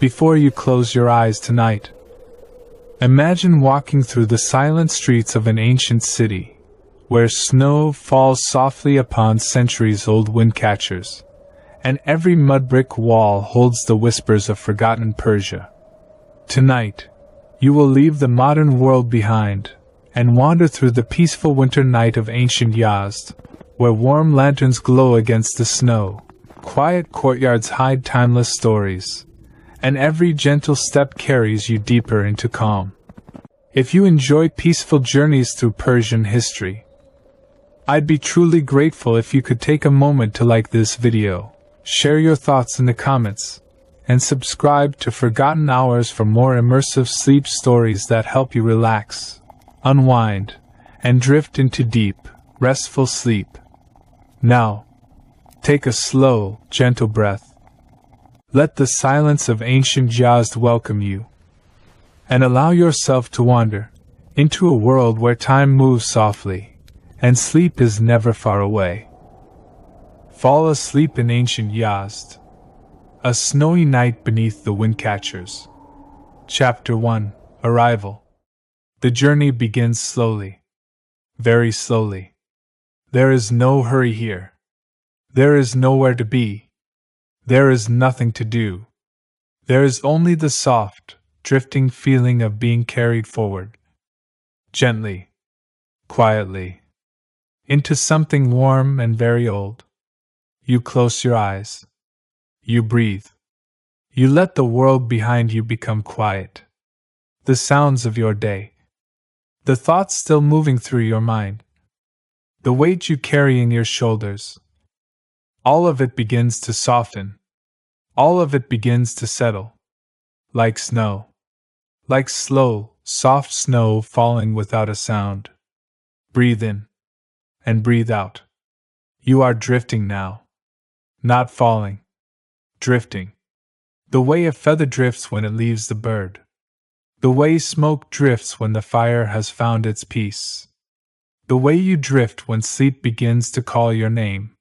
before you close your eyes tonight, imagine walking through the silent streets of an ancient city, where snow falls softly upon centuries-old windcatchers, and every mud-brick wall holds the whispers of forgotten Persia. Tonight, you will leave the modern world behind, and wander through the peaceful winter night of ancient Yazd, where warm lanterns glow against the snow, quiet courtyards hide timeless stories, and every gentle step carries you deeper into calm. If you enjoy peaceful journeys through Persian history, I'd be truly grateful if you could take a moment to like this video, share your thoughts in the comments, and subscribe to Forgotten Hours for more immersive sleep stories that help you relax, unwind, and drift into deep, restful sleep. Now, take a slow, gentle breath. Let the silence of ancient Yazd welcome you, and allow yourself to wander into a world where time moves softly, and sleep is never far away. Fall asleep in ancient Yazd. A snowy night beneath the windcatchers. Chapter 1: Arrival. The journey begins slowly. Very slowly. There is no hurry here. There is nowhere to be. There is nothing to do. There is only the soft, drifting feeling of being carried forward. Gently. Quietly. Into something warm and very old. You close your eyes. You breathe. You let the world behind you become quiet. The sounds of your day. The thoughts still moving through your mind. The weight you carry in your shoulders. All of it begins to soften. All of it begins to settle. Like snow. Like slow, soft snow falling without a sound. Breathe in. And breathe out. You are drifting now. Not falling. Drifting. The way a feather drifts when it leaves the bird. The way smoke drifts when the fire has found its peace. The way you drift when sleep begins to call your name.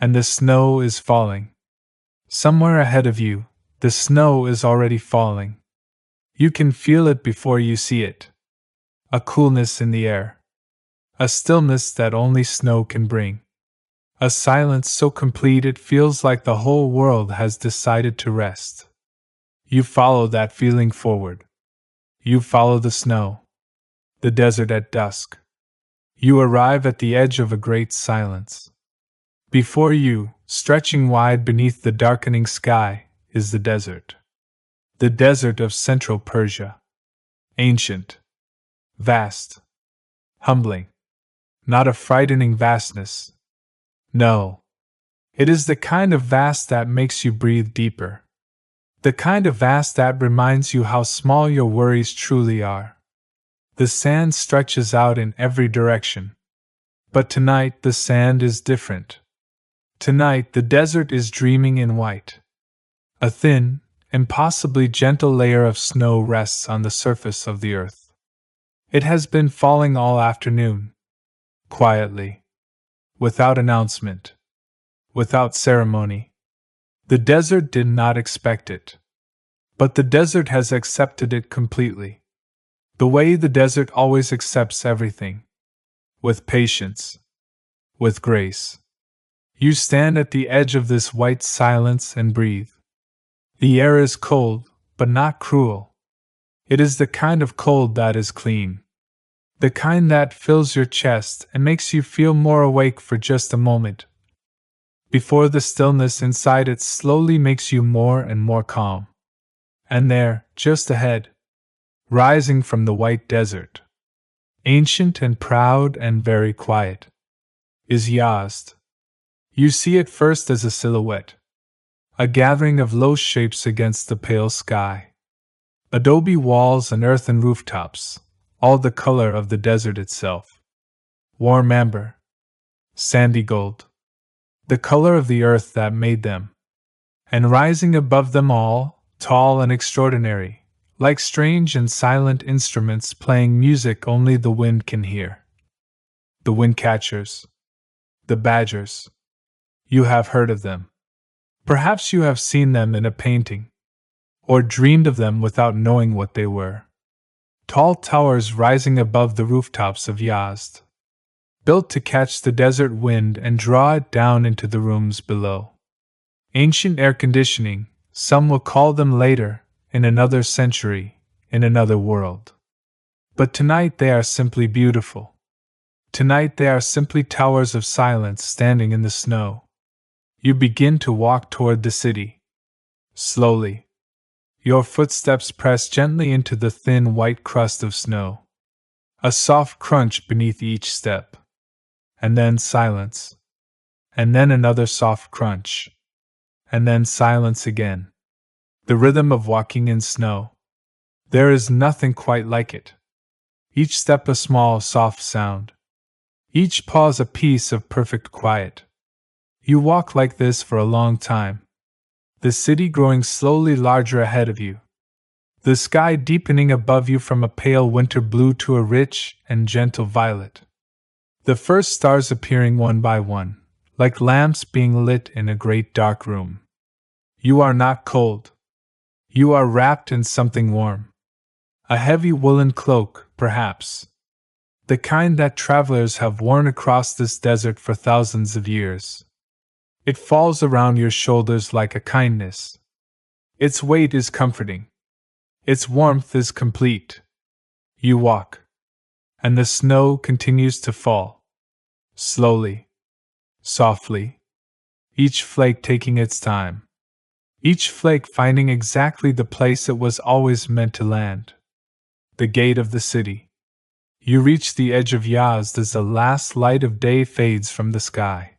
And the snow is falling. Somewhere ahead of you, the snow is already falling. You can feel it before you see it. A coolness in the air. A stillness that only snow can bring. A silence so complete it feels like the whole world has decided to rest. You follow that feeling forward. You follow the snow. The desert at dusk. You arrive at the edge of a great silence. Before you, stretching wide beneath the darkening sky, is the desert. The desert of central Persia. Ancient. Vast. Humbling. Not a frightening vastness. No. It is the kind of vast that makes you breathe deeper. The kind of vast that reminds you how small your worries truly are. The sand stretches out in every direction. But tonight the sand is different. Tonight the desert is dreaming in white. A thin, impossibly gentle layer of snow rests on the surface of the earth. It has been falling all afternoon. Quietly. Without announcement. Without ceremony. The desert did not expect it. But the desert has accepted it completely. The way the desert always accepts everything. With patience. With grace. You stand at the edge of this white silence and breathe. The air is cold, but not cruel. It is the kind of cold that is clean. The kind that fills your chest and makes you feel more awake for just a moment. Before the stillness inside it slowly makes you more and more calm. And there, just ahead, rising from the white desert, ancient and proud and very quiet, is Yazd. You see it first as a silhouette. A gathering of low shapes against the pale sky. Adobe walls and earthen rooftops. All the color of the desert itself. Warm amber. Sandy gold. The color of the earth that made them. And rising above them all, tall and extraordinary, like strange and silent instruments playing music only the wind can hear. The windcatchers. The badgers. You have heard of them. Perhaps you have seen them in a painting. or dreamed of them without knowing what they were. Tall towers rising above the rooftops of Yazd, built to catch the desert wind and draw it down into the rooms below. Ancient air conditioning, some will call them later, in another century, in another world. But tonight they are simply beautiful. Tonight they are simply towers of silence standing in the snow. You begin to walk toward the city. Slowly. Your footsteps press gently into the thin white crust of snow. A soft crunch beneath each step. And then silence. And then another soft crunch. And then silence again. The rhythm of walking in snow. There is nothing quite like it. Each step a small, soft sound. Each pause a piece of perfect quiet. You walk like this for a long time. The city growing slowly larger ahead of you. The sky deepening above you from a pale winter blue to a rich and gentle violet. The first stars appearing one by one, like lamps being lit in a great dark room. You are not cold. You are wrapped in something warm. A heavy woolen cloak, perhaps. The kind that travelers have worn across this desert for thousands of years. It falls around your shoulders like a kindness. Its weight is comforting. Its warmth is complete. You walk. And the snow continues to fall. Slowly. Softly. Each flake taking its time. Each flake finding exactly the place it was always meant to land. The gate of the city. You reach the edge of Yazd as the last light of day fades from the sky.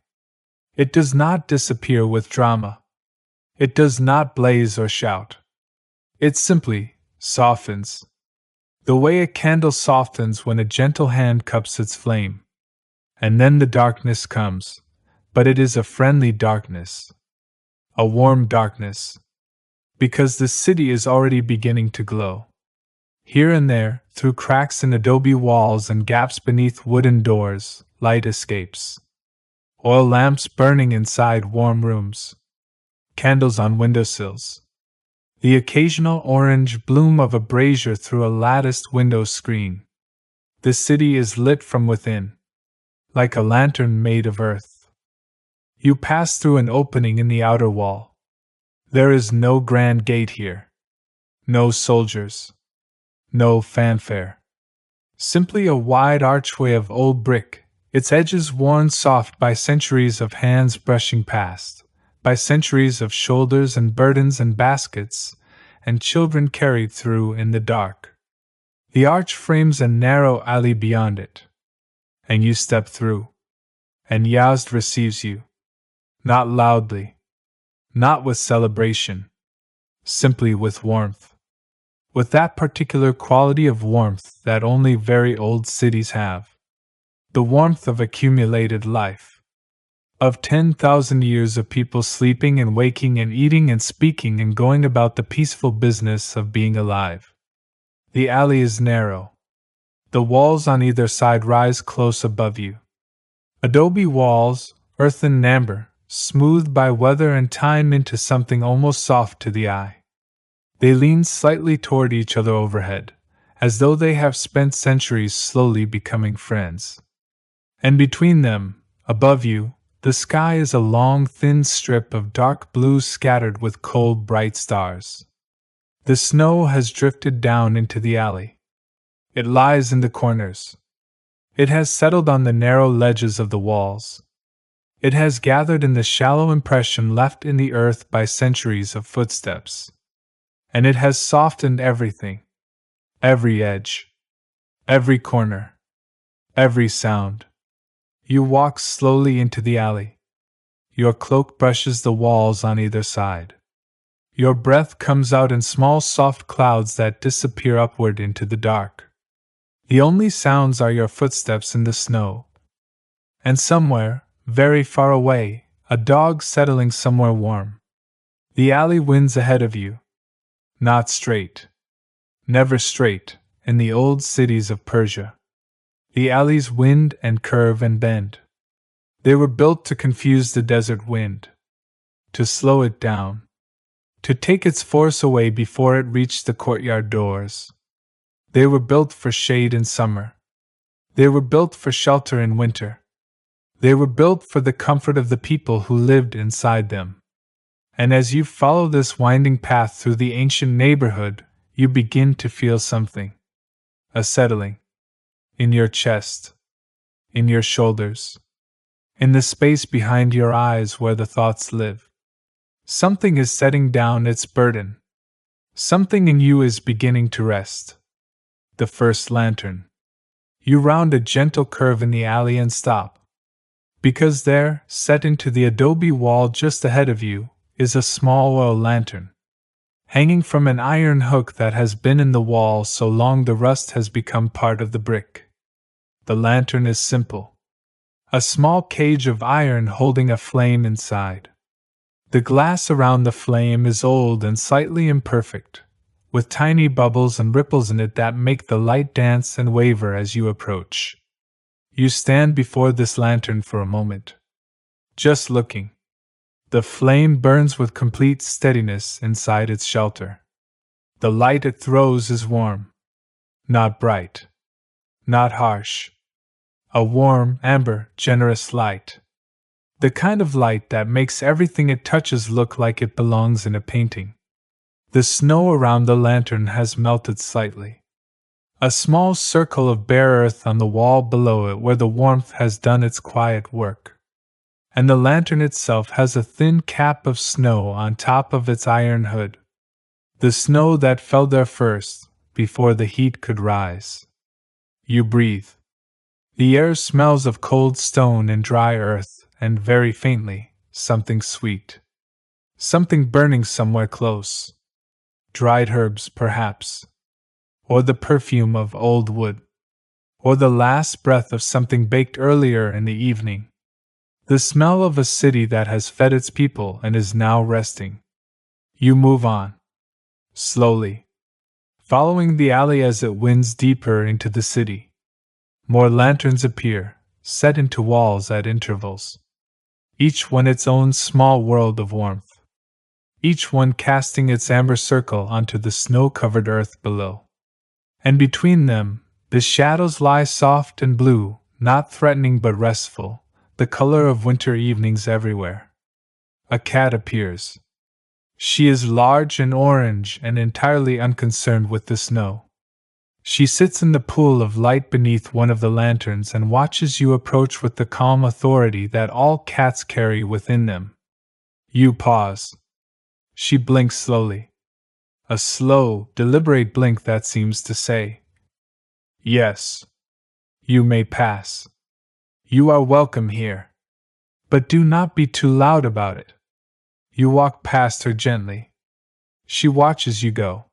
It does not disappear with drama. It does not blaze or shout. It simply softens. The way a candle softens when a gentle hand cups its flame. And then the darkness comes, but it is a friendly darkness. A warm darkness. Because the city is already beginning to glow. Here and there, through cracks in adobe walls and gaps beneath wooden doors, light escapes. Oil lamps burning inside warm rooms. Candles on windowsills. The occasional orange bloom of a brazier through a latticed window screen. The city is lit from within, like a lantern made of earth. You pass through an opening in the outer wall. There is no grand gate here. No soldiers. No fanfare. Simply a wide archway of old brick, its edges worn soft by centuries of hands brushing past, by centuries of shoulders and burdens and baskets, and children carried through in the dark. The arch frames a narrow alley beyond it. And you step through. And Yazd receives you. Not loudly. Not with celebration. Simply with warmth. With that particular quality of warmth that only very old cities have. The warmth of accumulated life. Of 10,000 years of people sleeping and waking and eating and speaking and going about the peaceful business of being alive. The alley is narrow. The walls on either side rise close above you. Adobe walls, earthen and amber, smoothed by weather and time into something almost soft to the eye. They lean slightly toward each other overhead, as though they have spent centuries slowly becoming friends. And between them, above you, the sky is a long thin strip of dark blue scattered with cold bright stars. The snow has drifted down into the alley. It lies in the corners. It has settled on the narrow ledges of the walls. It has gathered in the shallow impression left in the earth by centuries of footsteps. And it has softened everything. Every edge. Every corner. Every sound. You walk slowly into the alley. Your cloak brushes the walls on either side. Your breath comes out in small soft clouds that disappear upward into the dark. The only sounds are your footsteps in the snow. And somewhere, very far away, a dog settling somewhere warm. The alley winds ahead of you. Not straight. Never straight, in the old cities of Persia. The alleys wind and curve and bend. They were built to confuse the desert wind. To slow it down. to take its force away before it reached the courtyard doors. They were built for shade in summer. They were built for shelter in winter. They were built for the comfort of the people who lived inside them. And as you follow this winding path through the ancient neighborhood, you begin to feel something. A settling. In your chest. In your shoulders. In the space behind your eyes where the thoughts live. Something is setting down its burden. Something in you is beginning to rest. The first lantern. You round a gentle curve in the alley and stop. Because there, set into the adobe wall just ahead of you, is a small oil lantern. Hanging from an iron hook that has been in the wall so long the rust has become part of the brick. The lantern is simple. A small cage of iron holding a flame inside. The glass around the flame is old and slightly imperfect, with tiny bubbles and ripples in it that make the light dance and waver as you approach. You stand before this lantern for a moment. Just looking. The flame burns with complete steadiness inside its shelter. The light it throws is warm. Not bright. Not harsh. A warm, amber, generous light. The kind of light that makes everything it touches look like it belongs in a painting. The snow around the lantern has melted slightly. A small circle of bare earth on the wall below it where the warmth has done its quiet work. And the lantern itself has a thin cap of snow on top of its iron hood. The snow that fell there first, before the heat could rise. You breathe. The air smells of cold stone and dry earth, and very faintly, something sweet. Something burning somewhere close. Dried herbs, perhaps. Or the perfume of old wood. Or the last breath of something baked earlier in the evening. The smell of a city that has fed its people and is now resting. You move on. Slowly. Following the alley as it winds deeper into the city. More lanterns appear, set into walls at intervals. Each one its own small world of warmth. Each one casting its amber circle onto the snow-covered earth below. And between them, the shadows lie soft and blue, not threatening but restful, the color of winter evenings everywhere. A cat appears. She is large and orange and entirely unconcerned with the snow. She sits in the pool of light beneath one of the lanterns and watches you approach with the calm authority that all cats carry within them. You pause. She blinks slowly. A slow, deliberate blink that seems to say, "Yes. You may pass. You are welcome here. But do not be too loud about it." You walk past her gently. She watches you go.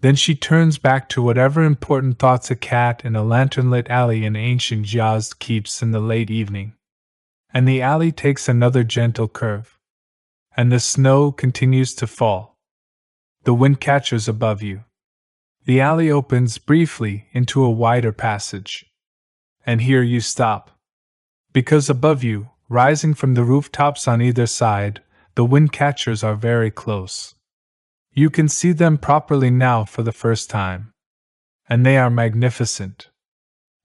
Then she turns back to whatever important thoughts a cat in a lantern-lit alley in ancient Yazd keeps in the late evening. And the alley takes another gentle curve. And the snow continues to fall. The windcatchers above you. The alley opens briefly into a wider passage. And here you stop. Because above you, rising from the rooftops on either side, the windcatchers are very close. You can see them properly now for the first time. And they are magnificent.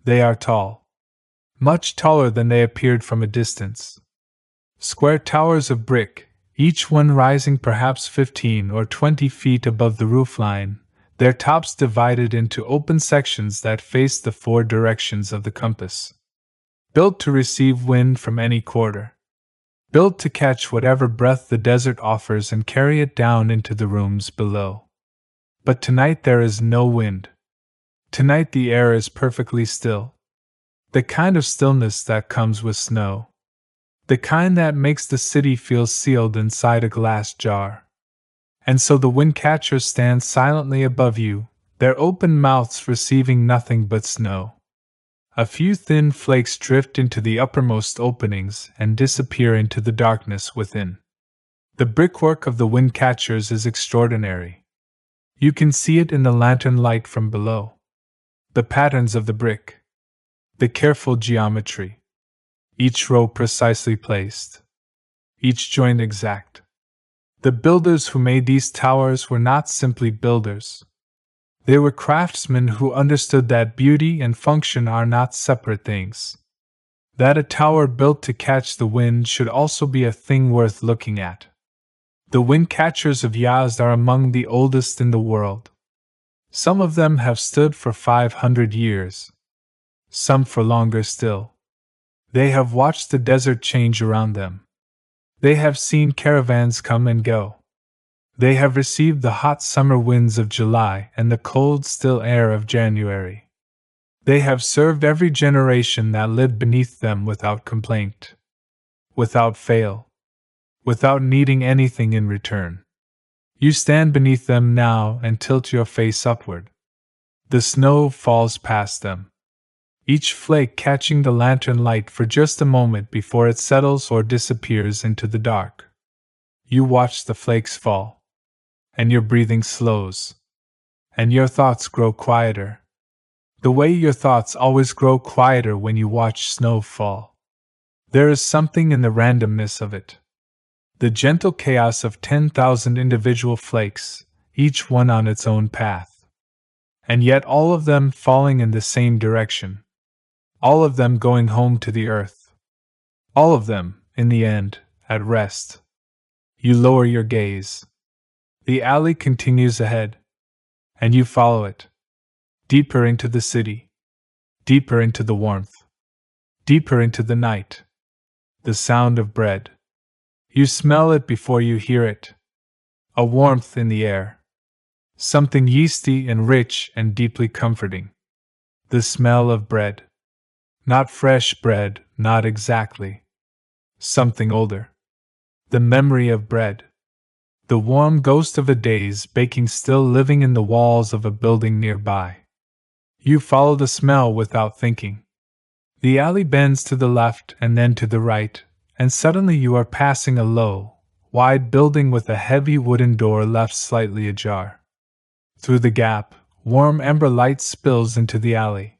They are tall. Much taller than they appeared from a distance. Square towers of brick, each one rising perhaps 15 or 20 feet above the roofline, their tops divided into open sections that face the four directions of the compass. Built to receive wind from any quarter. Built to catch whatever breath the desert offers and carry it down into the rooms below. But tonight there is no wind. Tonight the air is perfectly still. The kind of stillness that comes with snow. The kind that makes the city feel sealed inside a glass jar. And so the windcatchers stand silently above you, their open mouths receiving nothing but snow. A few thin flakes drift into the uppermost openings and disappear into the darkness within. The brickwork of the windcatchers is extraordinary. You can see it in the lantern light from below. The patterns of the brick. The careful geometry. Each row precisely placed. Each joint exact. The builders who made these towers were not simply builders. They were craftsmen who understood that beauty and function are not separate things. That a tower built to catch the wind should also be a thing worth looking at. The windcatchers of Yazd are among the oldest in the world. Some of them have stood for 500 years. Some for longer still. They have watched the desert change around them. They have seen caravans come and go. They have received the hot summer winds of July and the cold, still air of January. They have served every generation that lived beneath them without complaint, without fail, without needing anything in return. You stand beneath them now and tilt your face upward. The snow falls past them, each flake catching the lantern light for just a moment before it settles or disappears into the dark. You watch the flakes fall, and your breathing slows, and your thoughts grow quieter. The way your thoughts always grow quieter when you watch snow fall. There is something in the randomness of it. The gentle chaos of 10,000 individual flakes, each one on its own path. And yet all of them falling in the same direction. All of them going home to the earth. All of them, in the end, at rest. You lower your gaze. The alley continues ahead, and you follow it. Deeper into the city. Deeper into the warmth. Deeper into the night. The sound of bread. You smell it before you hear it. A warmth in the air. Something yeasty and rich and deeply comforting. The smell of bread. Not fresh bread, not exactly. Something older. The memory of bread. The warm ghost of a day's baking still living in the walls of a building nearby. You follow the smell without thinking. The alley bends to the left and then to the right, and suddenly you are passing a low, wide building with a heavy wooden door left slightly ajar. Through the gap, warm ember light spills into the alley,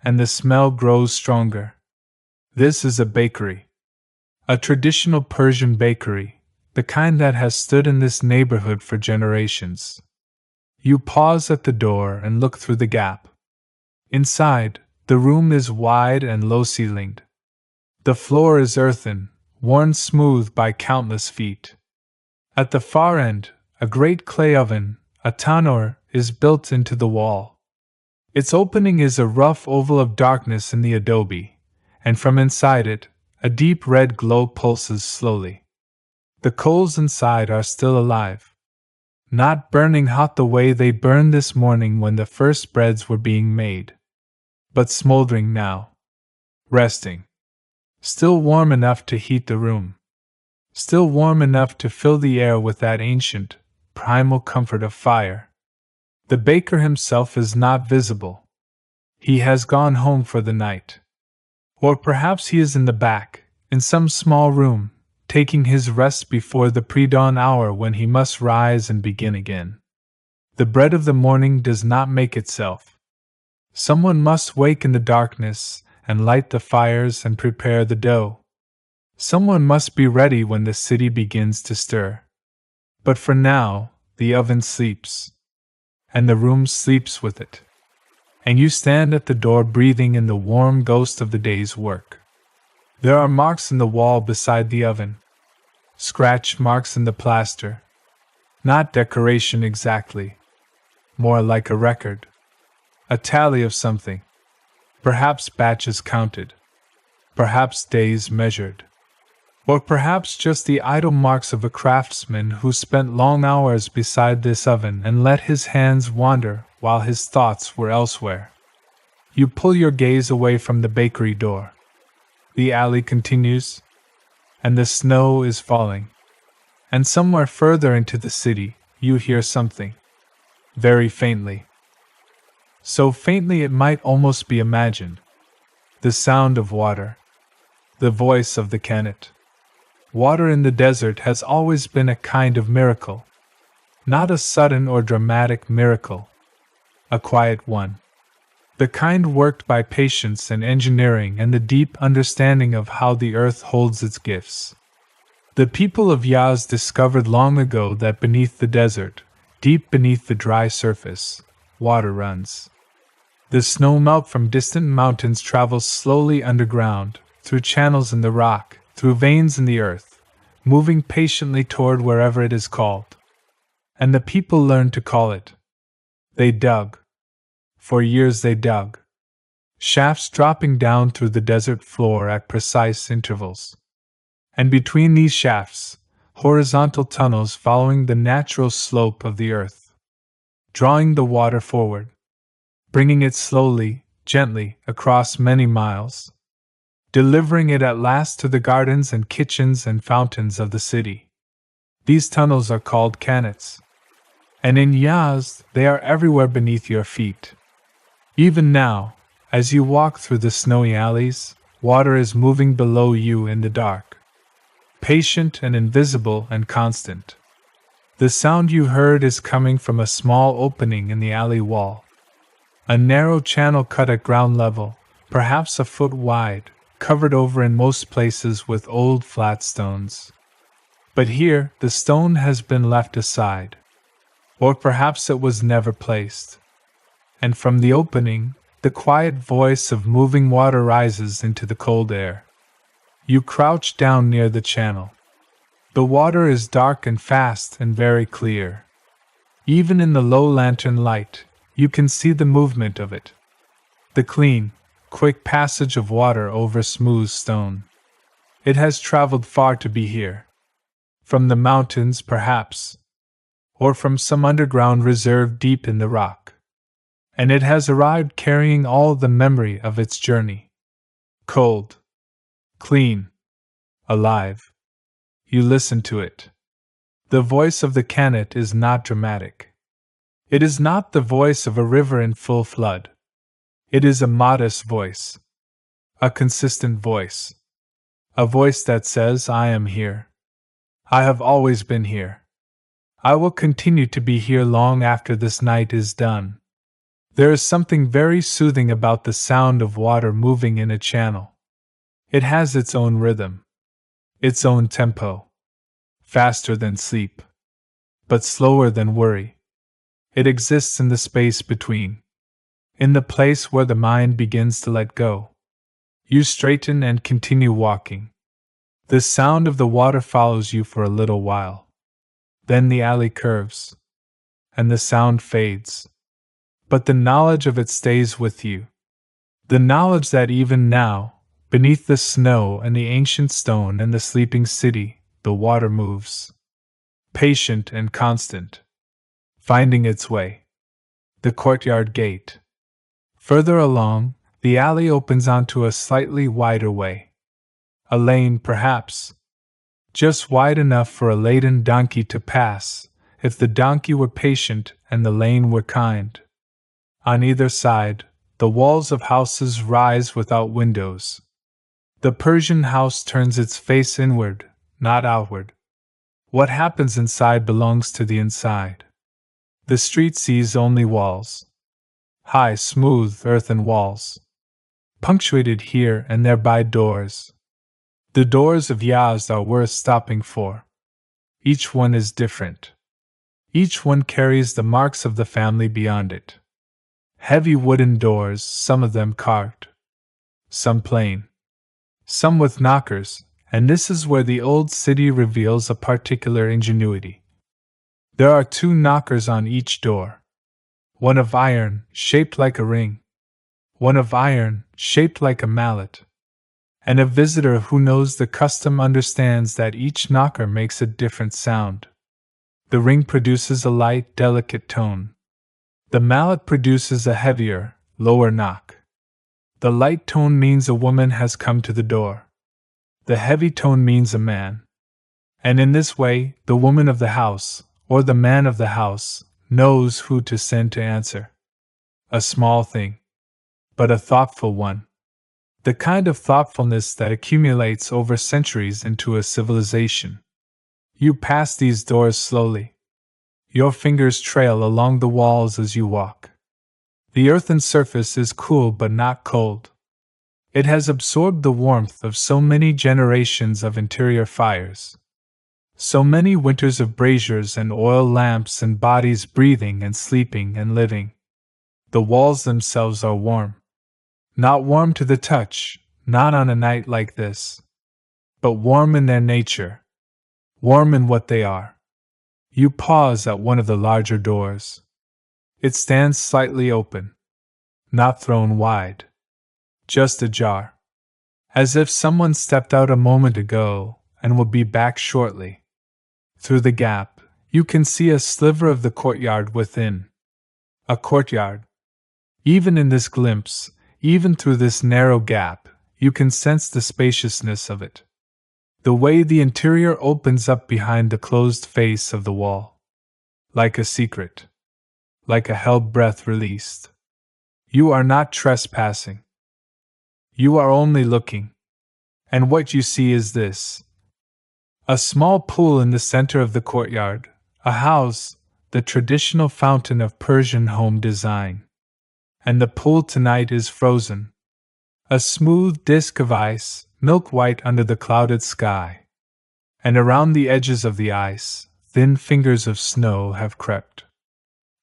and the smell grows stronger. This is a bakery. A traditional Persian bakery, the kind that has stood in this neighborhood for generations. You pause at the door and look through the gap. Inside, the room is wide and low-ceilinged. The floor is earthen, worn smooth by countless feet. At the far end, a great clay oven, a tannour, is built into the wall. Its opening is a rough oval of darkness in the adobe, and from inside it, a deep red glow pulses slowly. The coals inside are still alive. Not burning hot the way they burned this morning when the first breads were being made, but smoldering now. Resting. Still warm enough to heat the room. Still warm enough to fill the air with that ancient, primal comfort of fire. The baker himself is not visible. He has gone home for the night. Or perhaps he is in the back, in some small room, taking his rest before the pre-dawn hour when he must rise and begin again. The bread of the morning does not make itself. Someone must wake in the darkness and light the fires and prepare the dough. Someone must be ready when the city begins to stir. But for now, the oven sleeps. And the room sleeps with it. And you stand at the door breathing in the warm ghost of the day's work. There are marks in the wall beside the oven. Scratch marks in the plaster. Not decoration exactly. More like a record. A tally of something. Perhaps batches counted. Perhaps days measured. Or perhaps just the idle marks of a craftsman who spent long hours beside this oven and let his hands wander while his thoughts were elsewhere. You pull your gaze away from the bakery door. The alley continues, and the snow is falling. And somewhere further into the city, you hear something. Very faintly. So faintly it might almost be imagined. The sound of water. The voice of the canet. Water in the desert has always been a kind of miracle. Not a sudden or dramatic miracle. A quiet one. The kind worked by patience and engineering and the deep understanding of how the earth holds its gifts. The people of Yazd discovered long ago that beneath the desert, deep beneath the dry surface, water runs. The snow melt from distant mountains travels slowly underground, through channels in the rock, through veins in the earth, moving patiently toward wherever it is called. And the people learned to call it. They dug. For years they dug. Shafts dropping down through the desert floor at precise intervals. And between these shafts, horizontal tunnels following the natural slope of the earth, drawing the water forward, bringing it slowly, gently, across many miles, delivering it at last to the gardens and kitchens and fountains of the city. These tunnels are called qanats. And in Yazd, they are everywhere beneath your feet. Even now, as you walk through the snowy alleys, water is moving below you in the dark. Patient and invisible and constant. The sound you heard is coming from a small opening in the alley wall. A narrow channel cut at ground level, perhaps a foot wide, covered over in most places with old flat stones. But here, the stone has been left aside. Or perhaps it was never placed. And from the opening, the quiet voice of moving water rises into the cold air. You crouch down near the channel. The water is dark and fast and very clear. Even in the low lantern light, you can see the movement of it. The clean, quick passage of water over smooth stone. It has traveled far to be here. From the mountains, perhaps, or from some underground reserve deep in the rock. And it has arrived carrying all the memory of its journey. Cold. Clean. Alive. You listen to it. The voice of the qanat is not dramatic. It is not the voice of a river in full flood. It is a modest voice. A consistent voice. A voice that says, I am here. I have always been here. I will continue to be here long after this night is done. There is something very soothing about the sound of water moving in a channel. It has its own rhythm, its own tempo, faster than sleep, but slower than worry. It exists in the space between, in the place where the mind begins to let go. You straighten and continue walking. The sound of the water follows you for a little while. Then the alley curves, and the sound fades. But the knowledge of it stays with you. The knowledge that even now, beneath the snow and the ancient stone and the sleeping city, the water moves. Patient and constant. Finding its way. The courtyard gate. Further along, the alley opens onto a slightly wider way. A lane, perhaps. Just wide enough for a laden donkey to pass, if the donkey were patient and the lane were kind. On either side, the walls of houses rise without windows. The Persian house turns its face inward, not outward. What happens inside belongs to the inside. The street sees only walls. High, smooth, earthen walls. Punctuated here and there by doors. The doors of Yazd are worth stopping for. Each one is different. Each one carries the marks of the family beyond it. Heavy wooden doors, some of them carved. Some plain. Some with knockers, and this is where the old city reveals a particular ingenuity. There are 2 knockers on each door. One of iron, shaped like a ring. One of iron, shaped like a mallet. And a visitor who knows the custom understands that each knocker makes a different sound. The ring produces a light, delicate tone. The mallet produces a heavier, lower knock. The light tone means a woman has come to the door. The heavy tone means a man. And in this way, the woman of the house, or the man of the house, knows who to send to answer. A small thing, but a thoughtful one. The kind of thoughtfulness that accumulates over centuries into a civilization. You pass these doors slowly. Your fingers trail along the walls as you walk. The earthen surface is cool but not cold. It has absorbed the warmth of so many generations of interior fires. So many winters of braziers and oil lamps and bodies breathing and sleeping and living. The walls themselves are warm. Not warm to the touch, not on a night like this. But warm in their nature. Warm in what they are. You pause at one of the larger doors. It stands slightly open. Not thrown wide. Just ajar. As if someone stepped out a moment ago and will be back shortly. Through the gap, you can see a sliver of the courtyard within. A courtyard. Even in this glimpse, even through this narrow gap, you can sense the spaciousness of it. The way the interior opens up behind the closed face of the wall. Like a secret. Like a held breath released. You are not trespassing. You are only looking. And what you see is this. A small pool in the center of the courtyard, a house, the traditional fountain of Persian home design. And the pool tonight is frozen. A smooth disk of ice, milk white under the clouded sky. And around the edges of the ice, thin fingers of snow have crept.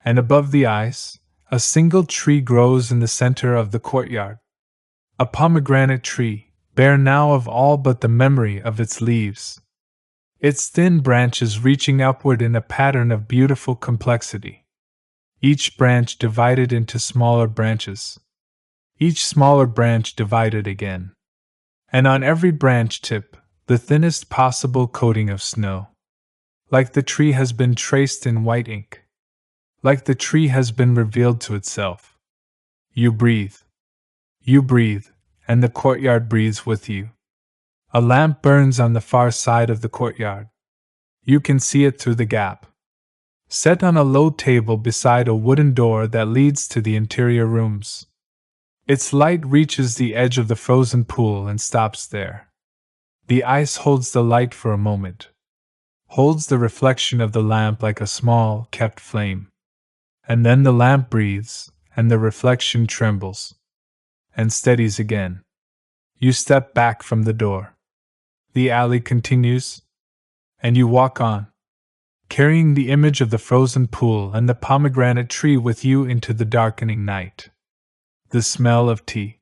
And above the ice, a single tree grows in the center of the courtyard. A pomegranate tree, bare now of all but the memory of its leaves. Its thin branches reaching upward in a pattern of beautiful complexity. Each branch divided into smaller branches. Each smaller branch divided again. And on every branch tip, the thinnest possible coating of snow. Like the tree has been traced in white ink. Like the tree has been revealed to itself. You breathe. You breathe, and the courtyard breathes with you. A lamp burns on the far side of the courtyard. You can see it through the gap. Set on a low table beside a wooden door that leads to the interior rooms. Its light reaches the edge of the frozen pool and stops there. The ice holds the light for a moment. Holds the reflection of the lamp like a small, kept flame. And then the lamp breathes, and the reflection trembles. And steadies again. You step back from the door. The alley continues. And you walk on. Carrying the image of the frozen pool and the pomegranate tree with you into the darkening night. The smell of tea.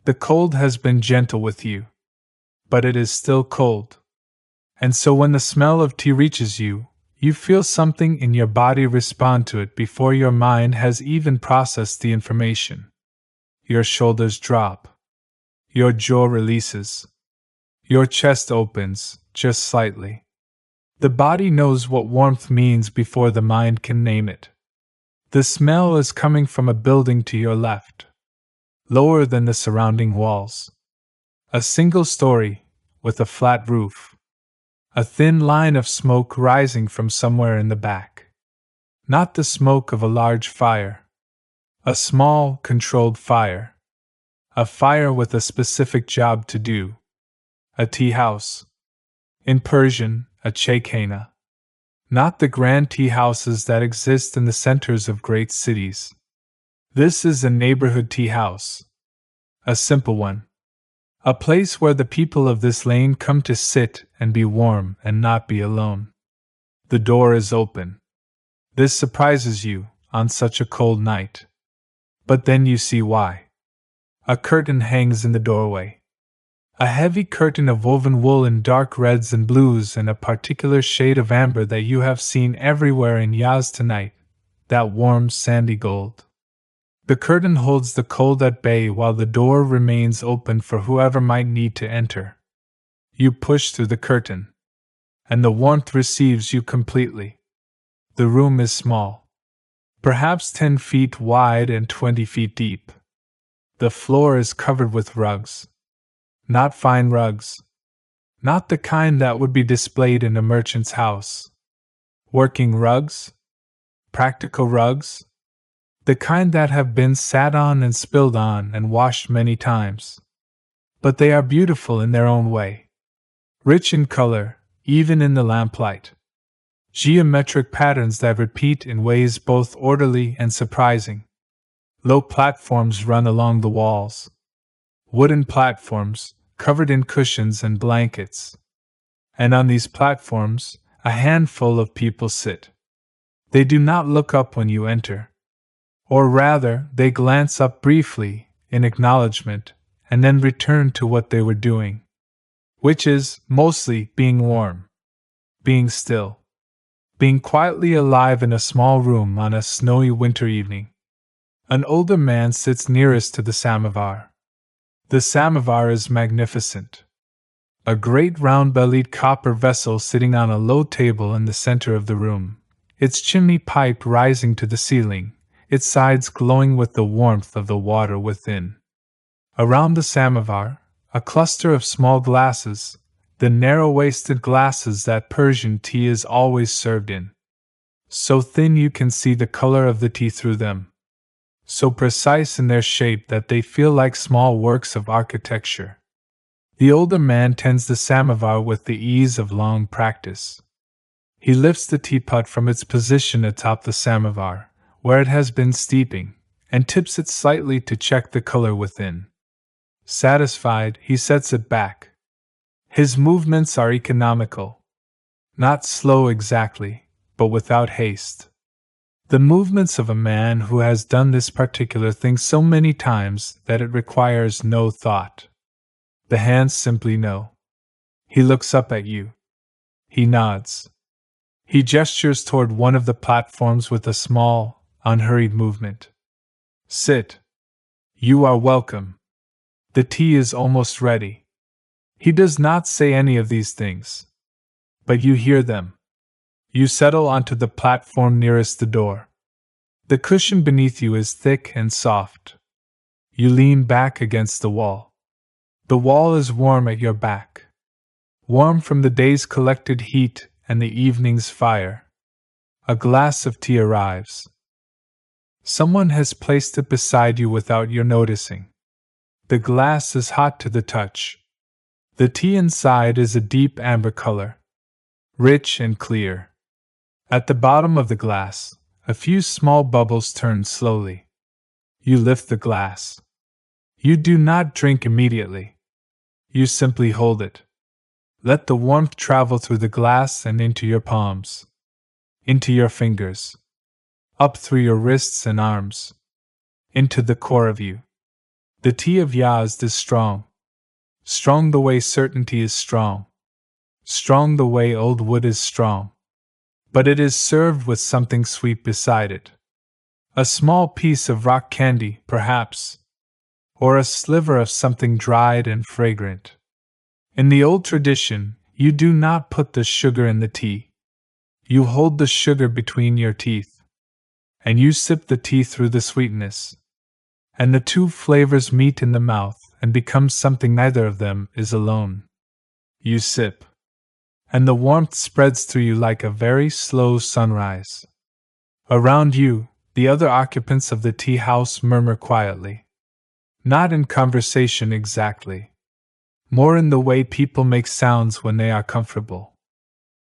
The cold has been gentle with you. But it is still cold. And so when the smell of tea reaches you, you feel something in your body respond to it before your mind has even processed the information. Your shoulders drop. Your jaw releases. Your chest opens, just slightly. The body knows what warmth means before the mind can name it. The smell is coming from a building to your left. Lower than the surrounding walls. A single story, with a flat roof. A thin line of smoke rising from somewhere in the back. Not the smoke of a large fire. A small, controlled fire. A fire with a specific job to do. A tea house. In Persian, a chaykhana. Not the grand tea houses that exist in the centers of great cities. This is a neighborhood tea house. A simple one. A place where the people of this lane come to sit and be warm and not be alone. The door is open. This surprises you on such a cold night. But then you see why. A curtain hangs in the doorway. A heavy curtain of woven wool in dark reds and blues and a particular shade of amber that you have seen everywhere in Yazd tonight, that warm sandy gold. The curtain holds the cold at bay while the door remains open for whoever might need to enter. You push through the curtain, and the warmth receives you completely. The room is small, perhaps 10 feet wide and 20 feet deep. The floor is covered with rugs. Not fine rugs. Not the kind that would be displayed in a merchant's house. Working rugs? Practical rugs? The kind that have been sat on and spilled on and washed many times. But they are beautiful in their own way. Rich in color, even in the lamplight. Geometric patterns that repeat in ways both orderly and surprising. Low platforms run along the walls. Wooden platforms, covered in cushions and blankets. And on these platforms, a handful of people sit. They do not look up when you enter. Or rather, they glance up briefly, in acknowledgement, and then return to what they were doing. Which is, mostly, being warm. Being still. Being quietly alive in a small room on a snowy winter evening. An older man sits nearest to the samovar. The samovar is magnificent. A great round-bellied copper vessel sitting on a low table in the center of the room, its chimney pipe rising to the ceiling, its sides glowing with the warmth of the water within. Around the samovar, a cluster of small glasses, the narrow-waisted glasses that Persian tea is always served in. So thin you can see the color of the tea through them. So precise in their shape that they feel like small works of architecture. The older man tends the samovar with the ease of long practice. He lifts the teapot from its position atop the samovar, where it has been steeping, and tips it slightly to check the color within. Satisfied, he sets it back. His movements are economical. Not slow exactly, but without haste. The movements of a man who has done this particular thing so many times that it requires no thought. The hands simply know. He looks up at you. He nods. He gestures toward one of the platforms with a small, unhurried movement. Sit. You are welcome. The tea is almost ready. He does not say any of these things. But you hear them. You settle onto the platform nearest the door. The cushion beneath you is thick and soft. You lean back against the wall. The wall is warm at your back. Warm from the day's collected heat and the evening's fire. A glass of tea arrives. Someone has placed it beside you without your noticing. The glass is hot to the touch. The tea inside is a deep amber color, rich and clear. At the bottom of the glass, a few small bubbles turn slowly. You lift the glass. You do not drink immediately. You simply hold it. Let the warmth travel through the glass and into your palms, into your fingers, up through your wrists and arms, into the core of you. The tea of Yazd is strong. Strong the way certainty is strong. Strong the way old wood is strong. But it is served with something sweet beside it. A small piece of rock candy, perhaps, or a sliver of something dried and fragrant. In the old tradition, you do not put the sugar in the tea. You hold the sugar between your teeth, and you sip the tea through the sweetness. And the two flavors meet in the mouth and become something neither of them is alone. You sip, and the warmth spreads through you like a very slow sunrise. Around you, the other occupants of the tea house murmur quietly. Not in conversation exactly. More in the way people make sounds when they are comfortable.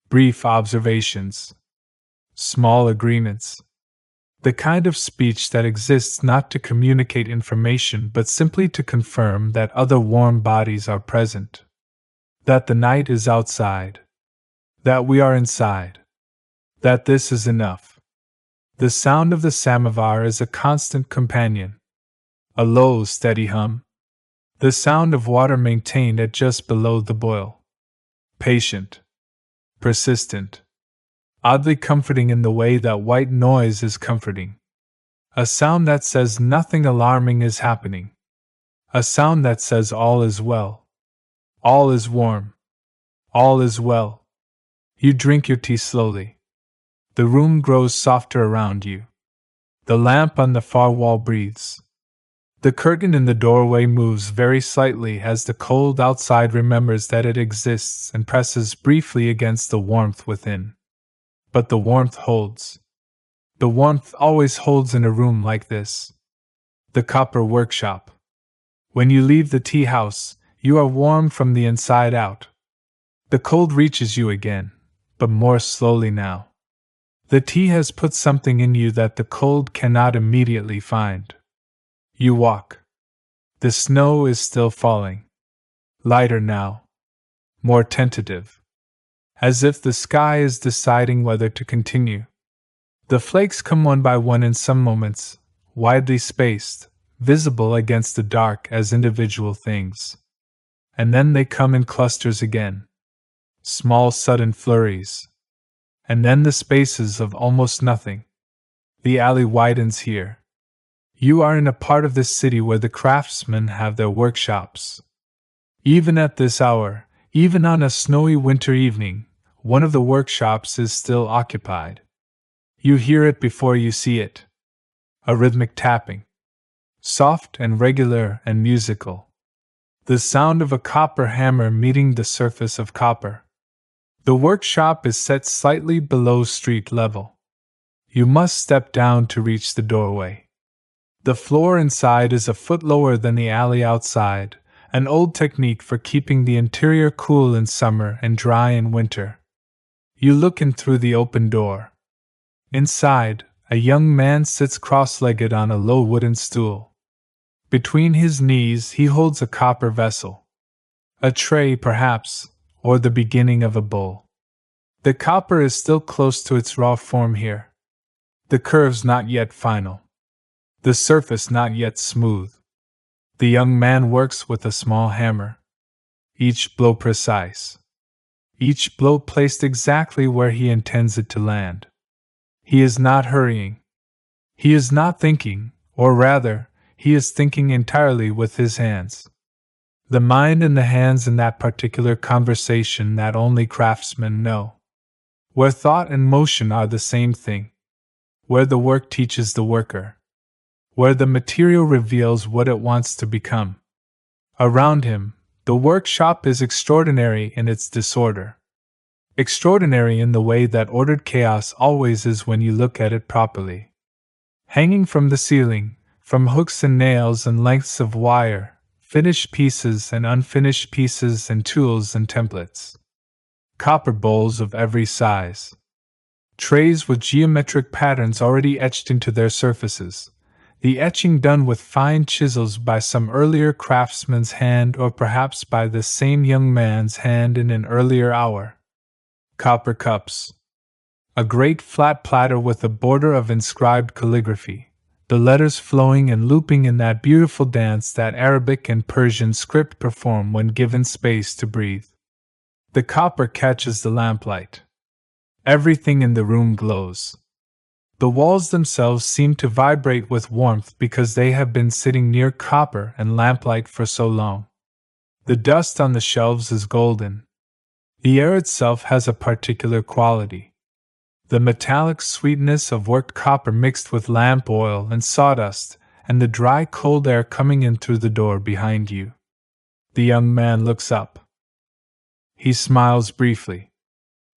Brief observations. Small agreements. The kind of speech that exists not to communicate information but simply to confirm that other warm bodies are present. That the night is outside. That we are inside. That this is enough. The sound of the samovar is a constant companion. A low, steady hum. The sound of water maintained at just below the boil. Patient. Persistent. Oddly comforting in the way that white noise is comforting. A sound that says nothing alarming is happening. A sound that says all is well. All is warm. All is well. You drink your tea slowly. The room grows softer around you. The lamp on the far wall breathes. The curtain in the doorway moves very slightly as the cold outside remembers that it exists and presses briefly against the warmth within. But the warmth holds. The warmth always holds in a room like this. The copper workshop. When you leave the tea house, you are warm from the inside out. The cold reaches you again, but more slowly now. The tea has put something in you that the cold cannot immediately find. You walk. The snow is still falling. Lighter now. More tentative. as if the sky is deciding whether to continue. The flakes come one by one in some moments, widely spaced, visible against the dark as individual things. And then they come in clusters again. Small sudden flurries. And then the spaces of almost nothing. The alley widens here. You are in a part of this city where the craftsmen have their workshops. Even at this hour, even on a snowy winter evening, one of the workshops is still occupied. You hear it before you see it. A rhythmic tapping. Soft and regular and musical. The sound of a copper hammer meeting the surface of copper. The workshop is set slightly below street level. You must step down to reach the doorway. The floor inside is a foot lower than the alley outside, an old technique for keeping the interior cool in summer and dry in winter. You look in through the open door. Inside, a young man sits cross-legged on a low wooden stool. Between his knees he holds a copper vessel. A tray, perhaps, or the beginning of a bowl. The copper is still close to its raw form here. The curves not yet final. The surface not yet smooth. The young man works with a small hammer. Each blow precise. Each blow placed exactly where he intends it to land. He is not hurrying. He is not thinking, or rather, he is thinking entirely with his hands. The mind and the hands in that particular conversation that only craftsmen know. Where thought and motion are the same thing. Where the work teaches the worker. Where the material reveals what it wants to become. Around him, the workshop is extraordinary in its disorder. Extraordinary in the way that ordered chaos always is when you look at it properly. Hanging from the ceiling, from hooks and nails and lengths of wire, finished pieces and unfinished pieces and tools and templates. Copper bowls of every size. Trays with geometric patterns already etched into their surfaces. The etching done with fine chisels by some earlier craftsman's hand or perhaps by this same young man's hand in an earlier hour. Copper cups. A great flat platter with a border of inscribed calligraphy, the letters flowing and looping in that beautiful dance that Arabic and Persian script perform when given space to breathe. The copper catches the lamplight. Everything in the room glows. The walls themselves seem to vibrate with warmth because they have been sitting near copper and lamplight for so long. The dust on the shelves is golden. The air itself has a particular quality. The metallic sweetness of worked copper mixed with lamp oil and sawdust, and the dry cold air coming in through the door behind you. The young man looks up. He smiles briefly.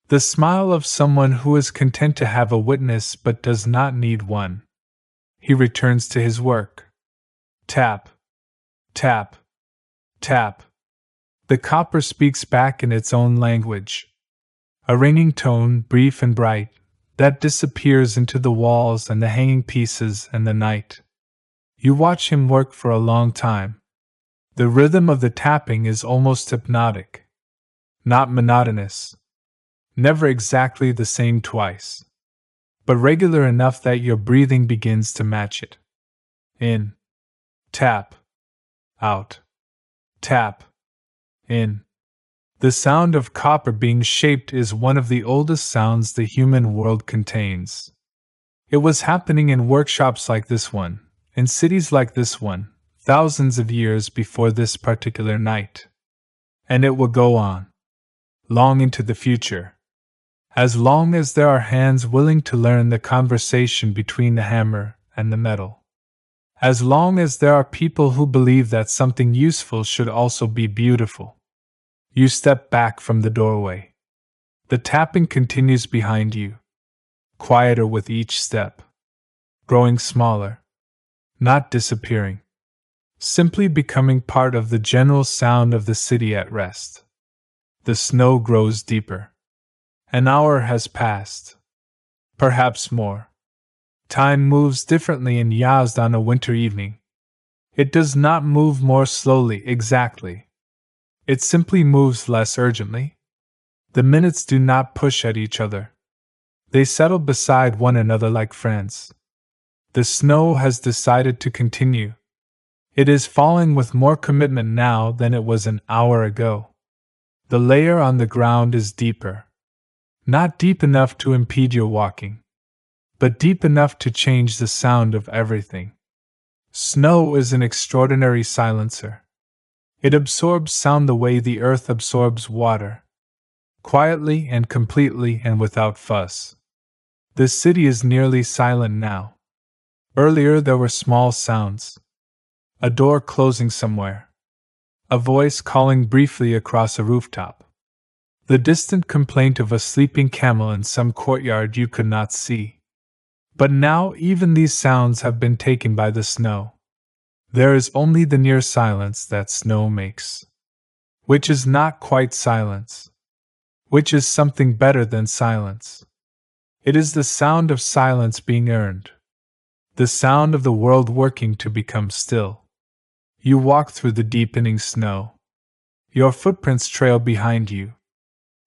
The smile of someone who is content to have a witness but does not need one. He returns to his work. Tap. Tap. Tap. The copper speaks back in its own language. A ringing tone, brief and bright, that disappears into the walls and the hanging pieces and the night. You watch him work for a long time. The rhythm of the tapping is almost hypnotic. Not monotonous. Never exactly the same twice. But regular enough that your breathing begins to match it. In. Tap. Out. Tap. In. The sound of copper being shaped is one of the oldest sounds the human world contains. It was happening in workshops like this one, in cities like this one, thousands of years before this particular night. And it will go on. Long into the future. As long as there are hands willing to learn the conversation between the hammer and the metal. As long as there are people who believe that something useful should also be beautiful. You step back from the doorway. The tapping continues behind you. Quieter with each step. Growing smaller. Not disappearing. Simply becoming part of the general sound of the city at rest. The snow grows deeper. An hour has passed. Perhaps more. Time moves differently in Yazd on a winter evening. It does not move more slowly exactly. It simply moves less urgently. The minutes do not push at each other. They settle beside one another like friends. The snow has decided to continue. It is falling with more commitment now than it was an hour ago. The layer on the ground is deeper. Not deep enough to impede your walking, but deep enough to change the sound of everything. Snow is an extraordinary silencer. It absorbs sound the way the earth absorbs water, quietly and completely and without fuss. The city is nearly silent now. Earlier there were small sounds. A door closing somewhere. A voice calling briefly across a rooftop. The distant complaint of a sleeping camel in some courtyard you could not see. But now even these sounds have been taken by the snow. There is only the near silence that snow makes. Which is not quite silence. Which is something better than silence. It is the sound of silence being earned. The sound of the world working to become still. You walk through the deepening snow. Your footprints trail behind you.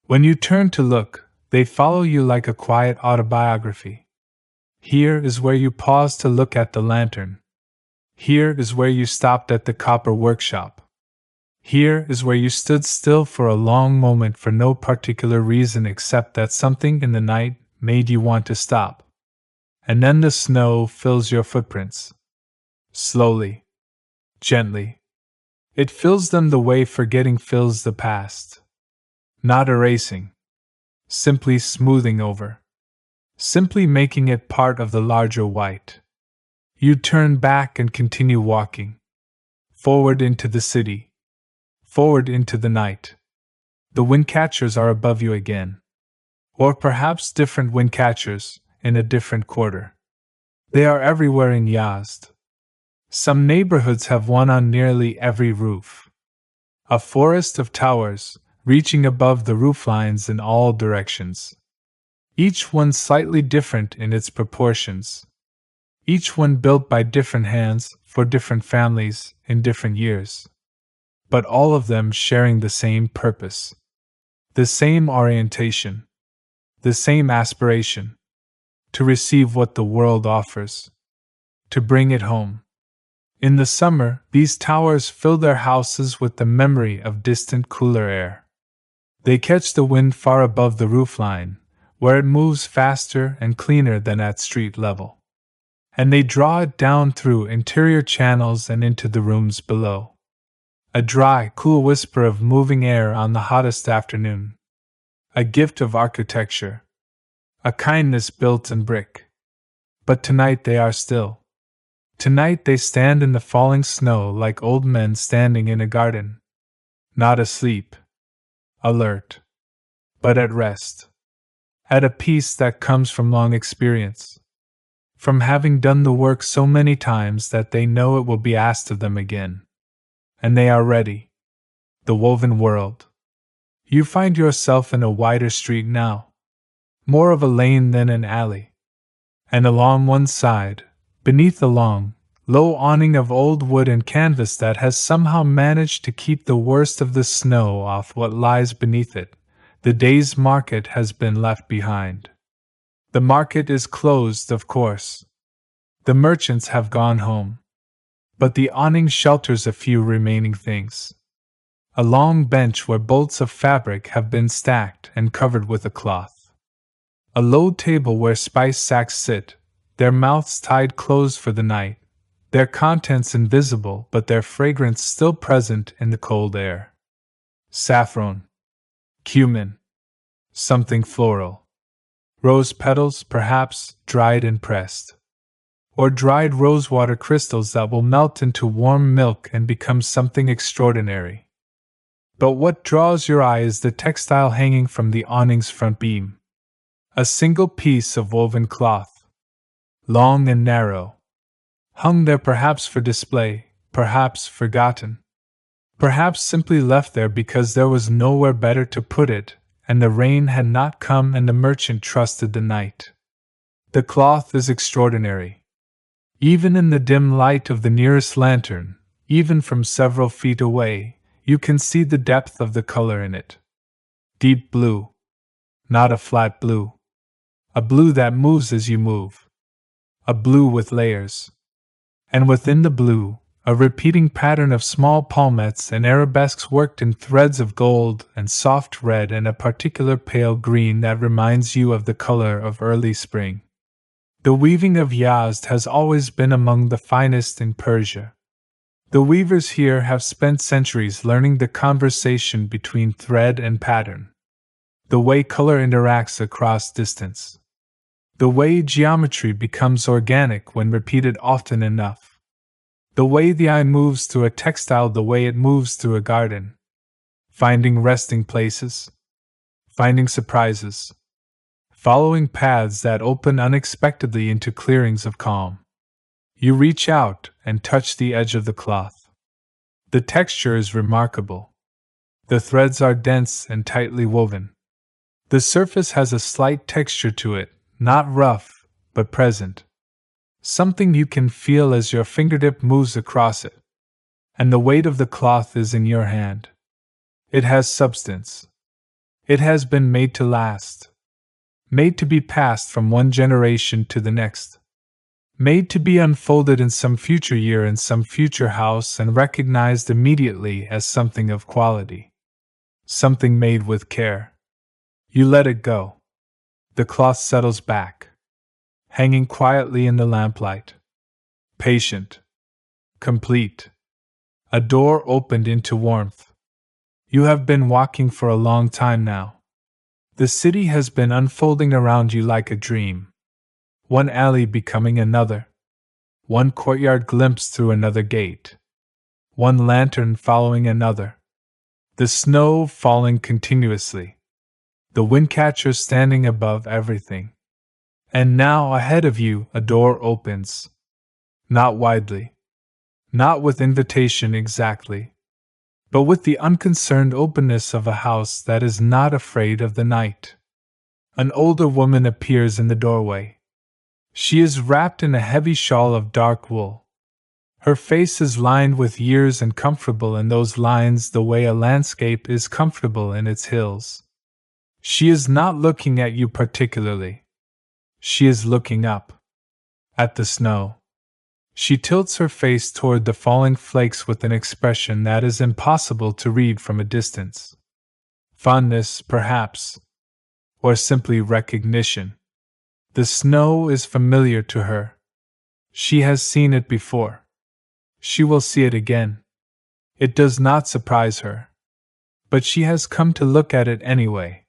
When you turn to look, they follow you like a quiet autobiography. Here is where you pause to look at the lantern. Here is where you stopped at the copper workshop. Here is where you stood still for a long moment for no particular reason except that something in the night made you want to stop. And then the snow fills your footprints. Slowly. Gently. It fills them the way forgetting fills the past. Not erasing. Simply smoothing over. Simply making it part of the larger white. You turn back and continue walking. Forward into the city. Forward into the night. The windcatchers are above you again. Or perhaps different windcatchers, in a different quarter. They are everywhere in Yazd. Some neighborhoods have one on nearly every roof. A forest of towers, reaching above the rooflines in all directions. Each one slightly different in its proportions. Each one built by different hands, for different families, in different years. But all of them sharing the same purpose. The same orientation. The same aspiration. To receive what the world offers. To bring it home. In the summer, these towers fill their houses with the memory of distant cooler air. They catch the wind far above the roofline, where it moves faster and cleaner than at street level. And they draw it down through interior channels and into the rooms below. A dry, cool whisper of moving air on the hottest afternoon. A gift of architecture. A kindness built in brick. But tonight they are still. Tonight they stand in the falling snow like old men standing in a garden. Not asleep. Alert. But at rest. At a peace that comes from long experience. From having done the work so many times that they know it will be asked of them again. And they are ready. The woven world. You find yourself in a wider street now. More of a lane than an alley. And along one side, beneath the long, low awning of old wood and canvas that has somehow managed to keep the worst of the snow off what lies beneath it, the day's market has been left behind. The market is closed, of course. The merchants have gone home. But the awning shelters a few remaining things. A long bench where bolts of fabric have been stacked and covered with a cloth. A low table where spice sacks sit, their mouths tied closed for the night, their contents invisible but their fragrance still present in the cold air. Saffron. Cumin. Something floral. Rose petals, perhaps, dried and pressed. Or dried rosewater crystals that will melt into warm milk and become something extraordinary. But what draws your eye is the textile hanging from the awning's front beam. A single piece of woven cloth. Long and narrow. Hung there perhaps for display, perhaps forgotten. Perhaps simply left there because there was nowhere better to put it, and the rain had not come and the merchant trusted the night. The cloth is extraordinary. Even in the dim light of the nearest lantern, even from several feet away, you can see the depth of the color in it. Deep blue, Not a flat blue. A blue that moves as you move. A blue with layers. And within the blue, a repeating pattern of small palmettes and arabesques worked in threads of gold and soft red and a particular pale green that reminds you of the color of early spring. The weaving of Yazd has always been among the finest in Persia. The weavers here have spent centuries learning the conversation between thread and pattern, the way color interacts across distance, the way geometry becomes organic when repeated often enough, the way the eye moves through a textile, the way it moves through a garden, finding resting places, finding surprises, following paths that open unexpectedly into clearings of calm. You reach out and touch the edge of the cloth. The texture is remarkable. The threads are dense and tightly woven. The surface has a slight texture to it, not rough, but present. Something you can feel as your fingertip moves across it. And the weight of the cloth is in your hand. It has substance. It has been made to last. Made to be passed from one generation to the next. Made to be unfolded in some future year in some future house and recognized immediately as something of quality. Something made with care. You let it go. The cloth settles back, hanging quietly in the lamplight. Patient. Complete. A door opened into warmth. You have been walking for a long time now. The city has been unfolding around you like a dream. One alley becoming another. One courtyard glimpsed through another gate. One lantern following another. The snow falling continuously. The windcatchers standing above everything. And now ahead of you a door opens. Not widely. Not with invitation exactly. But with the unconcerned openness of a house that is not afraid of the night. An older woman appears in the doorway. She is wrapped in a heavy shawl of dark wool. Her face is lined with years and comfortable in those lines the way a landscape is comfortable in its hills. She is not looking at you particularly. She is looking up. At the snow. She tilts her face toward the falling flakes with an expression that is impossible to read from a distance. Fondness, perhaps. Or simply recognition. The snow is familiar to her. She has seen it before. She will see it again. It does not surprise her. But she has come to look at it anyway.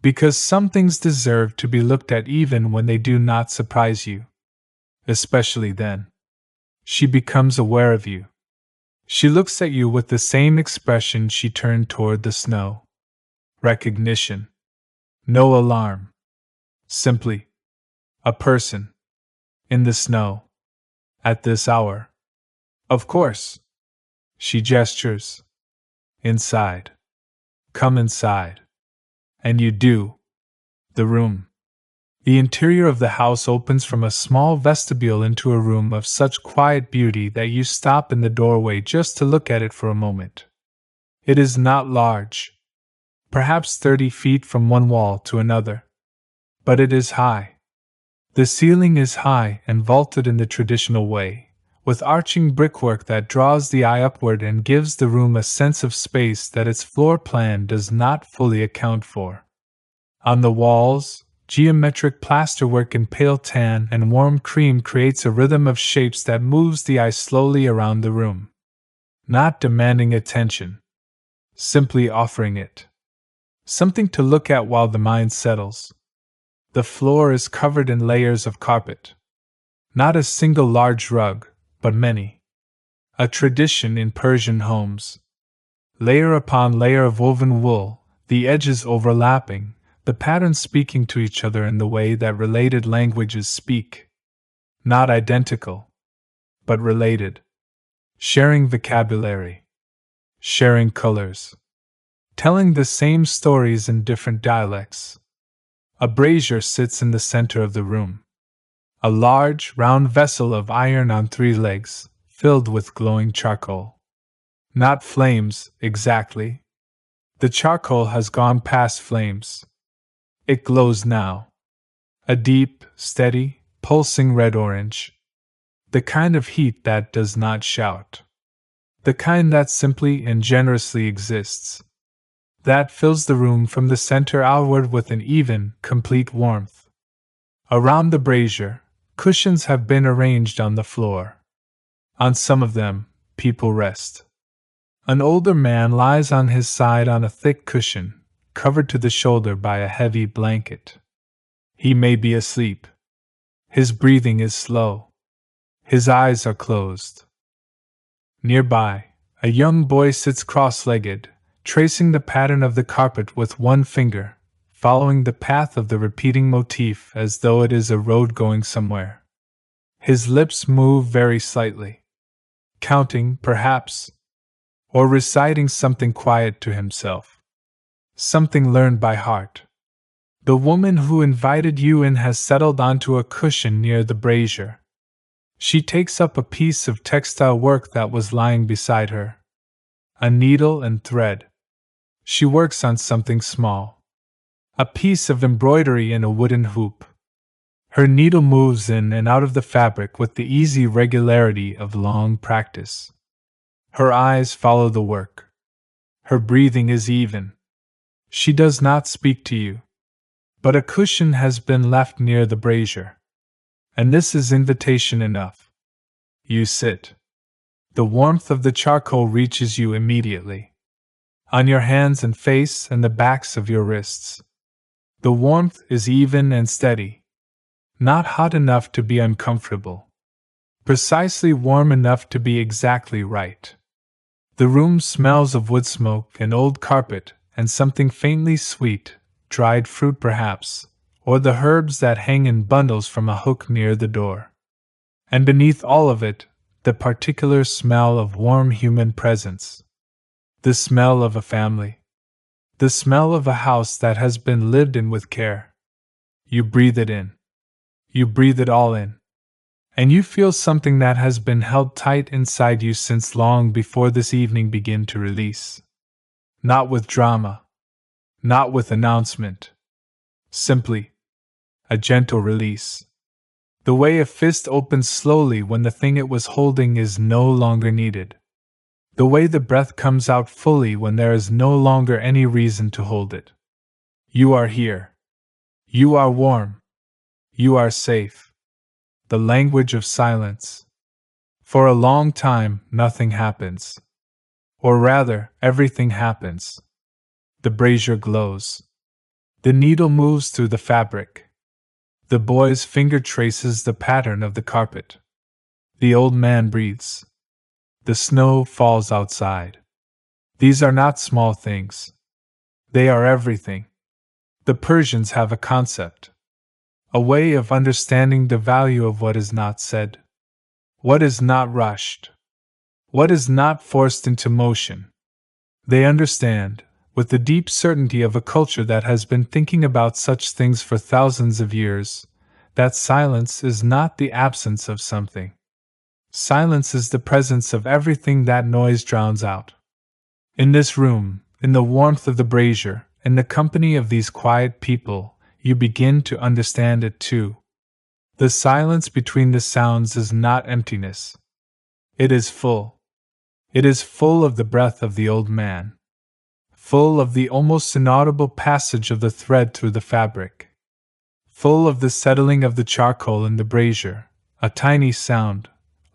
Because some things deserve to be looked at even when they do not surprise you. Especially then. She becomes aware of you. She looks at you with the same expression she turned toward the snow. Recognition. No alarm. Simply. A person. In the snow. At this hour. Of course. She gestures. Inside. Come inside. And you do. The room. The interior of the house opens from a small vestibule into a room of such quiet beauty that you stop in the doorway just to look at it for a moment. It is not large. Perhaps 30 feet from one wall to another. But it is high. The ceiling is high and vaulted in the traditional way, with arching brickwork that draws the eye upward and gives the room a sense of space that its floor plan does not fully account for. On the walls, geometric plasterwork in pale tan and warm cream creates a rhythm of shapes that moves the eye slowly around the room. Not demanding attention. Simply offering it. Something to look at while the mind settles. The floor is covered in layers of carpet. Not a single large rug, but many. A tradition in Persian homes. Layer upon layer of woven wool, the edges overlapping, the patterns speaking to each other in the way that related languages speak. Not identical, but related. Sharing vocabulary. Sharing colors. Telling the same stories in different dialects. A brazier sits in the center of the room. A large, round vessel of iron on 3 legs, filled with glowing charcoal. Not flames, exactly. The charcoal has gone past flames. It glows now. A deep, steady, pulsing red-orange. The kind of heat that does not shout. The kind that simply and generously exists. That fills the room from the center outward with an even, complete warmth. Around the brazier, cushions have been arranged on the floor. On some of them, people rest. An older man lies on his side on a thick cushion, covered to the shoulder by a heavy blanket. He may be asleep. His breathing is slow. His eyes are closed. Nearby, a young boy sits cross-legged, tracing the pattern of the carpet with one finger, following the path of the repeating motif as though it is a road going somewhere. His lips move very slightly. Counting, perhaps, or reciting something quiet to himself. Something learned by heart. The woman who invited you in has settled onto a cushion near the brazier. She takes up a piece of textile work that was lying beside her. A needle and thread. She works on something small. A piece of embroidery in a wooden hoop. Her needle moves in and out of the fabric with the easy regularity of long practice. Her eyes follow the work. Her breathing is even. She does not speak to you. But a cushion has been left near the brazier. And this is invitation enough. You sit. The warmth of the charcoal reaches you immediately. On your hands and face and the backs of your wrists. The warmth is even and steady. Not hot enough to be uncomfortable. Precisely warm enough to be exactly right. The room smells of wood smoke and old carpet and something faintly sweet, dried fruit perhaps, or the herbs that hang in bundles from a hook near the door. And beneath all of it, the particular smell of warm human presence. The smell of a family. The smell of a house that has been lived in with care. You breathe it in. You breathe it all in. And you feel something that has been held tight inside you since long before this evening began to release. Not with drama. Not with announcement. Simply a gentle release. The way a fist opens slowly when the thing it was holding is no longer needed. The way the breath comes out fully when there is no longer any reason to hold it. You are here. You are warm. You are safe. The language of silence. For a long time, nothing happens. Or rather, everything happens. The brazier glows. The needle moves through the fabric. The boy's finger traces the pattern of the carpet. The old man breathes. The snow falls outside. These are not small things. They are everything. The Persians have a concept. A way of understanding the value of what is not said. What is not rushed. What is not forced into motion. They understand, with the deep certainty of a culture that has been thinking about such things for thousands of years, that silence is not the absence of something. Silence is the presence of everything that noise drowns out. In this room, in the warmth of the brazier, in the company of these quiet people, you begin to understand it too. The silence between the sounds is not emptiness. It is full. It is full of the breath of the old man. Full of the almost inaudible passage of the thread through the fabric. Full of the settling of the charcoal in the brazier, a tiny sound,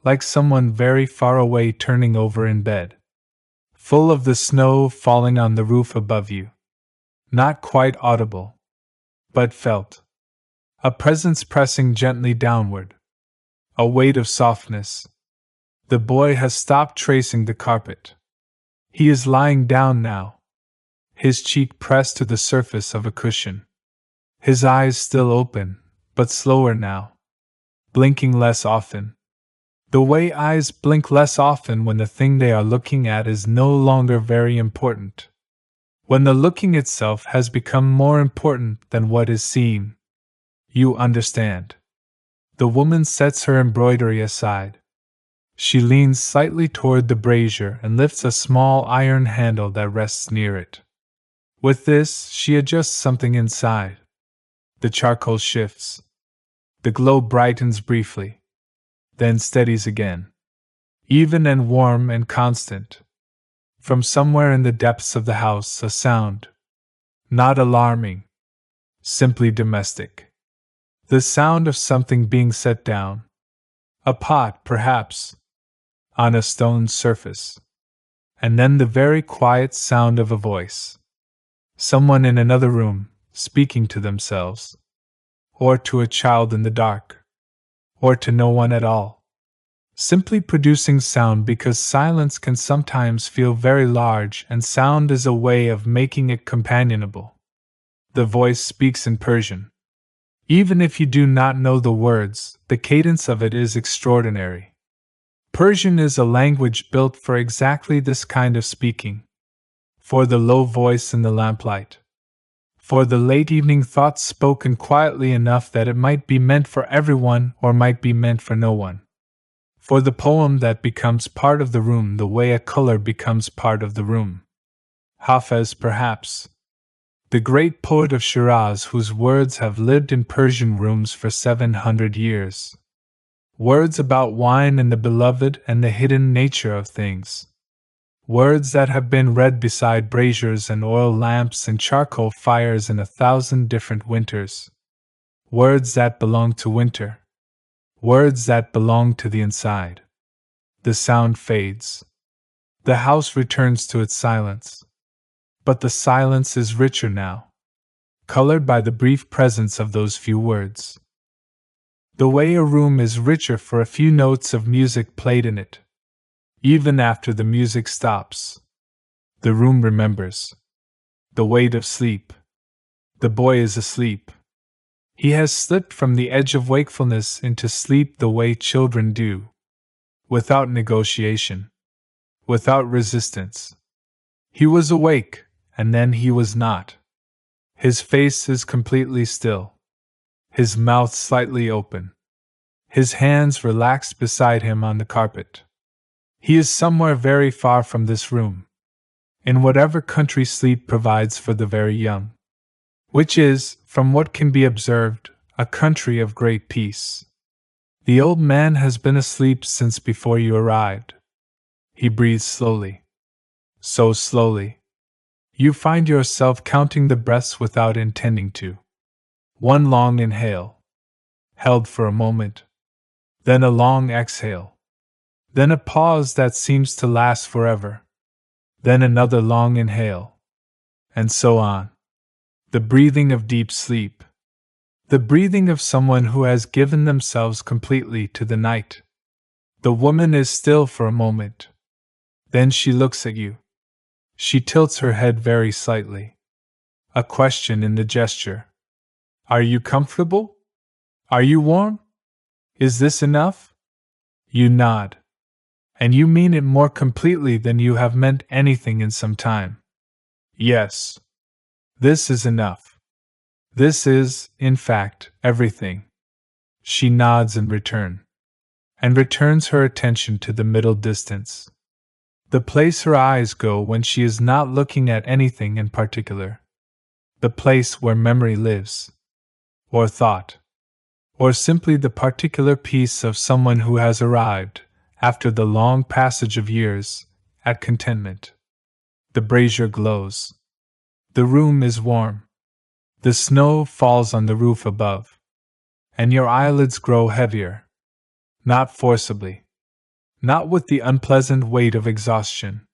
like someone very far away turning over in bed. Full of the snow falling on the roof above you. Not quite audible, but felt. A presence pressing gently downward. A weight of softness. The boy has stopped tracing the carpet. He is lying down now. His cheek pressed to the surface of a cushion. His eyes still open, but slower now. Blinking less often. The way eyes blink less often when the thing they are looking at is no longer very important. When the looking itself has become more important than what is seen. You understand. The woman sets her embroidery aside. She leans slightly toward the brazier and lifts a small iron handle that rests near it. With this, she adjusts something inside. The charcoal shifts. The glow brightens briefly, then steadies again. Even and warm and constant. From somewhere in the depths of the house, a sound. Not alarming. Simply domestic. The sound of something being set down. A pot, perhaps, on a stone surface. And then the very quiet sound of a voice. Someone in another room, speaking to themselves. Or to a child in the dark. Or to no one at all. Simply producing sound, because silence can sometimes feel very large and sound is a way of making it companionable. The voice speaks in Persian. Even if you do not know the words, the cadence of it is extraordinary. Persian is a language built for exactly this kind of speaking. For the low voice in the lamplight. For the late evening thoughts spoken quietly enough that it might be meant for everyone or might be meant for no one. For the poem that becomes part of the room the way a color becomes part of the room. Hafez, perhaps. The great poet of Shiraz, whose words have lived in Persian rooms for 700 years. Words about wine and the beloved and the hidden nature of things. Words that have been read beside braziers and oil lamps and charcoal fires in 1,000 different winters. Words that belong to winter. Words that belong to the inside. The sound fades. The house returns to its silence. But the silence is richer now, colored by the brief presence of those few words. The way a room is richer for a few notes of music played in it. Even after the music stops, the room remembers. The weight of sleep. The boy is asleep. He has slipped from the edge of wakefulness into sleep the way children do. Without negotiation. Without resistance. He was awake, and then he was not. His face is completely still. His mouth slightly open. His hands relaxed beside him on the carpet. He is somewhere very far from this room. In whatever country sleep provides for the very young. Which is, from what can be observed, a country of great peace. The old man has been asleep since before you arrived. He breathes slowly. So slowly. You find yourself counting the breaths without intending to. One long inhale. Held for a moment. Then a long exhale. Then a pause that seems to last forever. Then another long inhale. And so on. The breathing of deep sleep. The breathing of someone who has given themselves completely to the night. The woman is still for a moment. Then she looks at you. She tilts her head very slightly. A question in the gesture. Are you comfortable? Are you warm? Is this enough? You nod. And you mean it more completely than you have meant anything in some time. Yes. This is enough. This is, in fact, everything. She nods in return. And returns her attention to the middle distance. The place her eyes go when she is not looking at anything in particular. The place where memory lives. Or thought. Or simply the particular peace of someone who has arrived, after the long passage of years, at contentment. The brazier glows. The room is warm. The snow falls on the roof above. And your eyelids grow heavier. Not forcibly. Not with the unpleasant weight of exhaustion.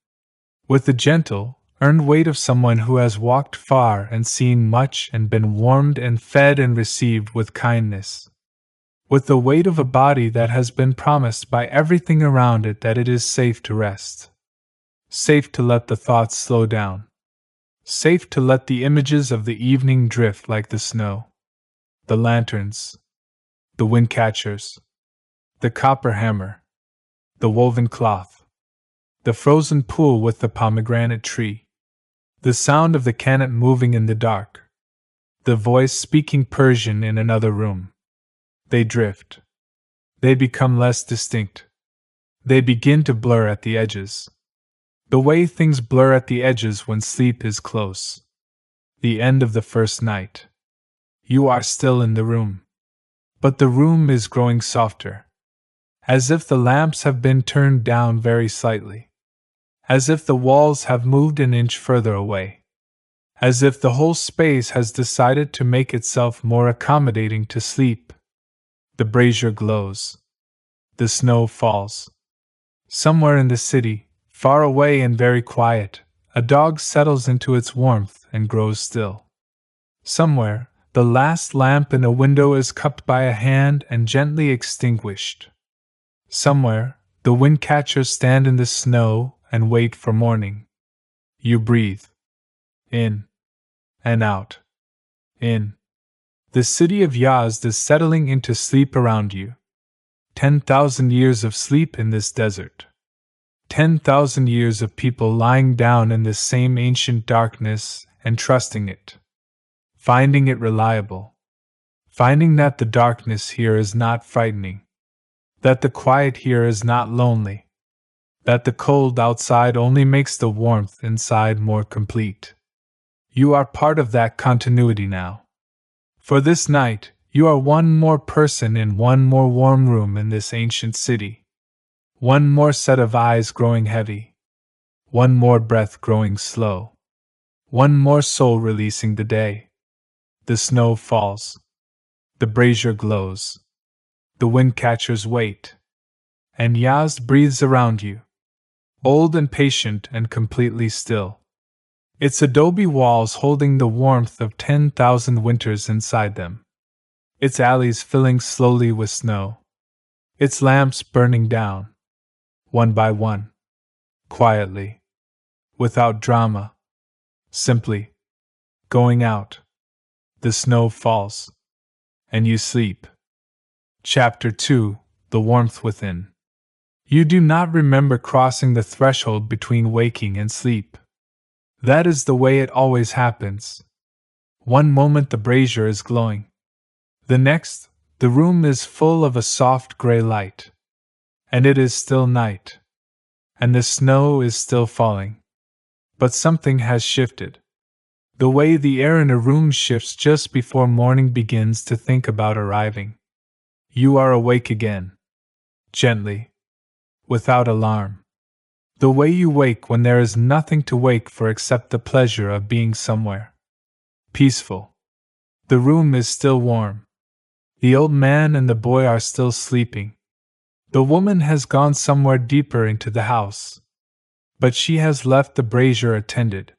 With the gentle, earned weight of someone who has walked far and seen much and been warmed and fed and received with kindness. With the weight of a body that has been promised by everything around it that it is safe to rest. Safe to let the thoughts slow down. Safe to let the images of the evening drift like the snow. The lanterns. The windcatchers. The copper hammer. The woven cloth. The frozen pool with the pomegranate tree. The sound of the cannon moving in the dark. The voice speaking Persian in another room. They drift. They become less distinct. They begin to blur at the edges. The way things blur at the edges when sleep is close. The end of the first night. You are still in the room. But the room is growing softer. As if the lamps have been turned down very slightly. As if the walls have moved an inch further away. As if the whole space has decided to make itself more accommodating to sleep. The brazier glows. The snow falls. Somewhere in the city, far away and very quiet, a dog settles into its warmth and grows still. Somewhere, the last lamp in a window is cupped by a hand and gently extinguished. Somewhere, the windcatchers stand in the snow and wait for morning. You breathe. In. And out. In. The city of Yazd is settling into sleep around you. 10,000 years of sleep in this desert. 10,000 years of people lying down in this same ancient darkness and trusting it. Finding it reliable. Finding that the darkness here is not frightening. That the quiet here is not lonely. That the cold outside only makes the warmth inside more complete. You are part of that continuity now. For this night, you are one more person in one more warm room in this ancient city. One more set of eyes growing heavy. One more breath growing slow. One more soul releasing the day. The snow falls. The brazier glows. The windcatchers wait. And Yazd breathes around you. Old and patient and completely still. Its adobe walls holding the warmth of 10,000 winters inside them. Its alleys filling slowly with snow. Its lamps burning down. One by one. Quietly. Without drama. Simply. Going out. The snow falls. And you sleep. Chapter 2: The Warmth Within. You do not remember crossing the threshold between waking and sleep. That is the way it always happens. One moment the brazier is glowing. The next, the room is full of a soft gray light. And it is still night. And the snow is still falling. But something has shifted. The way the air in a room shifts just before morning begins to think about arriving. You are awake again. Gently. Without alarm. The way you wake when there is nothing to wake for except the pleasure of being somewhere. Peaceful. The room is still warm. The old man and the boy are still sleeping. The woman has gone somewhere deeper into the house. But she has left the brazier attended.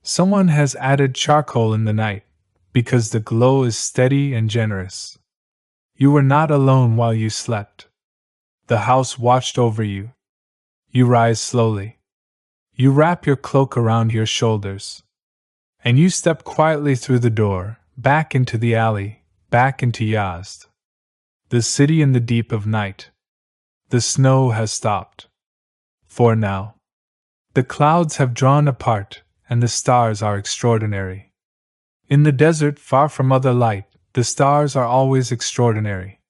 Someone has added charcoal in the night, because the glow is steady and generous. You were not alone while you slept. The house watched over you. You rise slowly. You wrap your cloak around your shoulders. And you step quietly through the door, back into the alley, back into Yazd. The city in the deep of night. The snow has stopped. For now. The clouds have drawn apart, and the stars are extraordinary. In the desert far from other light, the stars are always extraordinary.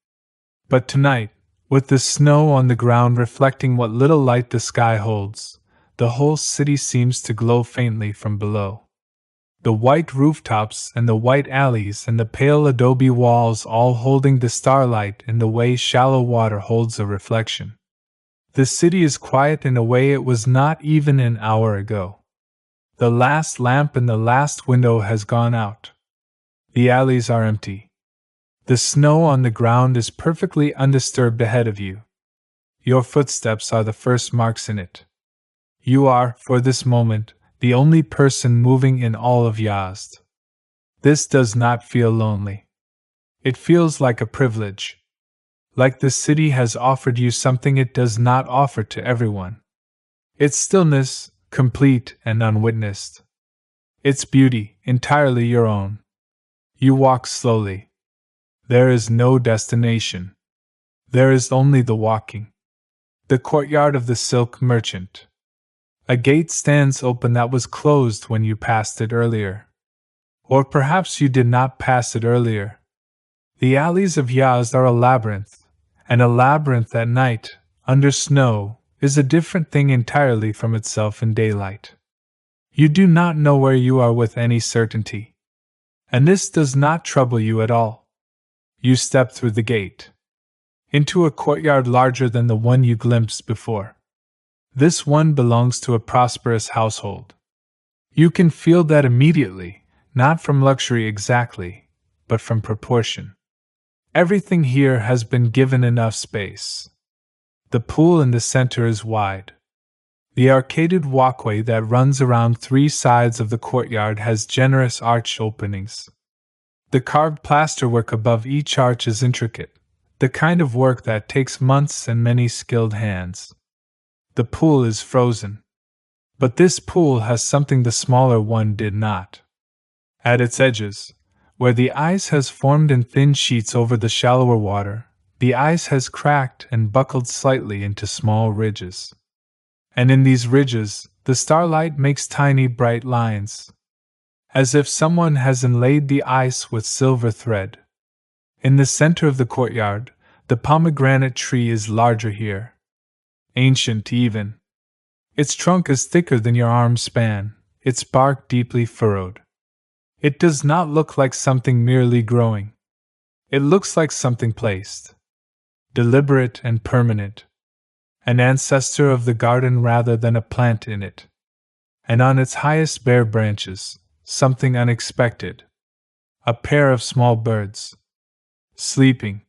But tonight, with the snow on the ground reflecting what little light the sky holds, the whole city seems to glow faintly from below. The white rooftops and the white alleys and the pale adobe walls all holding the starlight in the way shallow water holds a reflection. The city is quiet in a way it was not even an hour ago. The last lamp in the last window has gone out. The alleys are empty. The snow on the ground is perfectly undisturbed ahead of you. Your footsteps are the first marks in it. You are, for this moment, the only person moving in all of Yazd. This does not feel lonely. It feels like a privilege. Like the city has offered you something it does not offer to everyone. Its stillness, complete and unwitnessed. Its beauty, entirely your own. You walk slowly. There is no destination. There is only the walking. The courtyard of the silk merchant. A gate stands open that was closed when you passed it earlier. Or perhaps you did not pass it earlier. The alleys of Yazd are a labyrinth, and a labyrinth at night, under snow, is a different thing entirely from itself in daylight. You do not know where you are with any certainty. And this does not trouble you at all. You step through the gate into a courtyard larger than the one you glimpsed before. This one belongs to a prosperous household. You can feel that immediately, not from luxury exactly, but from proportion. Everything here has been given enough space. The pool in the center is wide. The arcaded walkway that runs around three sides of the courtyard has generous arch openings. The carved plasterwork above each arch is intricate, the kind of work that takes months and many skilled hands. The pool is frozen. But this pool has something the smaller one did not. At its edges, where the ice has formed in thin sheets over the shallower water, the ice has cracked and buckled slightly into small ridges. And in these ridges, the starlight makes tiny bright lines, as if someone has inlaid the ice with silver thread. In the center of the courtyard, the pomegranate tree is larger here. Ancient even. Its trunk is thicker than your arm span, its bark deeply furrowed. It does not look like something merely growing. It looks like something placed, deliberate and permanent, an ancestor of the garden rather than a plant in it. And on its highest bare branches, something unexpected. A pair of small birds, sleeping,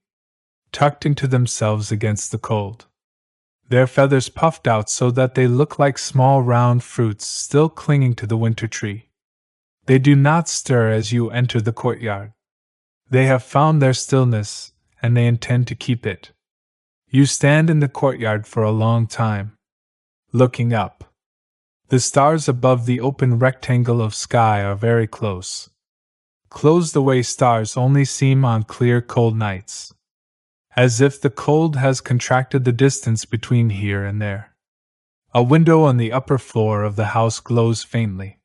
tucked into themselves against the cold. Their feathers puffed out so that they look like small round fruits still clinging to the winter tree. They do not stir as you enter the courtyard. They have found their stillness, and they intend to keep it. You stand in the courtyard for a long time, looking up. The stars above the open rectangle of sky are very close. Close the way stars only seem on clear, cold nights. As if the cold has contracted the distance between here and there. A window on the upper floor of the house glows faintly.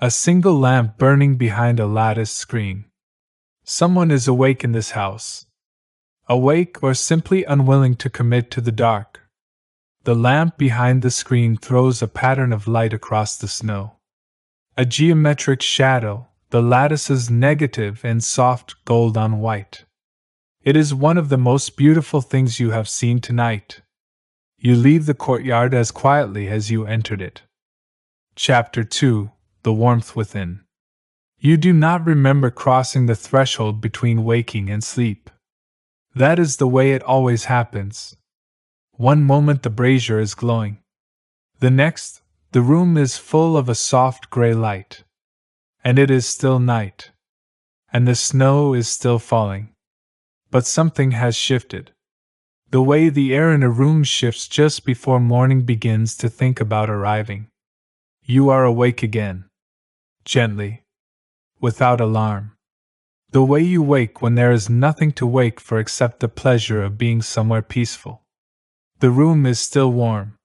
A single lamp burning behind a lattice screen. Someone is awake in this house. Awake or simply unwilling to commit to the dark. The lamp behind the screen throws a pattern of light across the snow. A geometric shadow, the lattice's negative and soft gold on white. It is one of the most beautiful things you have seen tonight. You leave the courtyard as quietly as you entered it. Chapter 2: The Warmth Within. You do not remember crossing the threshold between waking and sleep. That is the way it always happens. One moment the brazier is glowing. The next, the room is full of a soft gray light. And it is still night. And the snow is still falling. But something has shifted. The way the air in a room shifts just before morning begins to think about arriving. You are awake again. Gently. Without alarm. The way you wake when there is nothing to wake for except the pleasure of being somewhere peaceful. The room is still warm.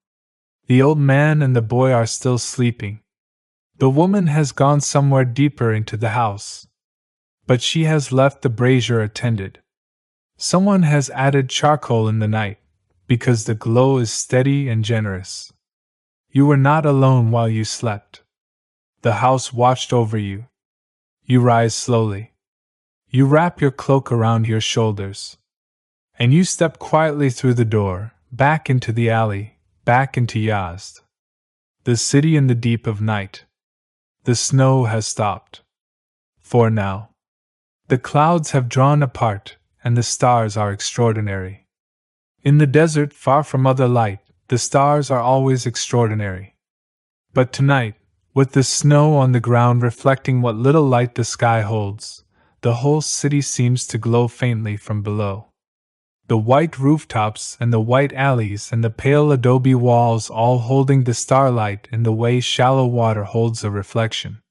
The old man and the boy are still sleeping. The woman has gone somewhere deeper into the house. But she has left the brazier attended. Someone has added charcoal in the night, because the glow is steady and generous. You were not alone while you slept. The house watched over you. You rise slowly. You wrap your cloak around your shoulders. And you step quietly through the door, back into the alley, back into Yazd. The city in the deep of night. The snow has stopped. For now. The clouds have drawn apart, and the stars are extraordinary. In the desert, far from other light, the stars are always extraordinary. But tonight, with the snow on the ground reflecting what little light the sky holds, the whole city seems to glow faintly from below. The white rooftops and the white alleys and the pale adobe walls all holding the starlight in the way shallow water holds a reflection.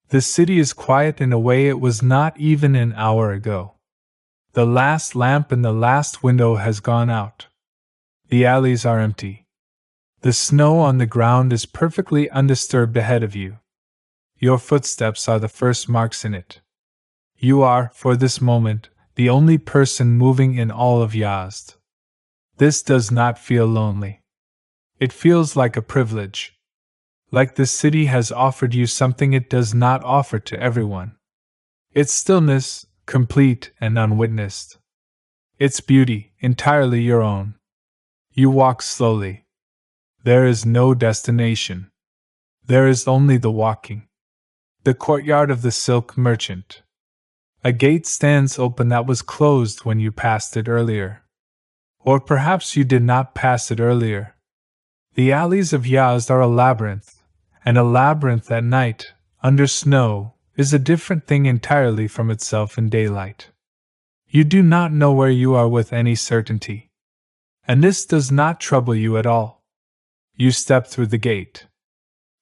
The city is quiet in a way it was not even an hour ago. The last lamp in the last window has gone out. The alleys are empty. The snow on the ground is perfectly undisturbed ahead of you. Your footsteps are the first marks in it. You are, for this moment, the only person moving in all of Yazd. This does not feel lonely. It feels like a privilege. Like the city has offered you something it does not offer to everyone. Its stillness, complete and unwitnessed. Its beauty, entirely your own. You walk slowly. There is no destination. There is only the walking. The courtyard of the silk merchant. A gate stands open that was closed when you passed it earlier. Or perhaps you did not pass it earlier. The alleys of Yazd are a labyrinth, and a labyrinth at night, under snow, is a different thing entirely from itself in daylight. You do not know where you are with any certainty. And this does not trouble you at all. You step through the gate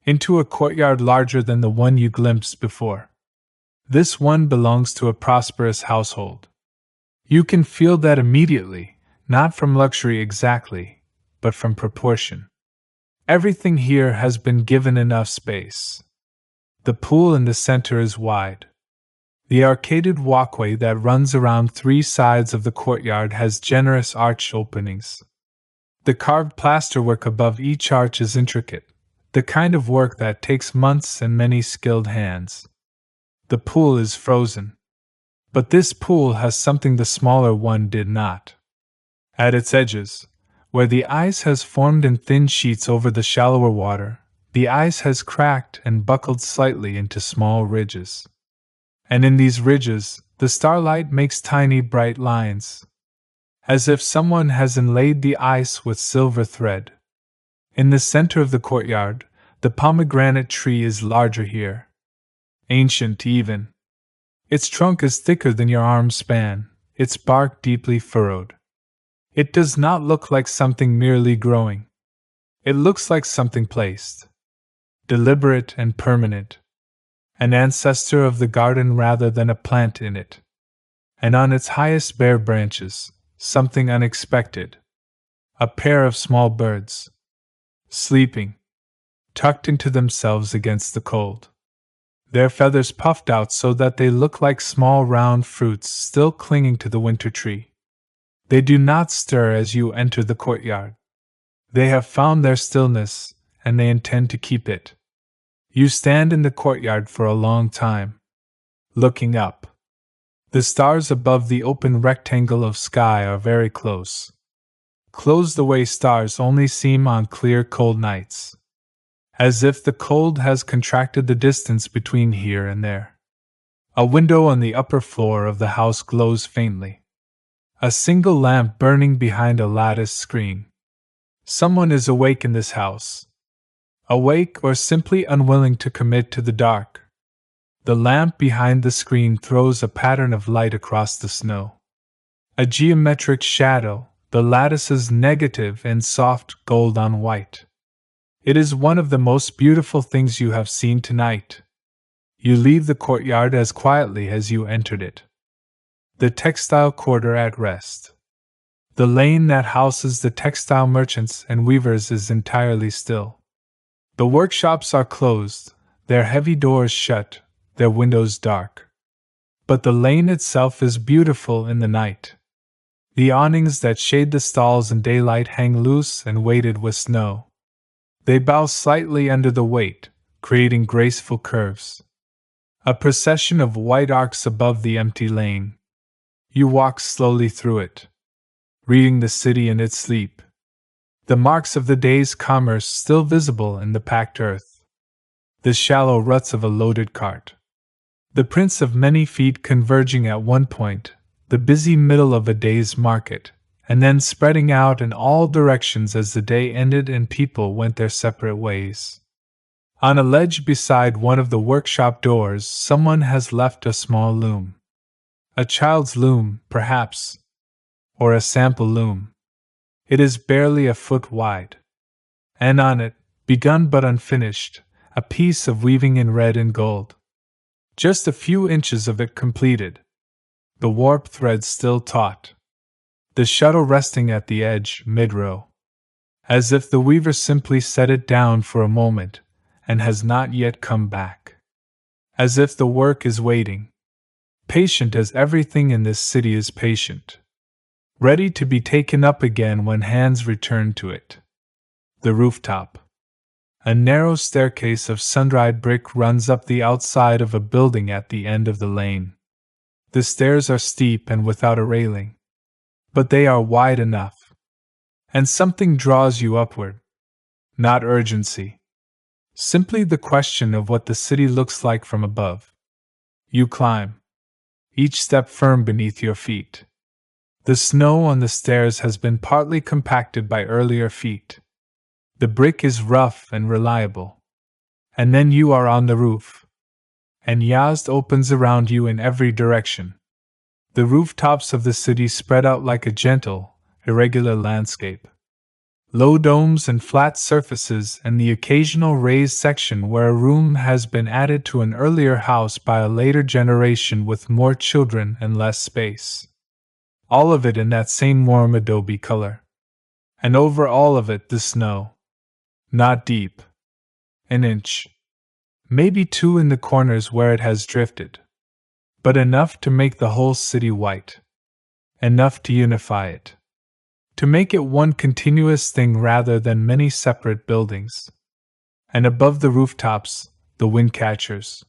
into a courtyard larger than the one you glimpsed before. This one belongs to a prosperous household. You can feel that immediately, not from luxury exactly, but from proportion. Everything here has been given enough space. The pool in the center is wide. The arcaded walkway that runs around three sides of the courtyard has generous arch openings. The carved plasterwork above each arch is intricate, the kind of work that takes months and many skilled hands. The pool is frozen. But this pool has something the smaller one did not. At its edges, where the ice has formed in thin sheets over the shallower water, the ice has cracked and buckled slightly into small ridges. And in these ridges, the starlight makes tiny bright lines, as if someone has inlaid the ice with silver thread. In the center of the courtyard, the pomegranate tree is larger here. Ancient even. Its trunk is thicker than your arm span, its bark deeply furrowed. It does not look like something merely growing. It looks like something placed, deliberate and permanent, an ancestor of the garden rather than a plant in it. And on its highest bare branches, something unexpected. A pair of small birds, sleeping, tucked into themselves against the cold. Their feathers puffed out so that they look like small round fruits still clinging to the winter tree. They do not stir as you enter the courtyard. They have found their stillness, and they intend to keep it. You stand in the courtyard for a long time, looking up. The stars above the open rectangle of sky are very close. Close the way stars only seem on clear, cold nights. As if the cold has contracted the distance between here and there. A window on the upper floor of the house glows faintly. A single lamp burning behind a lattice screen. Someone is awake in this house. Awake or simply unwilling to commit to the dark. The lamp behind the screen throws a pattern of light across the snow. A geometric shadow, the lattice's negative in soft gold on white. It is one of the most beautiful things you have seen tonight. You leave the courtyard as quietly as you entered it. The textile quarter at rest. The lane that houses the textile merchants and weavers is entirely still. The workshops are closed, their heavy doors shut, their windows dark. But the lane itself is beautiful in the night. The awnings that shade the stalls in daylight hang loose and weighted with snow. They bow slightly under the weight, creating graceful curves. A procession of white arcs above the empty lane. You walk slowly through it, reading the city in its sleep. The marks of the day's commerce still visible in the packed earth. The shallow ruts of a loaded cart. The prints of many feet converging at one point, the busy middle of a day's market, and then spreading out in all directions as the day ended and people went their separate ways. On a ledge beside one of the workshop doors, someone has left a small loom. A child's loom, perhaps, or a sample loom. It is barely a foot wide. And on it, begun but unfinished, a piece of weaving in red and gold. Just a few inches of it completed. The warp thread still taut. The shuttle resting at the edge, mid-row. As if the weaver simply set it down for a moment, and has not yet come back. As if the work is waiting. Patient as everything in this city is patient. Ready to be taken up again when hands return to it. The rooftop. A narrow staircase of sun-dried brick runs up the outside of a building at the end of the lane. The stairs are steep and without a railing, but they are wide enough. And something draws you upward. Not urgency. Simply the question of what the city looks like from above. You climb, each step firm beneath your feet. The snow on the stairs has been partly compacted by earlier feet. The brick is rough and reliable. And then you are on the roof. And Yazd opens around you in every direction. The rooftops of the city spread out like a gentle, irregular landscape. Low domes and flat surfaces, and the occasional raised section where a room has been added to an earlier house by a later generation with more children and less space. All of it in that same warm adobe color. And over all of it the snow. Not deep. An inch. Maybe two in the corners where it has drifted. But enough to make the whole city white. Enough to unify it. To make it one continuous thing rather than many separate buildings. And above the rooftops, the windcatchers.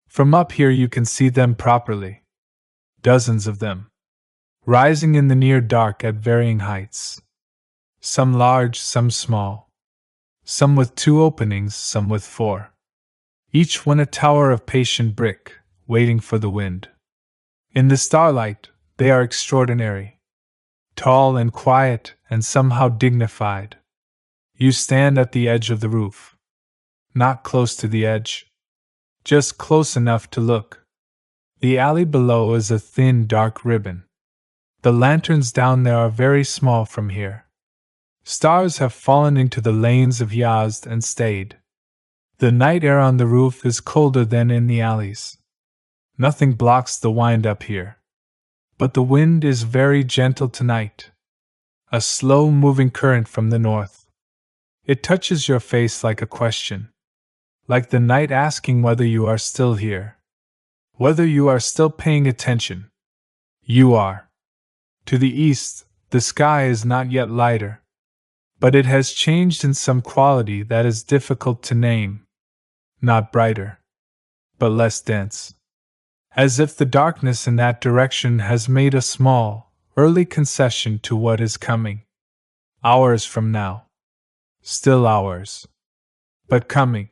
From up here you can see them properly. Dozens of them. Rising in the near dark at varying heights. Some large, some small. Some with 2 openings, some with 4. Each one a tower of patient brick, waiting for the wind. In the starlight, they are extraordinary. Tall and quiet and somehow dignified. You stand at the edge of the roof. Not close to the edge. Just close enough to look. The alley below is a thin, dark ribbon. The lanterns down there are very small from here. Stars have fallen into the lanes of Yazd and stayed. The night air on the roof is colder than in the alleys. Nothing blocks the wind up here. But the wind is very gentle tonight. A slow-moving current from the north. It touches your face like a question. Like the night asking whether you are still here. Whether you are still paying attention. You are. To the east, the sky is not yet lighter. But it has changed in some quality that is difficult to name. Not brighter, but less dense. As if the darkness in that direction has made a small, early concession to what is coming. Hours from now. Still hours. But coming.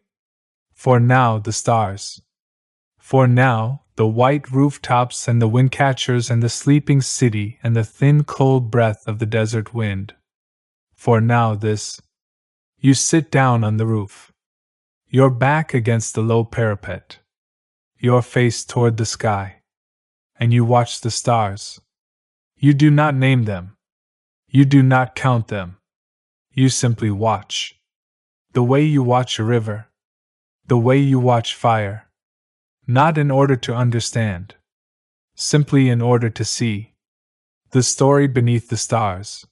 For now the stars. For now the white rooftops and the windcatchers and the sleeping city and the thin cold breath of the desert wind. For now this. You sit down on the roof. Your back against the low parapet. Your face toward the sky. And you watch the stars. You do not name them. You do not count them. You simply watch. The way you watch a river. The way you watch fire. Not in order to understand. Simply in order to see. The story beneath the stars.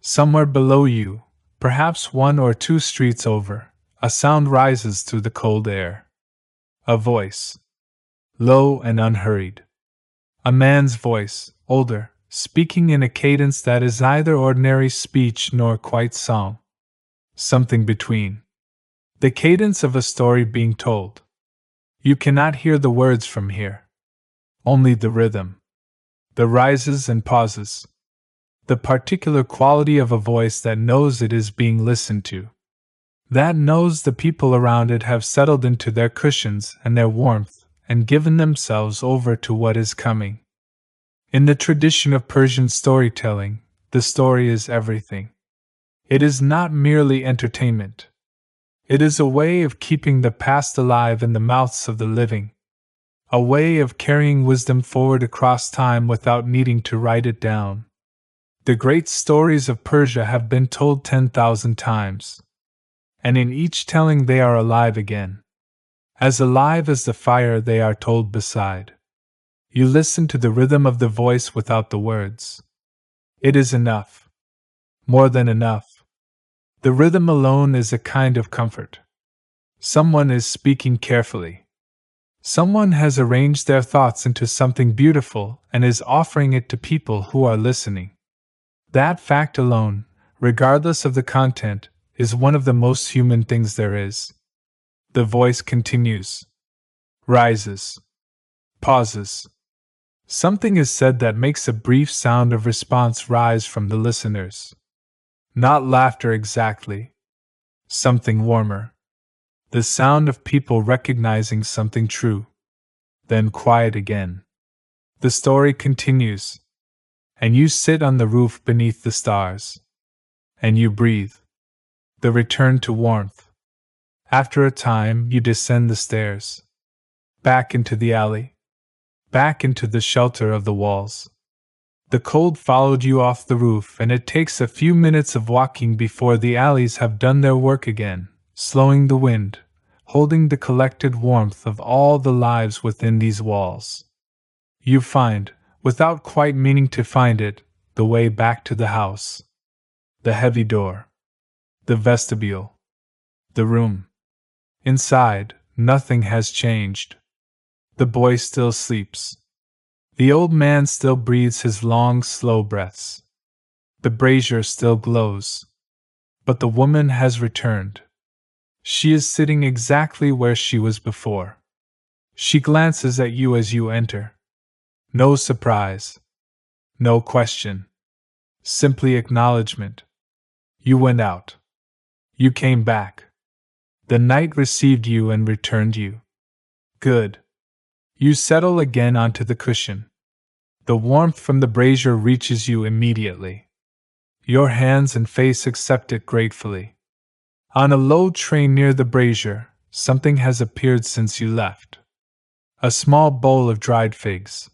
Somewhere below you, perhaps 1 or 2 streets over, a sound rises through the cold air. A voice. Low and unhurried. A man's voice, older, speaking in a cadence that is neither ordinary speech nor quite song. Something between. The cadence of a story being told. You cannot hear the words from here. Only the rhythm. The rises and pauses. The particular quality of a voice that knows it is being listened to. That knows the people around it have settled into their cushions and their warmth, and given themselves over to what is coming. In the tradition of Persian storytelling, the story is everything. It is not merely entertainment. It is a way of keeping the past alive in the mouths of the living. A way of carrying wisdom forward across time without needing to write it down. The great stories of Persia have been told 10,000 times. And in each telling they are alive again. As alive as the fire they are told beside. You listen to the rhythm of the voice without the words. It is enough. More than enough. The rhythm alone is a kind of comfort. Someone is speaking carefully. Someone has arranged their thoughts into something beautiful and is offering it to people who are listening. That fact alone, regardless of the content, is one of the most human things there is. The voice continues. Rises. Pauses. Something is said that makes a brief sound of response rise from the listeners. Not laughter exactly. Something warmer. The sound of people recognizing something true. Then quiet again. The story continues. And you sit on the roof beneath the stars. And you breathe. The return to warmth. After a time, you descend the stairs. Back into the alley. Back into the shelter of the walls. The cold followed you off the roof, and it takes a few minutes of walking before the alleys have done their work again, slowing the wind, holding the collected warmth of all the lives within these walls. You find, without quite meaning to find it, the way back to the house. The heavy door. The vestibule. The room. Inside, nothing has changed. The boy still sleeps. The old man still breathes his long, slow breaths. The brazier still glows. But the woman has returned. She is sitting exactly where she was before. She glances at you as you enter. No surprise. No question. Simply acknowledgement. You went out. You came back. The night received you and returned you. Good. You settle again onto the cushion. The warmth from the brazier reaches you immediately. Your hands and face accept it gratefully. On a low tray near the brazier, something has appeared since you left. A small bowl of dried figs.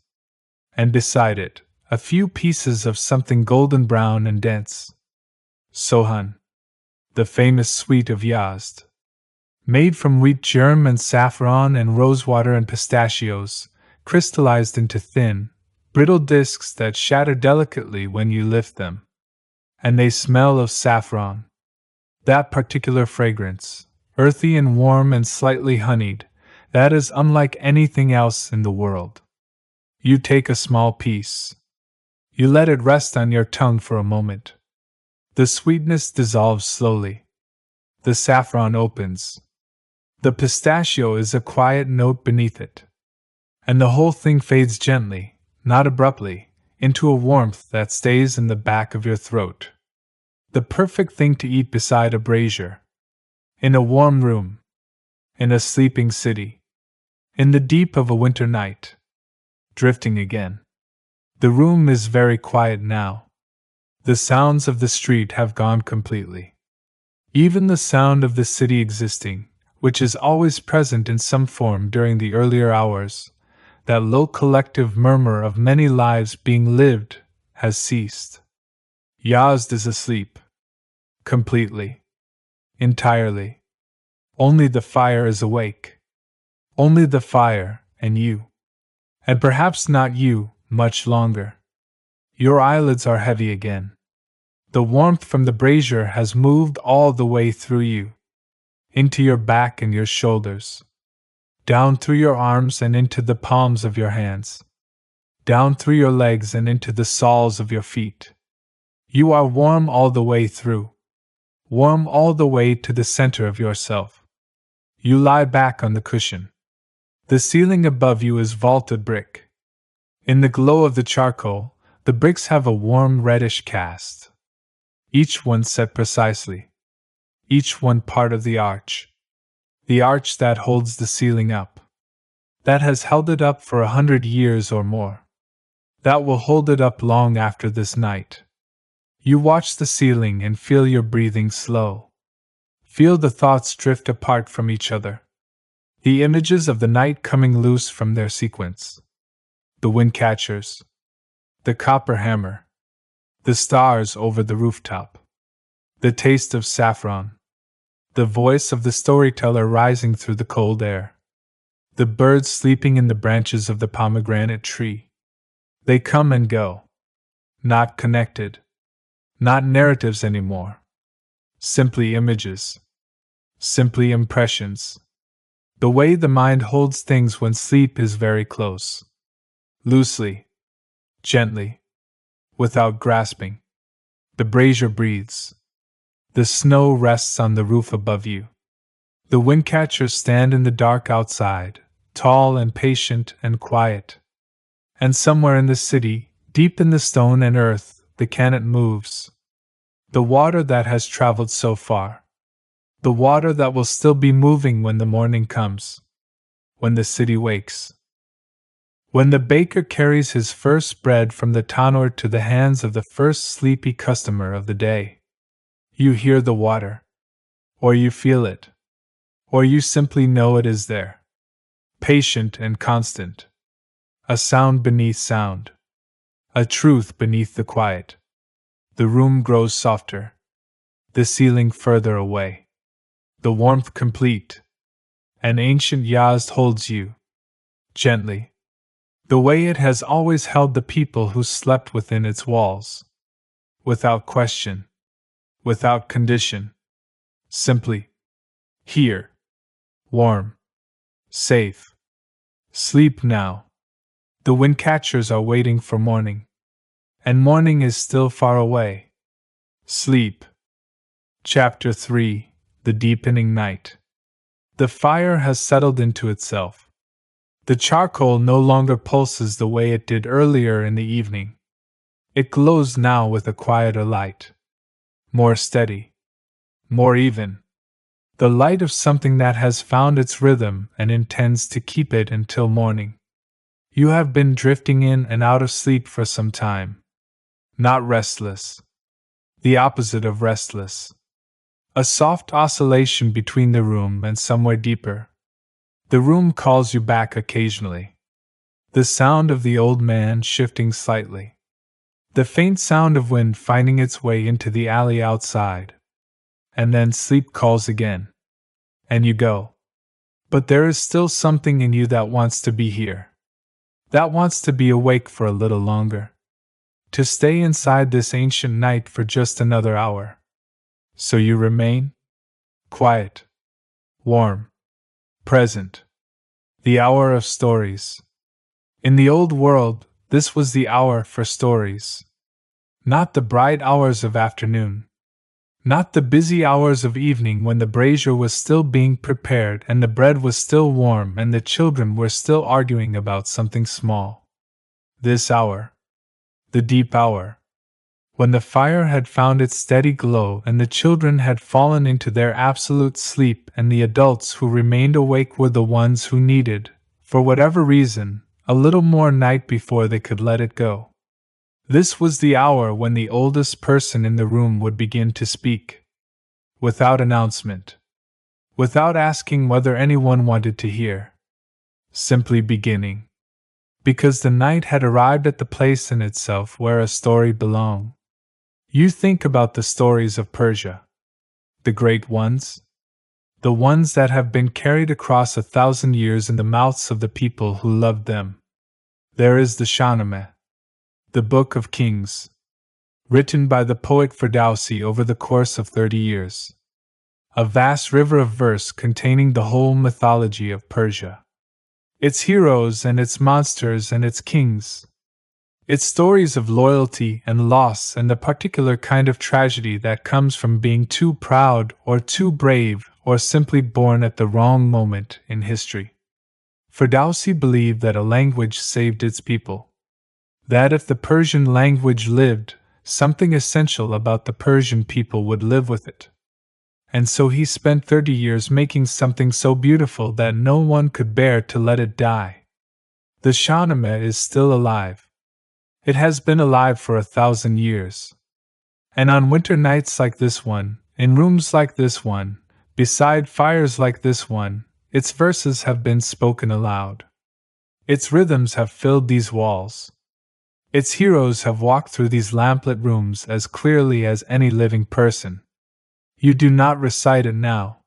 And beside it, a few pieces of something golden brown and dense. Sohan. The famous sweet of Yazd. Made from wheat germ and saffron and rosewater and pistachios, crystallized into thin, brittle discs that shatter delicately when you lift them. And they smell of saffron. That particular fragrance, earthy and warm and slightly honeyed, that is unlike anything else in the world. You take a small piece. You let it rest on your tongue for a moment. The sweetness dissolves slowly. The saffron opens. The pistachio is a quiet note beneath it. And the whole thing fades gently, not abruptly, into a warmth that stays in the back of your throat. The perfect thing to eat beside a brazier. In a warm room. In a sleeping city. In the deep of a winter night. Drifting again. The room is very quiet now. The sounds of the street have gone completely. Even the sound of the city existing, which is always present in some form during the earlier hours, that low collective murmur of many lives being lived, has ceased. Yazd is asleep. Completely. Entirely. Only the fire is awake. Only the fire, and you. And perhaps not you, much longer. Your eyelids are heavy again. The warmth from the brazier has moved all the way through you. Into your back and your shoulders. Down through your arms and into the palms of your hands. Down through your legs and into the soles of your feet. You are warm all the way through. Warm all the way to the center of yourself. You lie back on the cushion. The ceiling above you is vaulted brick. In the glow of the charcoal, the bricks have a warm reddish cast. Each one set precisely. Each one part of the arch. The arch that holds the ceiling up. That has held it up for 100 years or more. That will hold it up long after this night. You watch the ceiling and feel your breathing slow. Feel the thoughts drift apart from each other. The images of the night coming loose from their sequence. The windcatchers. The copper hammer. The stars over the rooftop. The taste of saffron. The voice of the storyteller rising through the cold air. The birds sleeping in the branches of the pomegranate tree. They come and go. Not connected. Not narratives anymore. Simply images. Simply impressions. The way the mind holds things when sleep is very close. Loosely. Gently. Without grasping. The brazier breathes. The snow rests on the roof above you. The windcatchers stand in the dark outside, tall and patient and quiet. And somewhere in the city, deep in the stone and earth, the canon moves. The water that has traveled so far. The water that will still be moving when the morning comes. When the city wakes. When the baker carries his first bread from the tannour to the hands of the first sleepy customer of the day. You hear the water. Or you feel it. Or you simply know it is there. Patient and constant. A sound beneath sound. A truth beneath the quiet. The room grows softer. The ceiling further away. The warmth complete. An ancient Yazd holds you. Gently. The way it has always held the people who slept within its walls. Without question. Without condition. Simply. Here. Warm. Safe. Sleep now. The windcatchers are waiting for morning. And morning is still far away. Sleep. Chapter 3. The Deepening Night. The fire has settled into itself. The charcoal no longer pulses the way it did earlier in the evening. It glows now with a quieter light. More steady. More even. The light of something that has found its rhythm and intends to keep it until morning. You have been drifting in and out of sleep for some time. Not restless. The opposite of restless. A soft oscillation between the room and somewhere deeper. The room calls you back occasionally. The sound of the old man shifting slightly. The faint sound of wind finding its way into the alley outside. And then sleep calls again. And you go. But there is still something in you that wants to be here. That wants to be awake for a little longer. To stay inside this ancient night for just another hour. So you remain? Quiet. Warm. Present. The hour of stories. In the old world, this was the hour for stories. Not the bright hours of afternoon. Not the busy hours of evening when the brazier was still being prepared and the bread was still warm and the children were still arguing about something small. This hour. The deep hour. When the fire had found its steady glow and the children had fallen into their absolute sleep and the adults who remained awake were the ones who needed, for whatever reason, a little more night before they could let it go. This was the hour when the oldest person in the room would begin to speak. Without announcement. Without asking whether anyone wanted to hear. Simply beginning. Because the night had arrived at the place in itself where a story belonged. You think about the stories of Persia. The great ones? The ones that have been carried across 1,000 years in the mouths of the people who loved them. There is the Shahnameh. The Book of Kings. Written by the poet Ferdowsi over the course of 30 years. A vast river of verse containing the whole mythology of Persia. Its heroes and its monsters and its kings. Its stories of loyalty and loss and the particular kind of tragedy that comes from being too proud or too brave or simply born at the wrong moment in history. Ferdowsi believed that a language saved its people. That if the Persian language lived, something essential about the Persian people would live with it. And so he spent 30 years making something so beautiful that no one could bear to let it die. The Shahnameh is still alive. It has been alive for 1,000 years. And on winter nights like this one, in rooms like this one, beside fires like this one, its verses have been spoken aloud. Its rhythms have filled these walls. Its heroes have walked through these lamplit rooms as clearly as any living person. You do not recite it now.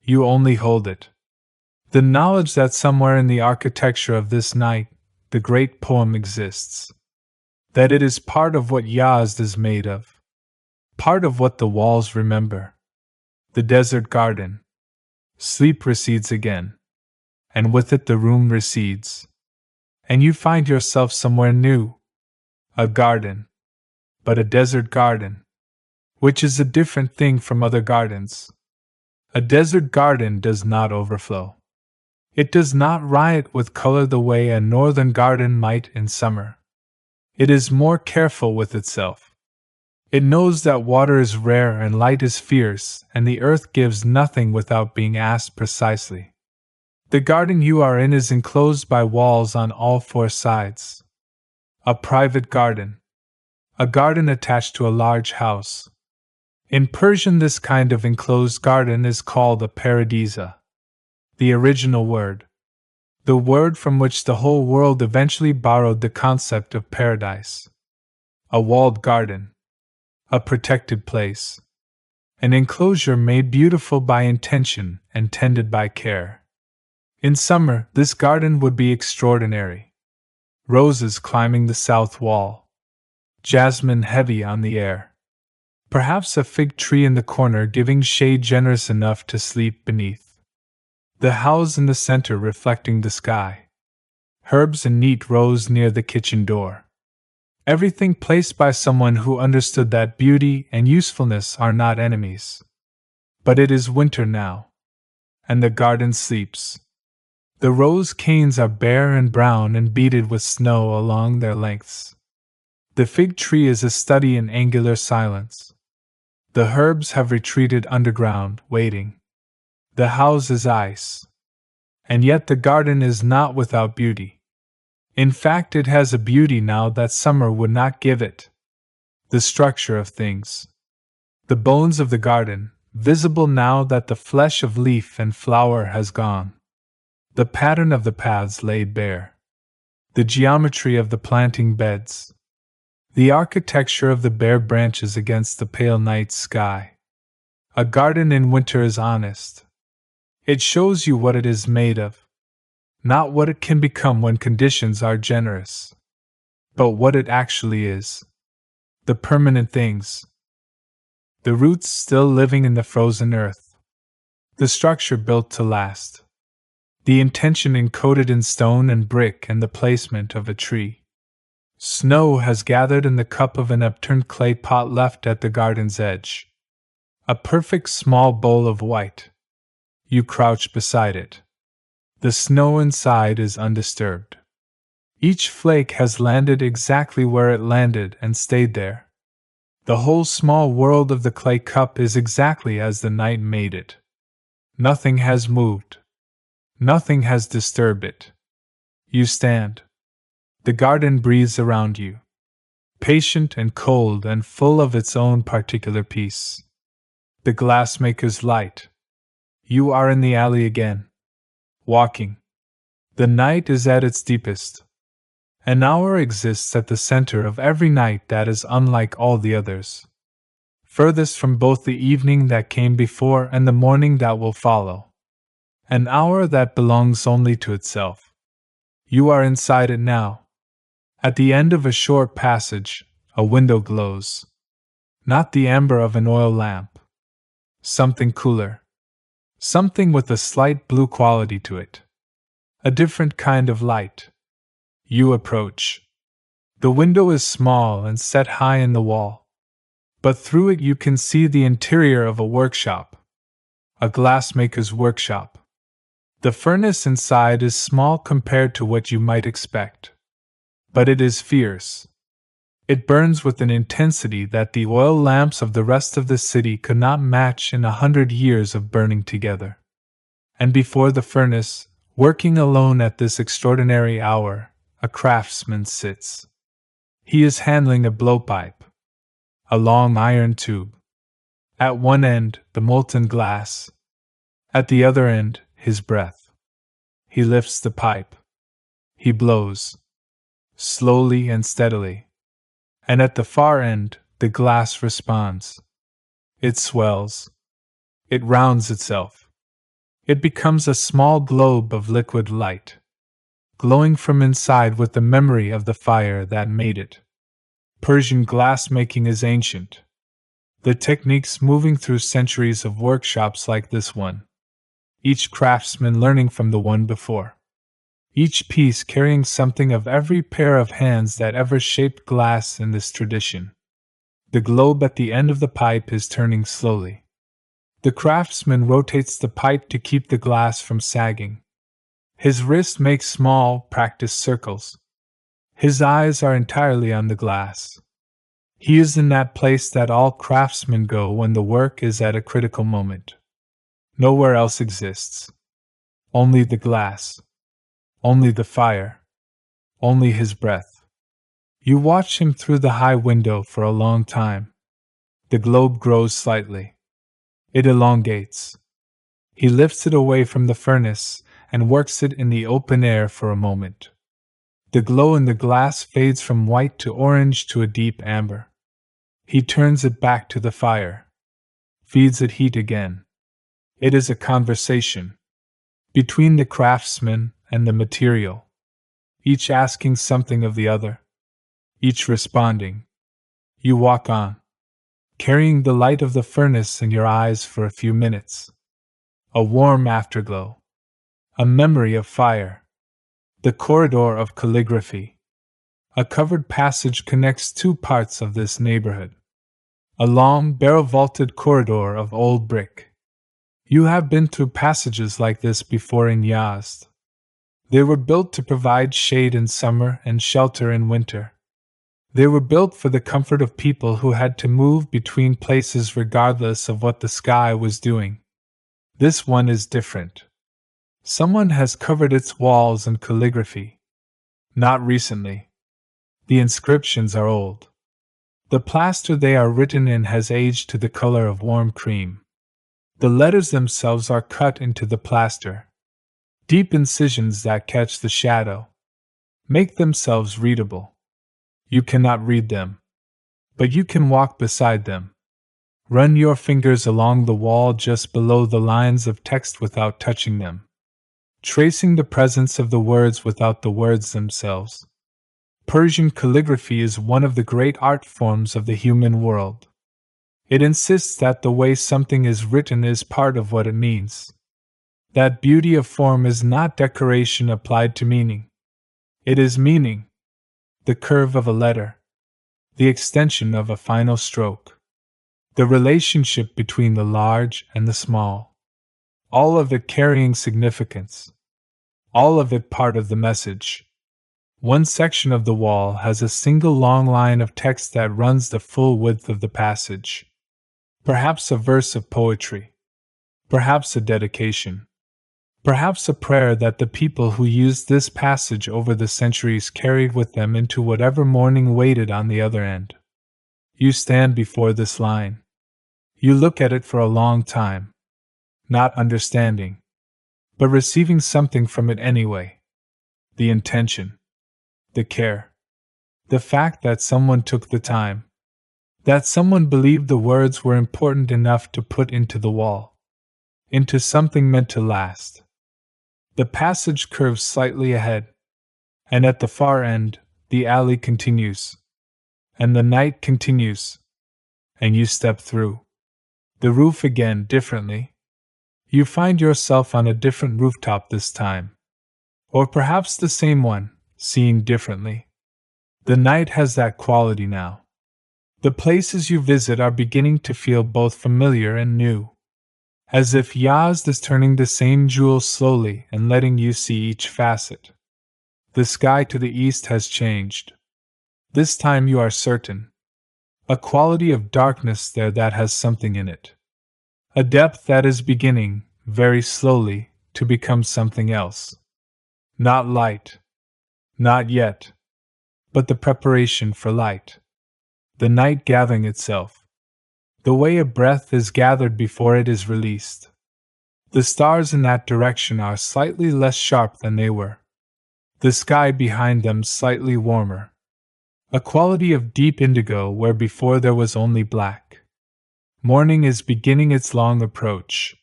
You only hold it. The knowledge that somewhere in the architecture of this night, the great poem exists. That it is part of what Yazd is made of. Part of what the walls remember. The desert garden. Sleep recedes again. And with it the room recedes. And you find yourself somewhere new. A garden. But a desert garden. Which is a different thing from other gardens. A desert garden does not overflow. It does not riot with color the way a northern garden might in summer. It is more careful with itself. It knows that water is rare and light is fierce, and the earth gives nothing without being asked precisely. The garden you are in is enclosed by walls on all four sides. A private garden. A garden attached to a large house. In Persian, this kind of enclosed garden is called a paradisa. The original word. The word from which the whole world eventually borrowed the concept of paradise. A walled garden. A protected place. An enclosure made beautiful by intention and tended by care. In summer, this garden would be extraordinary. Roses climbing the south wall. Jasmine heavy on the air. Perhaps a fig tree in the corner giving shade generous enough to sleep beneath. The house in the center reflecting the sky. Herbs in neat rows near the kitchen door. Everything placed by someone who understood that beauty and usefulness are not enemies. But it is winter now. And the garden sleeps. The rose canes are bare and brown and beaded with snow along their lengths. The fig tree is a study in angular silence. The herbs have retreated underground, waiting. The house is ice. And yet the garden is not without beauty. In fact, it has a beauty now that summer would not give it. The structure of things. The bones of the garden, visible now that the flesh of leaf and flower has gone. The pattern of the paths laid bare. The geometry of the planting beds. The architecture of the bare branches against the pale night sky. A garden in winter is honest. It shows you what it is made of. Not what it can become when conditions are generous. But what it actually is. The permanent things. The roots still living in the frozen earth. The structure built to last. The intention encoded in stone and brick and the placement of a tree. Snow has gathered in the cup of an upturned clay pot left at the garden's edge. A perfect small bowl of white. You crouch beside it. The snow inside is undisturbed. Each flake has landed exactly where it landed and stayed there. The whole small world of the clay cup is exactly as the night made it. Nothing has moved. Nothing has disturbed it. You stand. The garden breathes around you. Patient and cold and full of its own particular peace. The glassmaker's light. You are in the alley again. Walking. The night is at its deepest. An hour exists at the center of every night that is unlike all the others. Furthest from both the evening that came before and the morning that will follow. An hour that belongs only to itself. You are inside it now. At the end of a short passage, a window glows. Not the amber of an oil lamp. Something cooler. Something with a slight blue quality to it. A different kind of light. You approach. The window is small and set high in the wall. But through it you can see the interior of a workshop. A glassmaker's workshop. The furnace inside is small compared to what you might expect. But it is fierce. It burns with an intensity that the oil lamps of the rest of the city could not match in 100 years of burning together. And before the furnace, working alone at this extraordinary hour, a craftsman sits. He is handling a blowpipe. A long iron tube. At one end, the molten glass. At the other end, his breath. He lifts the pipe. He blows. Slowly and steadily. And at the far end, the glass responds. It swells. It rounds itself. It becomes a small globe of liquid light, glowing from inside with the memory of the fire that made it. Persian glassmaking is ancient. The techniques moving through centuries of workshops like this one. Each craftsman learning from the one before. Each piece carrying something of every pair of hands that ever shaped glass in this tradition. The globe at the end of the pipe is turning slowly. The craftsman rotates the pipe to keep the glass from sagging. His wrist makes small, practiced circles. His eyes are entirely on the glass. He is in that place that all craftsmen go when the work is at a critical moment. Nowhere else exists. Only the glass. Only the fire. Only his breath. You watch him through the high window for a long time. The globe grows slightly. It elongates. He lifts it away from the furnace and works it in the open air for a moment. The glow in the glass fades from white to orange to a deep amber. He turns it back to the fire. Feeds it heat again. It is a conversation between the craftsman and the material, each asking something of the other, each responding. You walk on, carrying the light of the furnace in your eyes for a few minutes. A warm afterglow. A memory of fire. The corridor of calligraphy. A covered passage connects two parts of this neighborhood. A long, barrel-vaulted corridor of old brick. You have been through passages like this before in Yazd. They were built to provide shade in summer and shelter in winter. They were built for the comfort of people who had to move between places regardless of what the sky was doing. This one is different. Someone has covered its walls in calligraphy. Not recently. The inscriptions are old. The plaster they are written in has aged to the color of warm cream. The letters themselves are cut into the plaster. Deep incisions that catch the shadow. Make themselves readable. You cannot read them. But you can walk beside them. Run your fingers along the wall just below the lines of text without touching them. Tracing the presence of the words without the words themselves. Persian calligraphy is one of the great art forms of the human world. It insists that the way something is written is part of what it means. That beauty of form is not decoration applied to meaning. It is meaning. The curve of a letter. The extension of a final stroke. The relationship between the large and the small. All of it carrying significance. All of it part of the message. One section of the wall has a single long line of text that runs the full width of the passage. Perhaps a verse of poetry. Perhaps a dedication. Perhaps a prayer that the people who used this passage over the centuries carried with them into whatever morning waited on the other end. You stand before this line. You look at it for a long time. Not understanding. But receiving something from it anyway. The intention. The care. The fact that someone took the time. That someone believed the words were important enough to put into the wall. Into something meant to last. The passage curves slightly ahead. And at the far end, the alley continues. And the night continues. And you step through. The roof again differently. You find yourself on a different rooftop this time. Or perhaps the same one, seeing differently. The night has that quality now. The places you visit are beginning to feel both familiar and new. As if Yazd is turning the same jewel slowly and letting you see each facet. The sky to the east has changed. This time you are certain. A quality of darkness there that has something in it. A depth that is beginning, very slowly, to become something else. Not light. Not yet. But the preparation for light. The night gathering itself. The way a breath is gathered before it is released. The stars in that direction are slightly less sharp than they were. The sky behind them slightly warmer. A quality of deep indigo where before there was only black. Morning is beginning its long approach.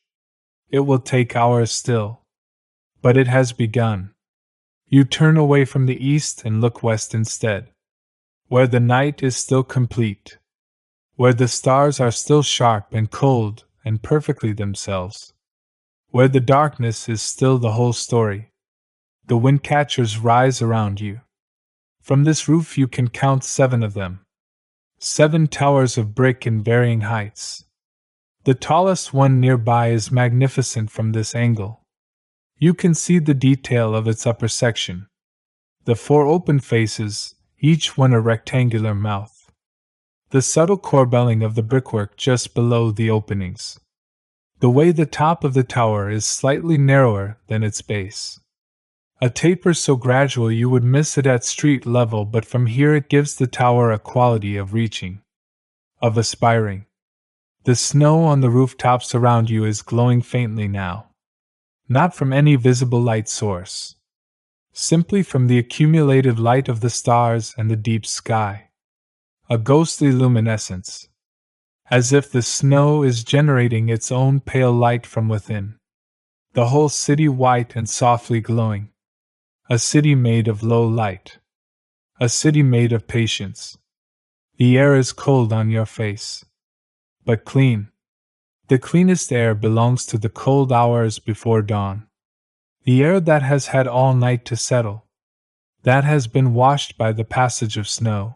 It will take hours still. But it has begun. You turn away from the east and look west instead. Where the night is still complete. Where the stars are still sharp and cold and perfectly themselves. Where the darkness is still the whole story. The windcatchers rise around you. From this roof you can count 7 of them. 7 towers of brick in varying heights. The tallest one nearby is magnificent from this angle. You can see the detail of its upper section. The four open faces, each one a rectangular mouth. The subtle corbelling of the brickwork just below the openings. The way the top of the tower is slightly narrower than its base. A taper so gradual you would miss it at street level, but from here it gives the tower a quality of reaching, of aspiring. The snow on the rooftops around you is glowing faintly now. Not from any visible light source. Simply from the accumulated light of the stars and the deep sky. A ghostly luminescence. As if the snow is generating its own pale light from within. The whole city white and softly glowing. A city made of low light. A city made of patience. The air is cold on your face. But clean. The cleanest air belongs to the cold hours before dawn. The air that has had all night to settle. That has been washed by the passage of snow.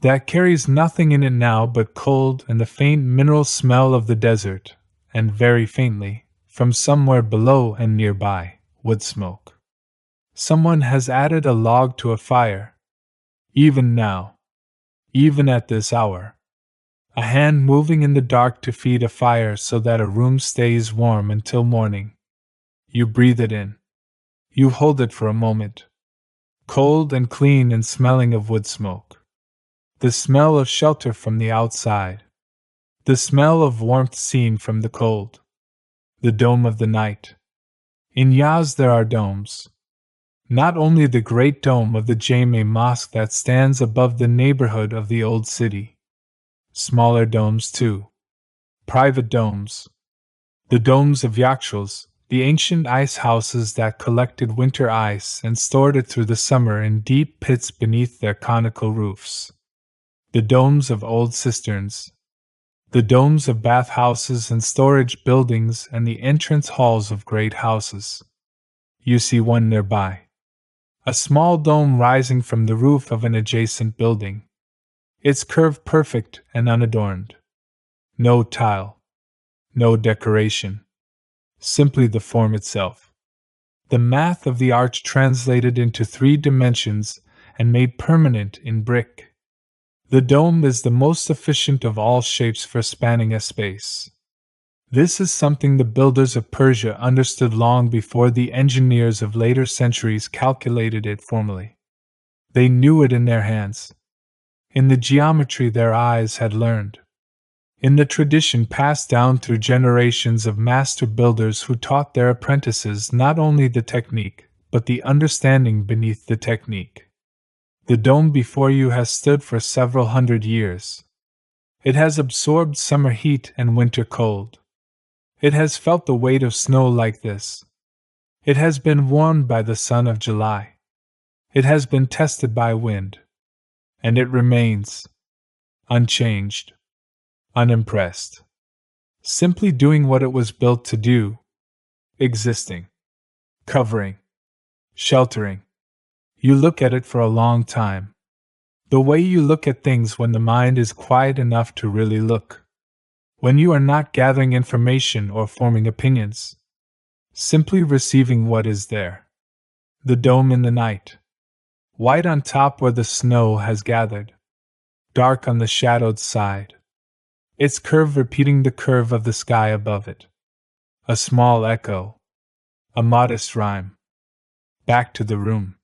That carries nothing in it now but cold and the faint mineral smell of the desert, and very faintly, from somewhere below and nearby, wood smoke. Someone has added a log to a fire. Even now. Even at this hour. A hand moving in the dark to feed a fire so that a room stays warm until morning. You breathe it in. You hold it for a moment. Cold and clean and smelling of wood smoke. The smell of shelter from the outside. The smell of warmth seen from the cold. The dome of the night. In Yazd there are domes. Not only the great dome of the Jame Mosque that stands above the neighborhood of the old city. Smaller domes too. Private domes. The domes of Yakshals, the ancient ice houses that collected winter ice and stored it through the summer in deep pits beneath their conical roofs. The domes of old cisterns. The domes of bathhouses and storage buildings and the entrance halls of great houses. You see one nearby. A small dome rising from the roof of an adjacent building. Its curve perfect and unadorned. No tile. No decoration. Simply the form itself. The math of the arch translated into 3 dimensions and made permanent in brick. The dome is the most efficient of all shapes for spanning a space. This is something the builders of Persia understood long before the engineers of later centuries calculated it formally. They knew it in their hands. In the geometry their eyes had learned. In the tradition passed down through generations of master builders who taught their apprentices not only the technique, but the understanding beneath the technique. The dome before you has stood for several hundred years. It has absorbed summer heat and winter cold. It has felt the weight of snow like this. It has been warmed by the sun of July. It has been tested by wind. And it remains unchanged, unimpressed. Simply doing what it was built to do. Existing. Covering. Sheltering. You look at it for a long time. The way you look at things when the mind is quiet enough to really look. When you are not gathering information or forming opinions. Simply receiving what is there. The dome in the night. White on top where the snow has gathered. Dark on the shadowed side. Its curve repeating the curve of the sky above it. A small echo. A modest rhyme. Back to the room.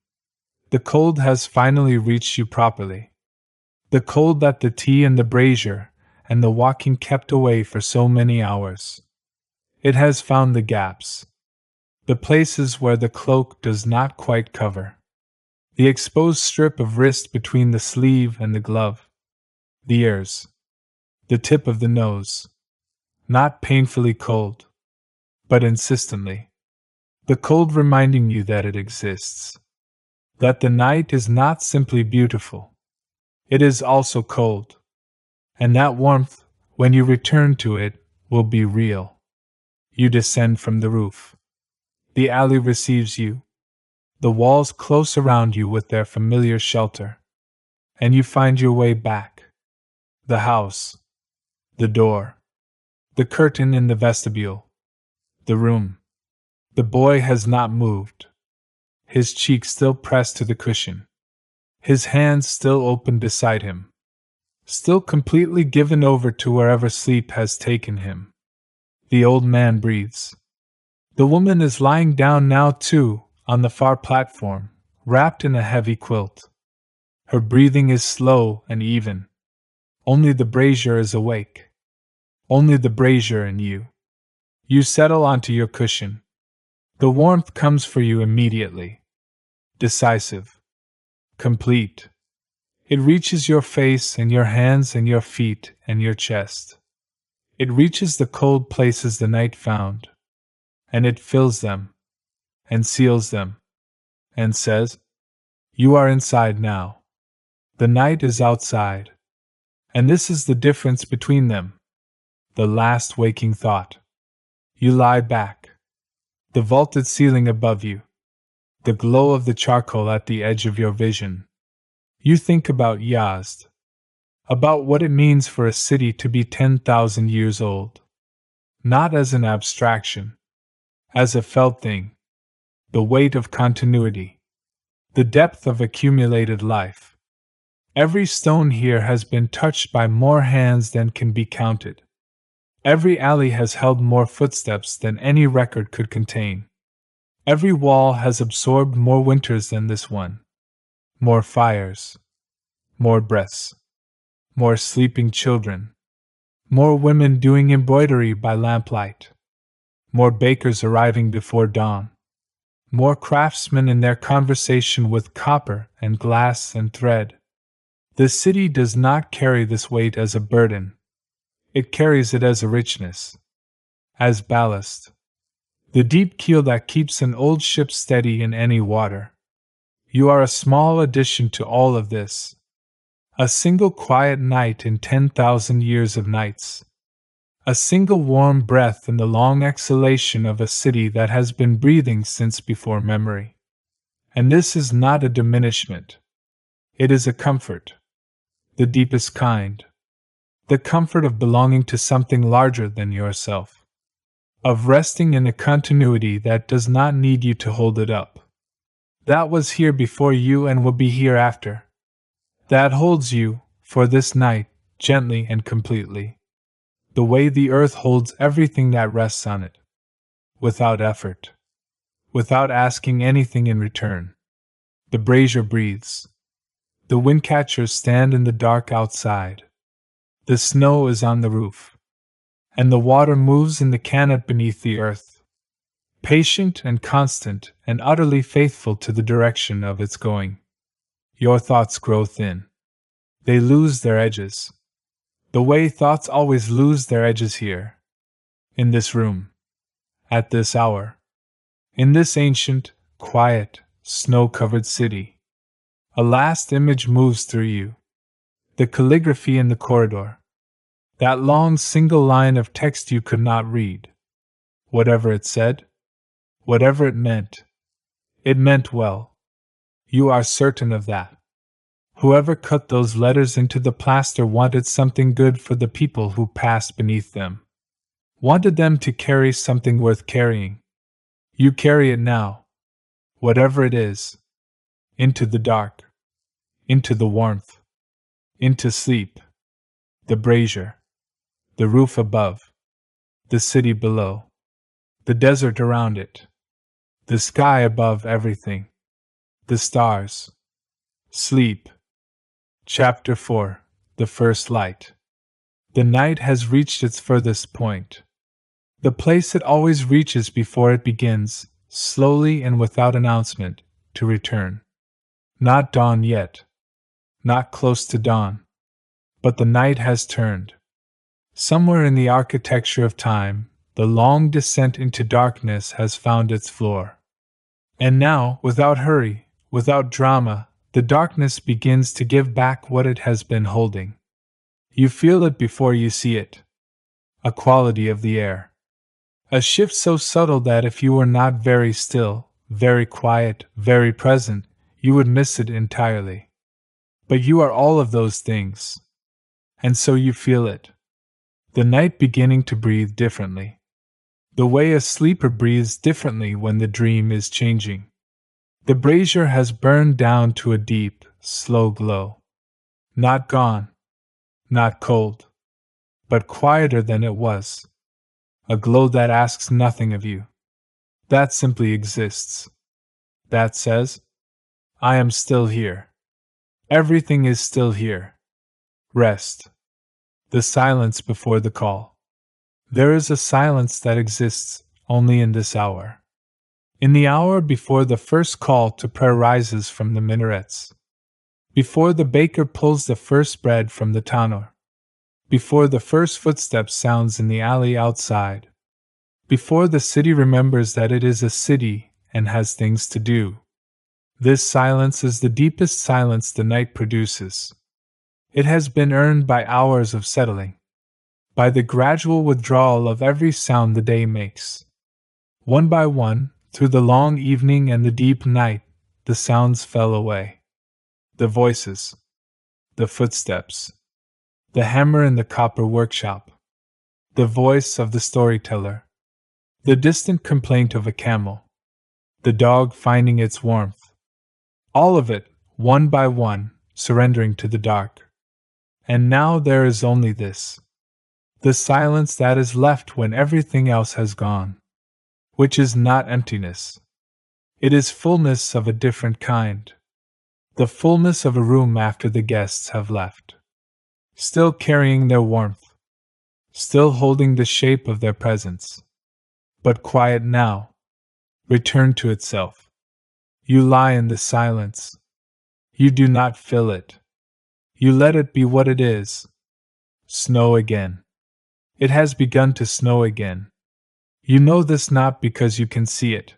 The cold has finally reached you properly. The cold that the tea and the brazier and the walking kept away for so many hours. It has found the gaps. The places where the cloak does not quite cover. The exposed strip of wrist between the sleeve and the glove. The ears. The tip of the nose. Not painfully cold, but insistently. The cold reminding you that it exists. That the night is not simply beautiful. It is also cold. And that warmth, when you return to it, will be real. You descend from the roof. The alley receives you. The walls close around you with their familiar shelter. And you find your way back. The house. The door. The curtain in the vestibule. The room. The boy has not moved, his cheek still pressed to the cushion, his hands still open beside him, still completely given over to wherever sleep has taken him. The old man breathes. The woman is lying down now too, on the far platform, wrapped in a heavy quilt. Her breathing is slow and even. Only the brazier is awake. Only the brazier and you. You settle onto your cushion. The warmth comes for you immediately. Decisive. Complete. It reaches your face and your hands and your feet and your chest. It reaches the cold places the night found. And it fills them. And seals them. And says, "You are inside now. The night is outside." And this is the difference between them. The last waking thought. You lie back. The vaulted ceiling above you. The glow of the charcoal at the edge of your vision. You think about Yazd. About what it means for a city to be 10,000 years old. Not as an abstraction. As a felt thing. The weight of continuity. The depth of accumulated life. Every stone here has been touched by more hands than can be counted. Every alley has held more footsteps than any record could contain. Every wall has absorbed more winters than this one. More fires. More breaths. More sleeping children. More women doing embroidery by lamplight. More bakers arriving before dawn. More craftsmen in their conversation with copper and glass and thread. The city does not carry this weight as a burden. It carries it as a richness. As ballast. The deep keel that keeps an old ship steady in any water. You are a small addition to all of this. A single quiet night in 10,000 years of nights. A single warm breath in the long exhalation of a city that has been breathing since before memory. And this is not a diminishment. It is a comfort. The deepest kind. The comfort of belonging to something larger than yourself. Of resting in a continuity that does not need you to hold it up. That was here before you and will be here after. That holds you, for this night, gently and completely. The way the earth holds everything that rests on it. Without effort. Without asking anything in return. The brazier breathes. The windcatchers stand in the dark outside. The snow is on the roof. And the water moves in the canopy beneath the earth. Patient and constant and utterly faithful to the direction of its going. Your thoughts grow thin. They lose their edges. The way thoughts always lose their edges here. In this room. At this hour. In this ancient, quiet, snow-covered city. A last image moves through you. The calligraphy in the corridor. That long single line of text you could not read. Whatever it said. Whatever it meant well. You are certain of that. Whoever cut those letters into the plaster wanted something good for the people who passed beneath them. Wanted them to carry something worth carrying. You carry it now. Whatever it is. Into the dark. Into the warmth. Into sleep. The brazier. The roof above. The city below. The desert around it. The sky above everything. The stars. Sleep. Chapter 4. The First Light. The night has reached its furthest point. The place it always reaches before it begins, slowly and without announcement, to return. Not dawn yet. Not close to dawn. But the night has turned. Somewhere in the architecture of time, the long descent into darkness has found its floor. And now, without hurry, without drama, the darkness begins to give back what it has been holding. You feel it before you see it. A quality of the air. A shift so subtle that if you were not very still, very quiet, very present, you would miss it entirely. But you are all of those things. And so you feel it. The night beginning to breathe differently. The way a sleeper breathes differently when the dream is changing. The brazier has burned down to a deep, slow glow. Not gone, not cold, but quieter than it was. A glow that asks nothing of you. That simply exists. That says, I am still here. Everything is still here. Rest. The silence before the call. There is a silence that exists only in this hour. In the hour before the first call to prayer rises from the minarets. Before the baker pulls the first bread from the tannour. Before the first footstep sounds in the alley outside. Before the city remembers that it is a city and has things to do. This silence is the deepest silence the night produces. It has been earned by hours of settling, by the gradual withdrawal of every sound the day makes. One by one, through the long evening and the deep night, the sounds fell away. The voices, the footsteps, the hammer in the copper workshop, the voice of the storyteller, the distant complaint of a camel, the dog finding its warmth. All of it, one by one, surrendering to the dark. And now there is only this. The silence that is left when everything else has gone. Which is not emptiness. It is fullness of a different kind. The fullness of a room after the guests have left. Still carrying their warmth. Still holding the shape of their presence. But quiet now. Returned to itself. You lie in the silence. You do not fill it. You let it be what it is. Snow again. It has begun to snow again. You know this not because you can see it.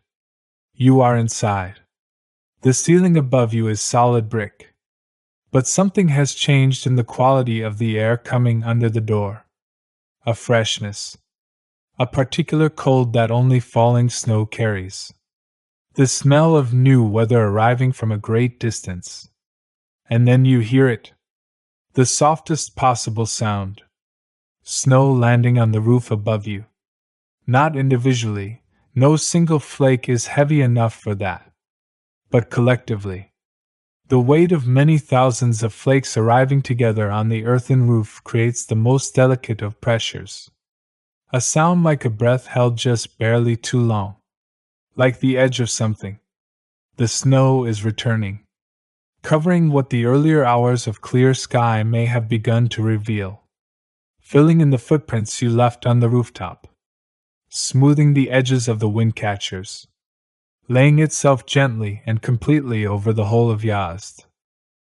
You are inside. The ceiling above you is solid brick. But something has changed in the quality of the air coming under the door. A freshness. A particular cold that only falling snow carries. The smell of new weather arriving from a great distance. And then you hear it. The softest possible sound. Snow landing on the roof above you. Not individually, no single flake is heavy enough for that. But collectively. The weight of many thousands of flakes arriving together on the earthen roof creates the most delicate of pressures. A sound like a breath held just barely too long. Like the edge of something. The snow is returning. Covering what the earlier hours of clear sky may have begun to reveal. Filling in the footprints you left on the rooftop. Smoothing the edges of the windcatchers. Laying itself gently and completely over the whole of Yazd.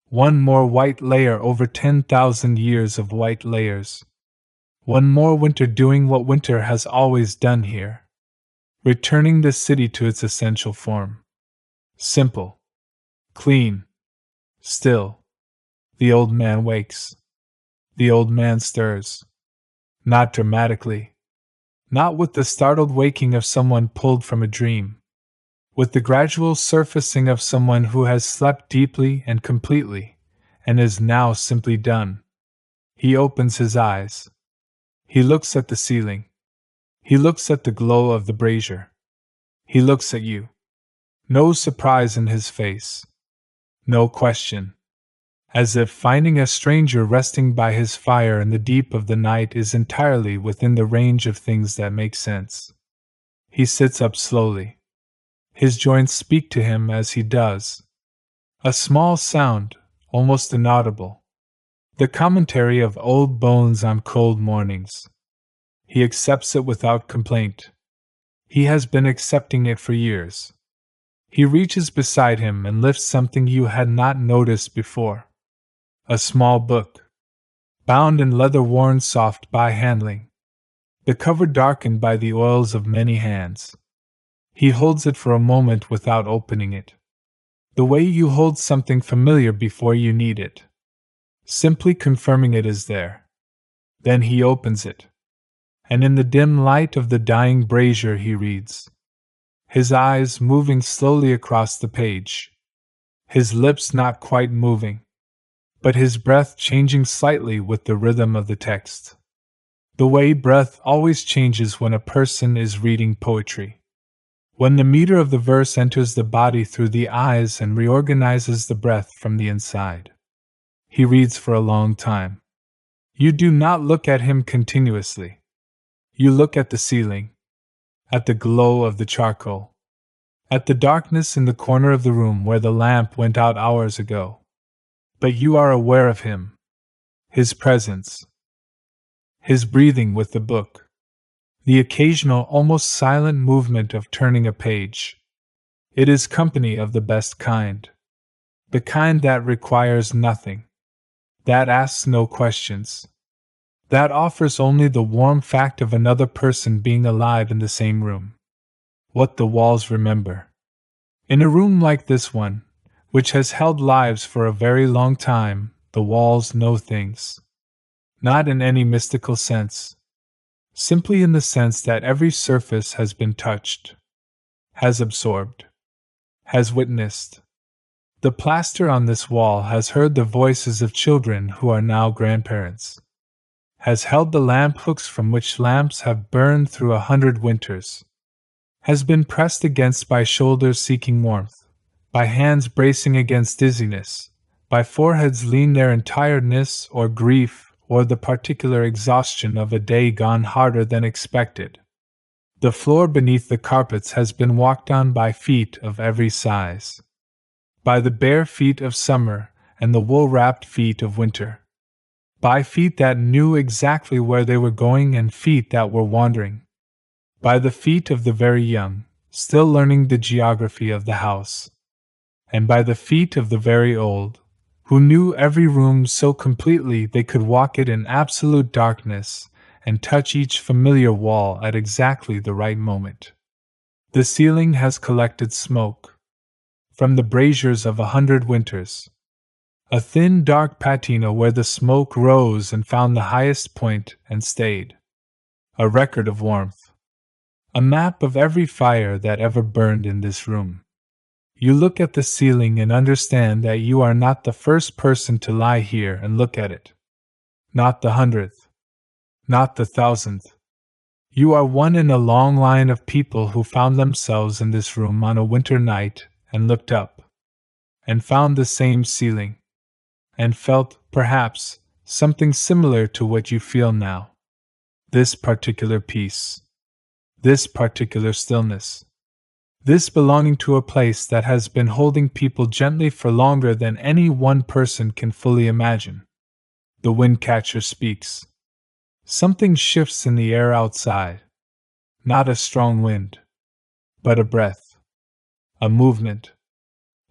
One more white layer over 10,000 years of white layers. One more winter doing what winter has always done here. Returning the city to its essential form. Simple. Clean. Still. The old man wakes. The old man stirs. Not dramatically. Not with the startled waking of someone pulled from a dream. With the gradual surfacing of someone who has slept deeply and completely, and is now simply done. He opens his eyes. He looks at the ceiling. He looks at the glow of the brazier. He looks at you. No surprise in his face. No question. As if finding a stranger resting by his fire in the deep of the night is entirely within the range of things that make sense. He sits up slowly. His joints speak to him as he does. A small sound, almost inaudible. The commentary of old bones on cold mornings. He accepts it without complaint. He has been accepting it for years. He reaches beside him and lifts something you had not noticed before. A small book. Bound in leather worn soft by handling. The cover darkened by the oils of many hands. He holds it for a moment without opening it. The way you hold something familiar before you need it. Simply confirming it is there. Then he opens it. And in the dim light of the dying brazier he reads. His eyes moving slowly across the page. His lips not quite moving. But his breath changing slightly with the rhythm of the text. The way breath always changes when a person is reading poetry. When the meter of the verse enters the body through the eyes and reorganizes the breath from the inside. He reads for a long time. You do not look at him continuously. You look at the ceiling, at the glow of the charcoal, at the darkness in the corner of the room where the lamp went out hours ago. But you are aware of him, his presence, his breathing with the book, the occasional almost silent movement of turning a page. It is company of the best kind, the kind that requires nothing, that asks no questions, that offers only the warm fact of another person being alive in the same room. What the walls remember. In a room like this one, which has held lives for a very long time, the walls know things. Not in any mystical sense. Simply in the sense that every surface has been touched, has absorbed, has witnessed. The plaster on this wall has heard the voices of children who are now grandparents, has held the lamp hooks from which lamps have burned through 100 winters, has been pressed against by shoulders seeking warmth, by hands bracing against dizziness, by foreheads lean their tiredness or grief or the particular exhaustion of a day gone harder than expected. The floor beneath the carpets has been walked on by feet of every size, by the bare feet of summer and the wool-wrapped feet of winter, by feet that knew exactly where they were going and feet that were wandering, by the feet of the very young, still learning the geography of the house, and by the feet of the very old, who knew every room so completely they could walk it in absolute darkness and touch each familiar wall at exactly the right moment. The ceiling has collected smoke from the braziers of 100 winters, a thin dark patina where the smoke rose and found the highest point and stayed, a record of warmth, a map of every fire that ever burned in this room. You look at the ceiling and understand that you are not the first person to lie here and look at it. Not the 100th. Not the 1000th. You are one in a long line of people who found themselves in this room on a winter night and looked up, and found the same ceiling, and felt, perhaps, something similar to what you feel now. This particular peace. This particular stillness. This belonging to a place that has been holding people gently for longer than any one person can fully imagine. The windcatcher speaks. Something shifts in the air outside. Not a strong wind, but a breath, a movement.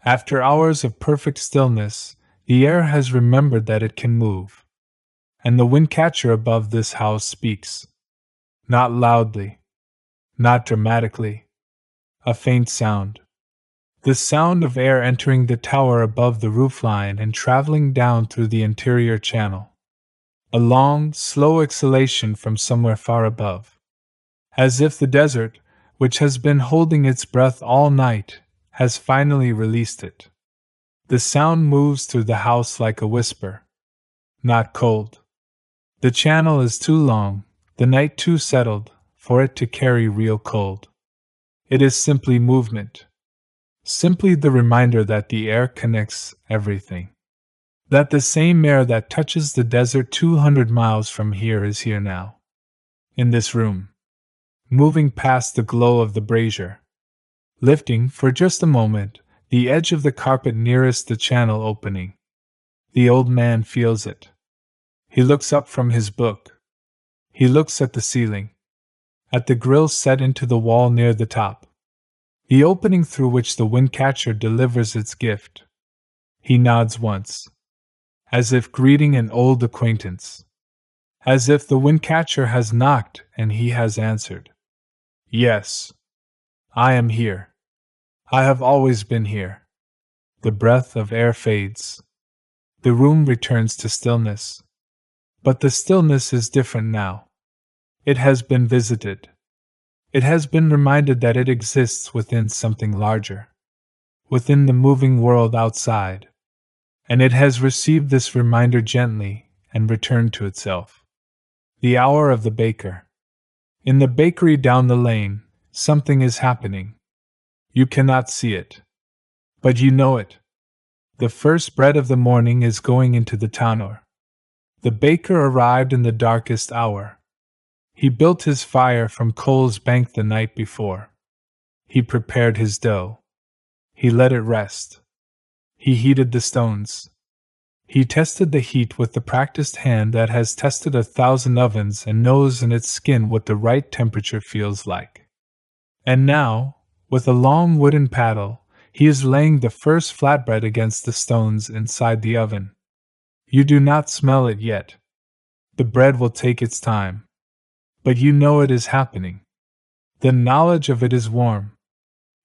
After hours of perfect stillness, the air has remembered that it can move. And the windcatcher above this house speaks. Not loudly, not dramatically. A faint sound. The sound of air entering the tower above the roofline and traveling down through the interior channel. A long, slow exhalation from somewhere far above. As if the desert, which has been holding its breath all night, has finally released it. The sound moves through the house like a whisper. Not cold. The channel is too long, the night too settled, for it to carry real cold. It is simply movement. Simply the reminder that the air connects everything. That the same air that touches the desert 200 miles from here is here now. In this room. Moving past the glow of the brazier. Lifting, for just a moment, the edge of the carpet nearest the channel opening. The old man feels it. He looks up from his book. He looks at the ceiling. At the grill set into the wall near the top. The opening through which the windcatcher delivers its gift. He nods once, as if greeting an old acquaintance. As if the windcatcher has knocked and he has answered. Yes. I am here. I have always been here. The breath of air fades. The room returns to stillness. But the stillness is different now. It has been visited. It has been reminded that it exists within something larger, within the moving world outside, and it has received this reminder gently and returned to itself. The hour of the baker. In the bakery down the lane, something is happening. You cannot see it. But you know it. The first bread of the morning is going into the tannour. The baker arrived in the darkest hour. He built his fire from coals banked the night before. He prepared his dough. He let it rest. He heated the stones. He tested the heat with the practiced hand that has tested 1,000 ovens and knows in its skin what the right temperature feels like. And now, with a long wooden paddle, he is laying the first flatbread against the stones inside the oven. You do not smell it yet. The bread will take its time. But you know it is happening. The knowledge of it is warm.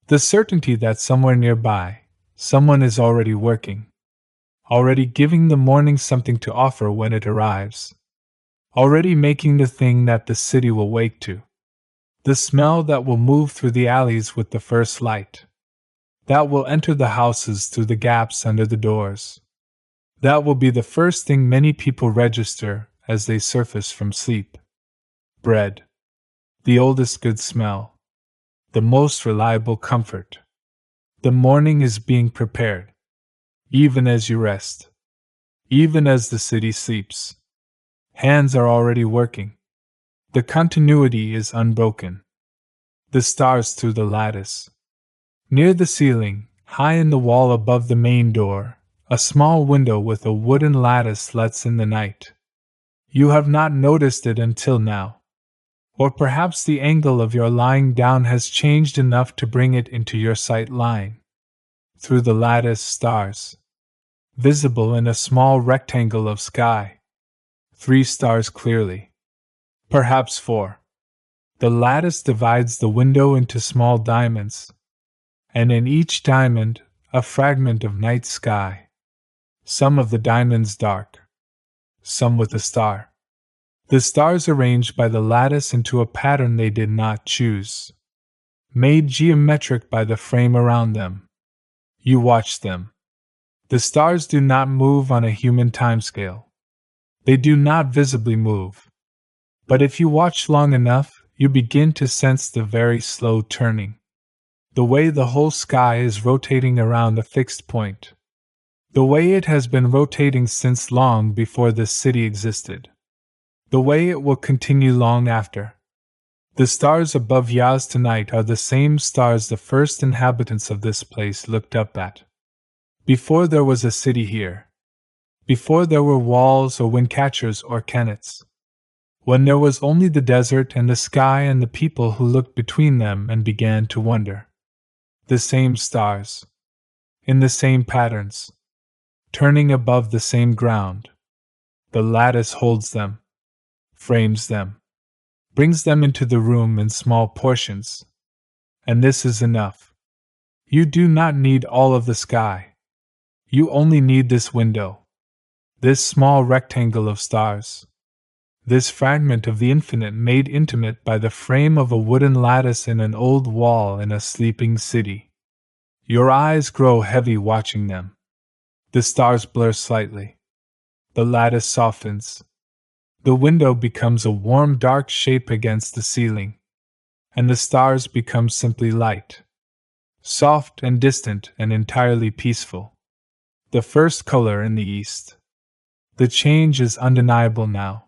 The certainty that somewhere nearby, someone is already working. Already giving the morning something to offer when it arrives. Already making the thing that the city will wake to. The smell that will move through the alleys with the first light. That will enter the houses through the gaps under the doors. That will be the first thing many people register as they surface from sleep. Bread. The oldest good smell. The most reliable comfort. The morning is being prepared. Even as you rest. Even as the city sleeps. Hands are already working. The continuity is unbroken. The stars through the lattice. Near the ceiling, high in the wall above the main door, a small window with a wooden lattice lets in the night. You have not noticed it until now. Or perhaps the angle of your lying down has changed enough to bring it into your sight line. Through the lattice, stars. Visible in a small rectangle of sky. 3 stars clearly. Perhaps 4. The lattice divides the window into small diamonds. And in each diamond, a fragment of night sky. Some of the diamonds dark. Some with a star. The stars arranged by the lattice into a pattern they did not choose. Made geometric by the frame around them. You watch them. The stars do not move on a human timescale. They do not visibly move. But if you watch long enough, you begin to sense the very slow turning. The way the whole sky is rotating around a fixed point. The way it has been rotating since long before this city existed. The way it will continue long after. The stars above Yazd tonight are the same stars the first inhabitants of this place looked up at. Before there was a city here. Before there were walls or windcatchers or kennets. When there was only the desert and the sky and the people who looked between them and began to wonder. The same stars. In the same patterns. Turning above the same ground. The lattice holds them. Frames them. Brings them into the room in small portions. And this is enough. You do not need all of the sky. You only need this window. This small rectangle of stars. This fragment of the infinite made intimate by the frame of a wooden lattice in an old wall in a sleeping city. Your eyes grow heavy watching them. The stars blur slightly. The lattice softens. The window becomes a warm dark shape against the ceiling. And the stars become simply light. Soft and distant and entirely peaceful. The first color in the east. The change is undeniable now.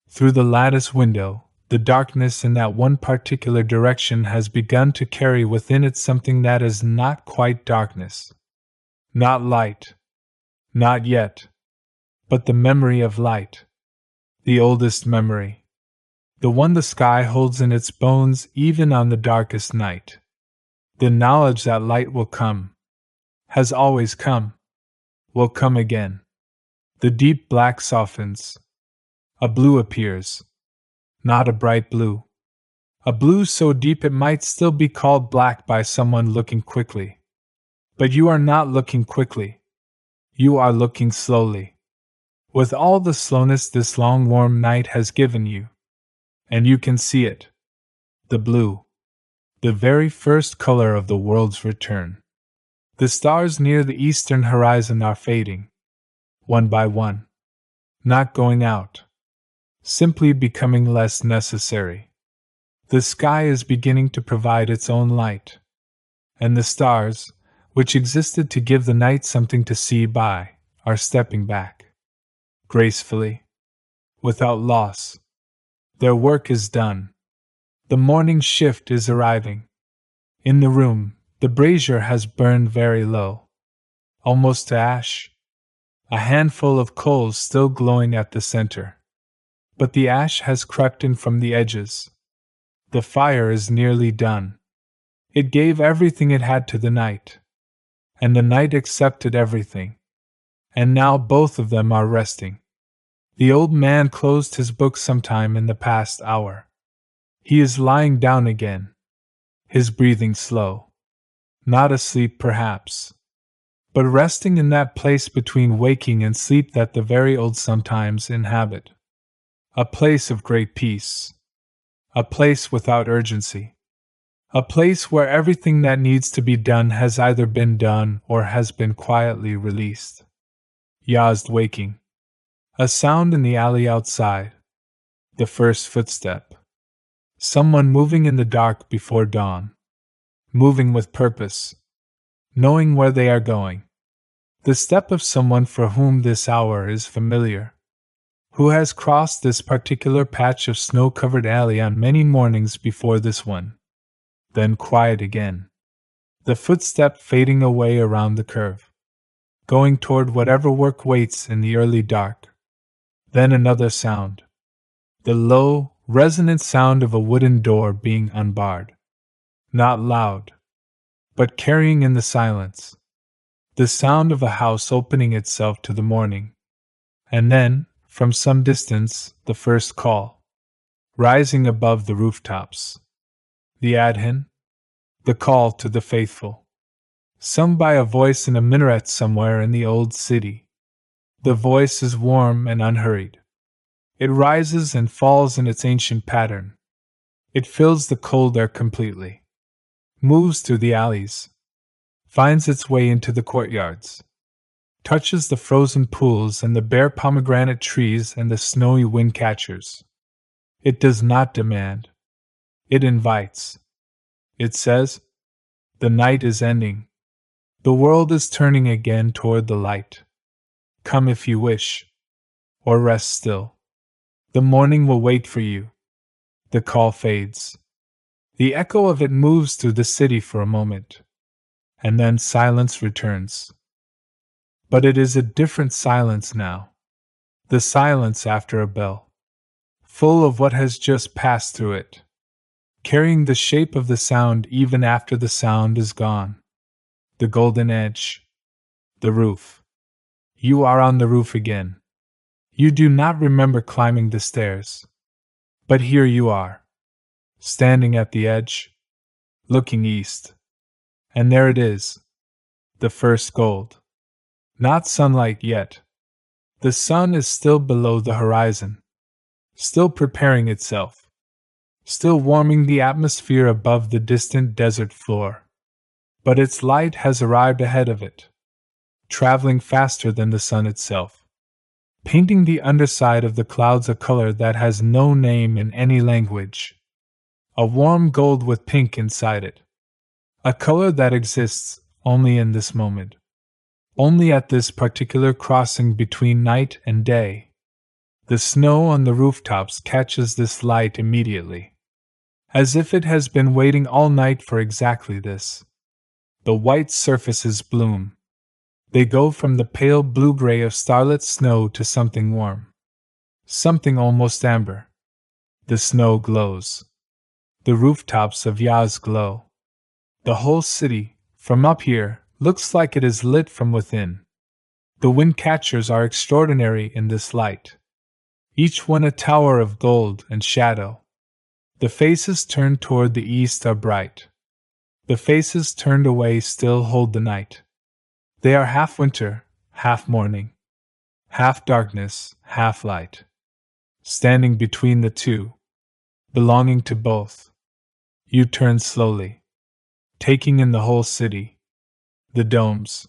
Through the lattice window, the darkness in that one particular direction has begun to carry within it something that is not quite darkness. Not light. Not yet. But the memory of light. The oldest memory. The one the sky holds in its bones even on the darkest night. The knowledge that light will come. Has always come. Will come again. The deep black softens. A blue appears. Not a bright blue. A blue so deep it might still be called black by someone looking quickly. But you are not looking quickly. You are looking slowly. With all the slowness this long warm night has given you. And you can see it. The blue. The very first color of the world's return. The stars near the eastern horizon are fading. One by one. Not going out. simply becoming less necessary. The sky is beginning to provide its own light, and the stars, which existed to give the night something to see by, are stepping back. Gracefully, without loss. Their work is done. The morning shift is arriving. In the room, the brazier has burned very low, almost to ash. A handful of coals still glowing at the center. But the ash has crept in from the edges. The fire is nearly done. It gave everything it had to the night. And the night accepted everything. And now both of them are resting. The old man closed his book sometime in the past hour. He is lying down again. His breathing slow. Not asleep perhaps, but resting in that place between waking and sleep that the very old sometimes inhabit. A place of great peace. A place without urgency. A place where everything that needs to be done has either been done or has been quietly released. Yazd waking. A sound in the alley outside. The first footstep. Someone moving in the dark before dawn. Moving with purpose. Knowing where they are going. The step of someone for whom this hour is familiar. Who has crossed this particular patch of snow-covered alley on many mornings before this one. Then quiet again. The footstep fading away around the curve. Going toward whatever work waits in the early dark. Then another sound. The low, resonant sound of a wooden door being unbarred. Not loud, but carrying in the silence. The sound of a house opening itself to the morning. And then, from some distance, the first call. Rising above the rooftops. The adhan. The call to the faithful. Sung by a voice in a minaret somewhere in the old city. The voice is warm and unhurried. It rises and falls in its ancient pattern. It fills the cold air completely. Moves through the alleys. Finds its way into the courtyards. Touches the frozen pools and the bare pomegranate trees and the snowy windcatchers. It does not demand. It invites. It says, the night is ending. The world is turning again toward the light. Come if you wish. Or rest still. The morning will wait for you. The call fades. The echo of it moves through the city for a moment. And then silence returns. But it is a different silence now. The silence after a bell. Full of what has just passed through it. Carrying the shape of the sound even after the sound is gone. The golden edge. The roof. You are on the roof again. You do not remember climbing the stairs. But here you are. Standing at the edge. Looking east. And there it is. The first gold. Not sunlight yet. The sun is still below the horizon. Still preparing itself. Still warming the atmosphere above the distant desert floor. But its light has arrived ahead of it. Traveling faster than the sun itself. Painting the underside of the clouds a color that has no name in any language. A warm gold with pink inside it. A color that exists only in this moment. Only at this particular crossing between night and day. The snow on the rooftops catches this light immediately. As if it has been waiting all night for exactly this. The white surfaces bloom. They go from the pale blue-gray of starlit snow to something warm. Something almost amber. The snow glows. The rooftops of Yazd glow. The whole city, from up here, looks like it is lit from within. The windcatchers are extraordinary in this light. Each one a tower of gold and shadow. The faces turned toward the east are bright. The faces turned away still hold the night. They are half winter, half morning. Half darkness, half light. Standing between the two. Belonging to both. You turn slowly. Taking in the whole city. The domes.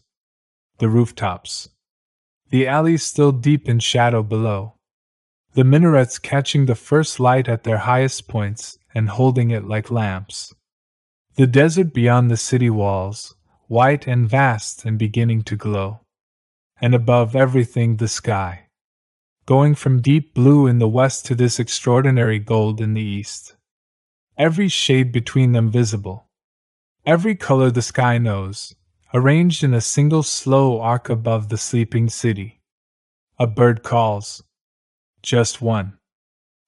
The rooftops. The alleys still deep in shadow below. the minarets catching the first light at their highest points and holding it like lamps. The desert beyond the city walls, white and vast and beginning to glow. And above everything the sky, going from deep blue in the west to this extraordinary gold in the east. Every shade between them visible. Every color the sky knows, arranged in a single slow arc above the sleeping city. A bird calls. Just one.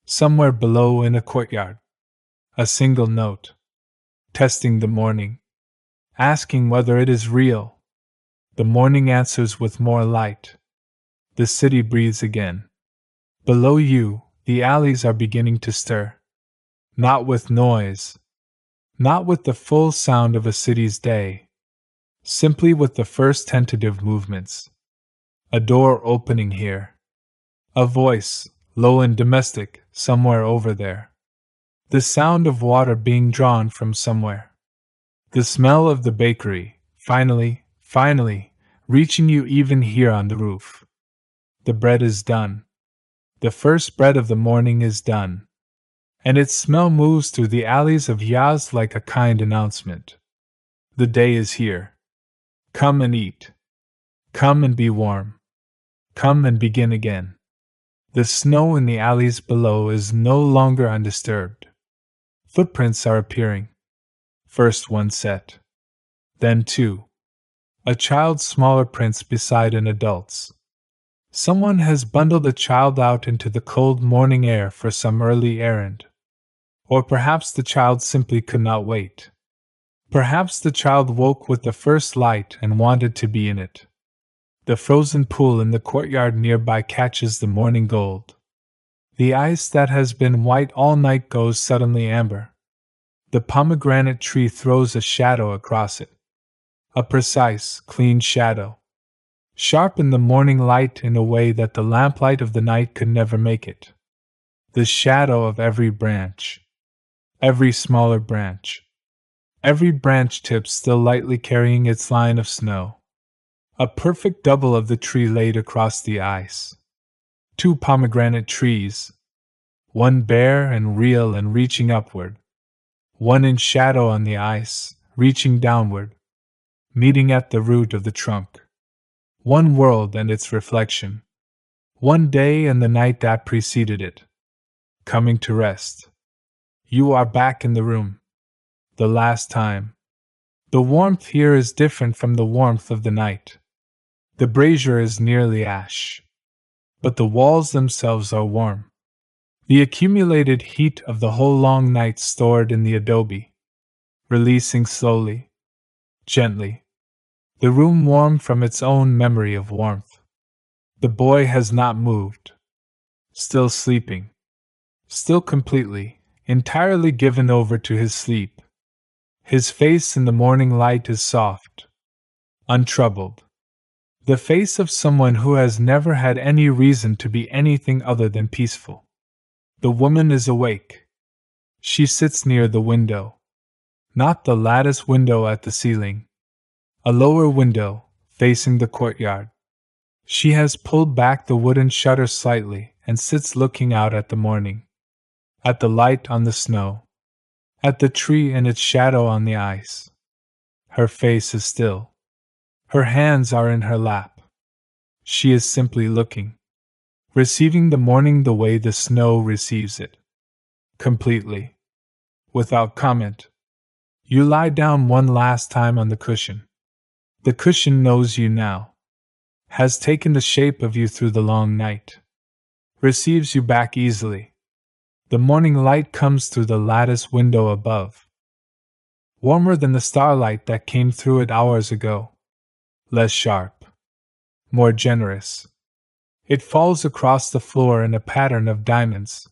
Somewhere below in a courtyard. A single note. Testing the morning. Asking whether it is real. The morning answers with more light. The city breathes again. Below you, the alleys are beginning to stir. Not with noise. Not with the full sound of a city's day. Simply with the first tentative movements. A door opening here. A voice, low and domestic, somewhere over there. The sound of water being drawn from somewhere. The smell of the bakery, finally, reaching you even here on the roof. The bread is done. The first bread of the morning is done. And its smell moves through the alleys of Yazd like a kind announcement. The day is here. Come and eat. Come and be warm. Come and begin again. The snow in the alleys below is no longer undisturbed. Footprints are appearing. First one set. Then two. A child's smaller prints beside an adult's. Someone has bundled a child out into the cold morning air for some early errand. Or perhaps the child simply could not wait. Perhaps the child woke with the first light and wanted to be in it. The frozen pool in the courtyard nearby catches the morning gold. The ice that has been white all night goes suddenly amber. The pomegranate tree throws a shadow across it. A precise, clean shadow. Sharp in the morning light in a way that the lamplight of the night could never make it. The shadow of every branch. Every smaller branch. Every branch tip still lightly carrying its line of snow. A perfect double of the tree laid across the ice. Two pomegranate trees. One bare and real and reaching upward. One in shadow on the ice, reaching downward. Meeting at the root of the trunk. One world and its reflection. One day and the night that preceded it. Coming to rest. You are back in the room. The last time. The warmth here is different from the warmth of the night. The brazier is nearly ash. But the walls themselves are warm. The accumulated heat of the whole long night stored in the adobe. Releasing slowly. Gently. The room warm from its own memory of warmth. The boy has not moved. Still sleeping. Still completely, entirely given over to his sleep. His face in the morning light is soft. Untroubled. The face of someone who has never had any reason to be anything other than peaceful. The woman is awake. She sits near the window. Not the lattice window at the ceiling. A lower window, facing the courtyard. She has pulled back the wooden shutter slightly and sits looking out at the morning. At the light on the snow. At the tree and its shadow on the ice. Her face is still. Her hands are in her lap. She is simply looking. Receiving the morning the way the snow receives it. Completely. Without comment. You lie down one last time on the cushion. The cushion knows you now. Has taken the shape of you through the long night. Receives you back easily. The morning light comes through the lattice window above. Warmer than the starlight that came through it hours ago. Less sharp. More generous. It falls across the floor in a pattern of diamonds.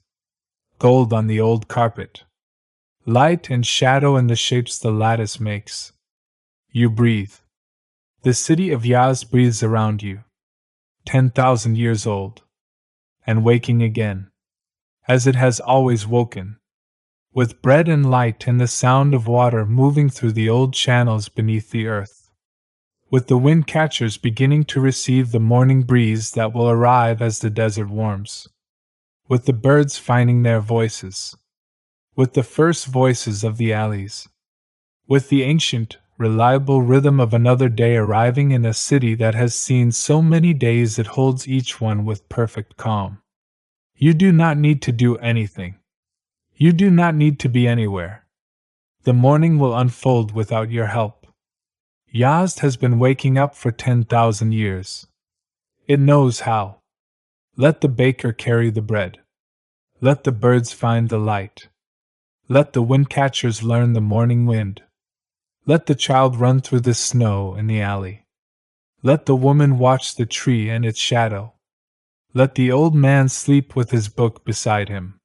Gold on the old carpet. Light and shadow in the shapes the lattice makes. You breathe. The city of Yazd breathes around you. 10,000 years old. And waking again. As it has always woken. With bread and light and the sound of water moving through the old channels beneath the earth. With the windcatchers beginning to receive the morning breeze that will arrive as the desert warms. with the birds finding their voices, with the first voices of the alleys, with the ancient, reliable rhythm of another day arriving in a city that has seen so many days it holds each one with perfect calm. You do not need to do anything. You do not need to be anywhere. The morning will unfold without your help. Yazd has been waking up for 10,000 years. It knows how. Let the baker carry the bread. Let the birds find the light. Let the windcatchers learn the morning wind. Let the child run through the snow in the alley. Let the woman watch the tree and its shadow. Let the old man sleep with his book beside him.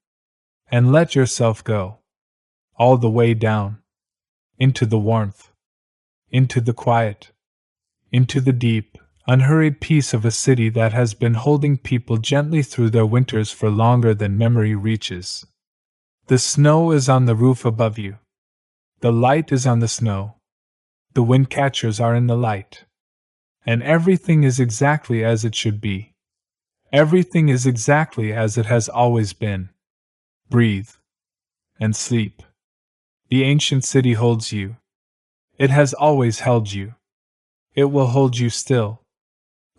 And let yourself go. All the way down. Into the warmth. Into the quiet. Into the deep, unhurried peace of a city that has been holding people gently through their winters for longer than memory reaches. The snow is on the roof above you. The light is on the snow. The windcatchers are in the light. And everything is exactly as it should be. Everything is exactly as it has always been. Breathe. And sleep. The ancient city holds you. It has always held you. It will hold you still.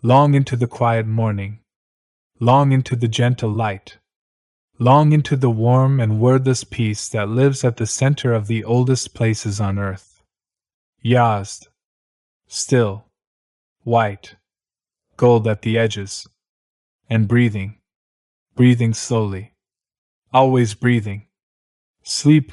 Long into the quiet morning. Long into the gentle light. Long into the warm and wordless peace that lives at the center of the oldest places on earth. Yazd. Still. White. Gold at the edges. And breathing. Breathing slowly. Always breathing. Sleep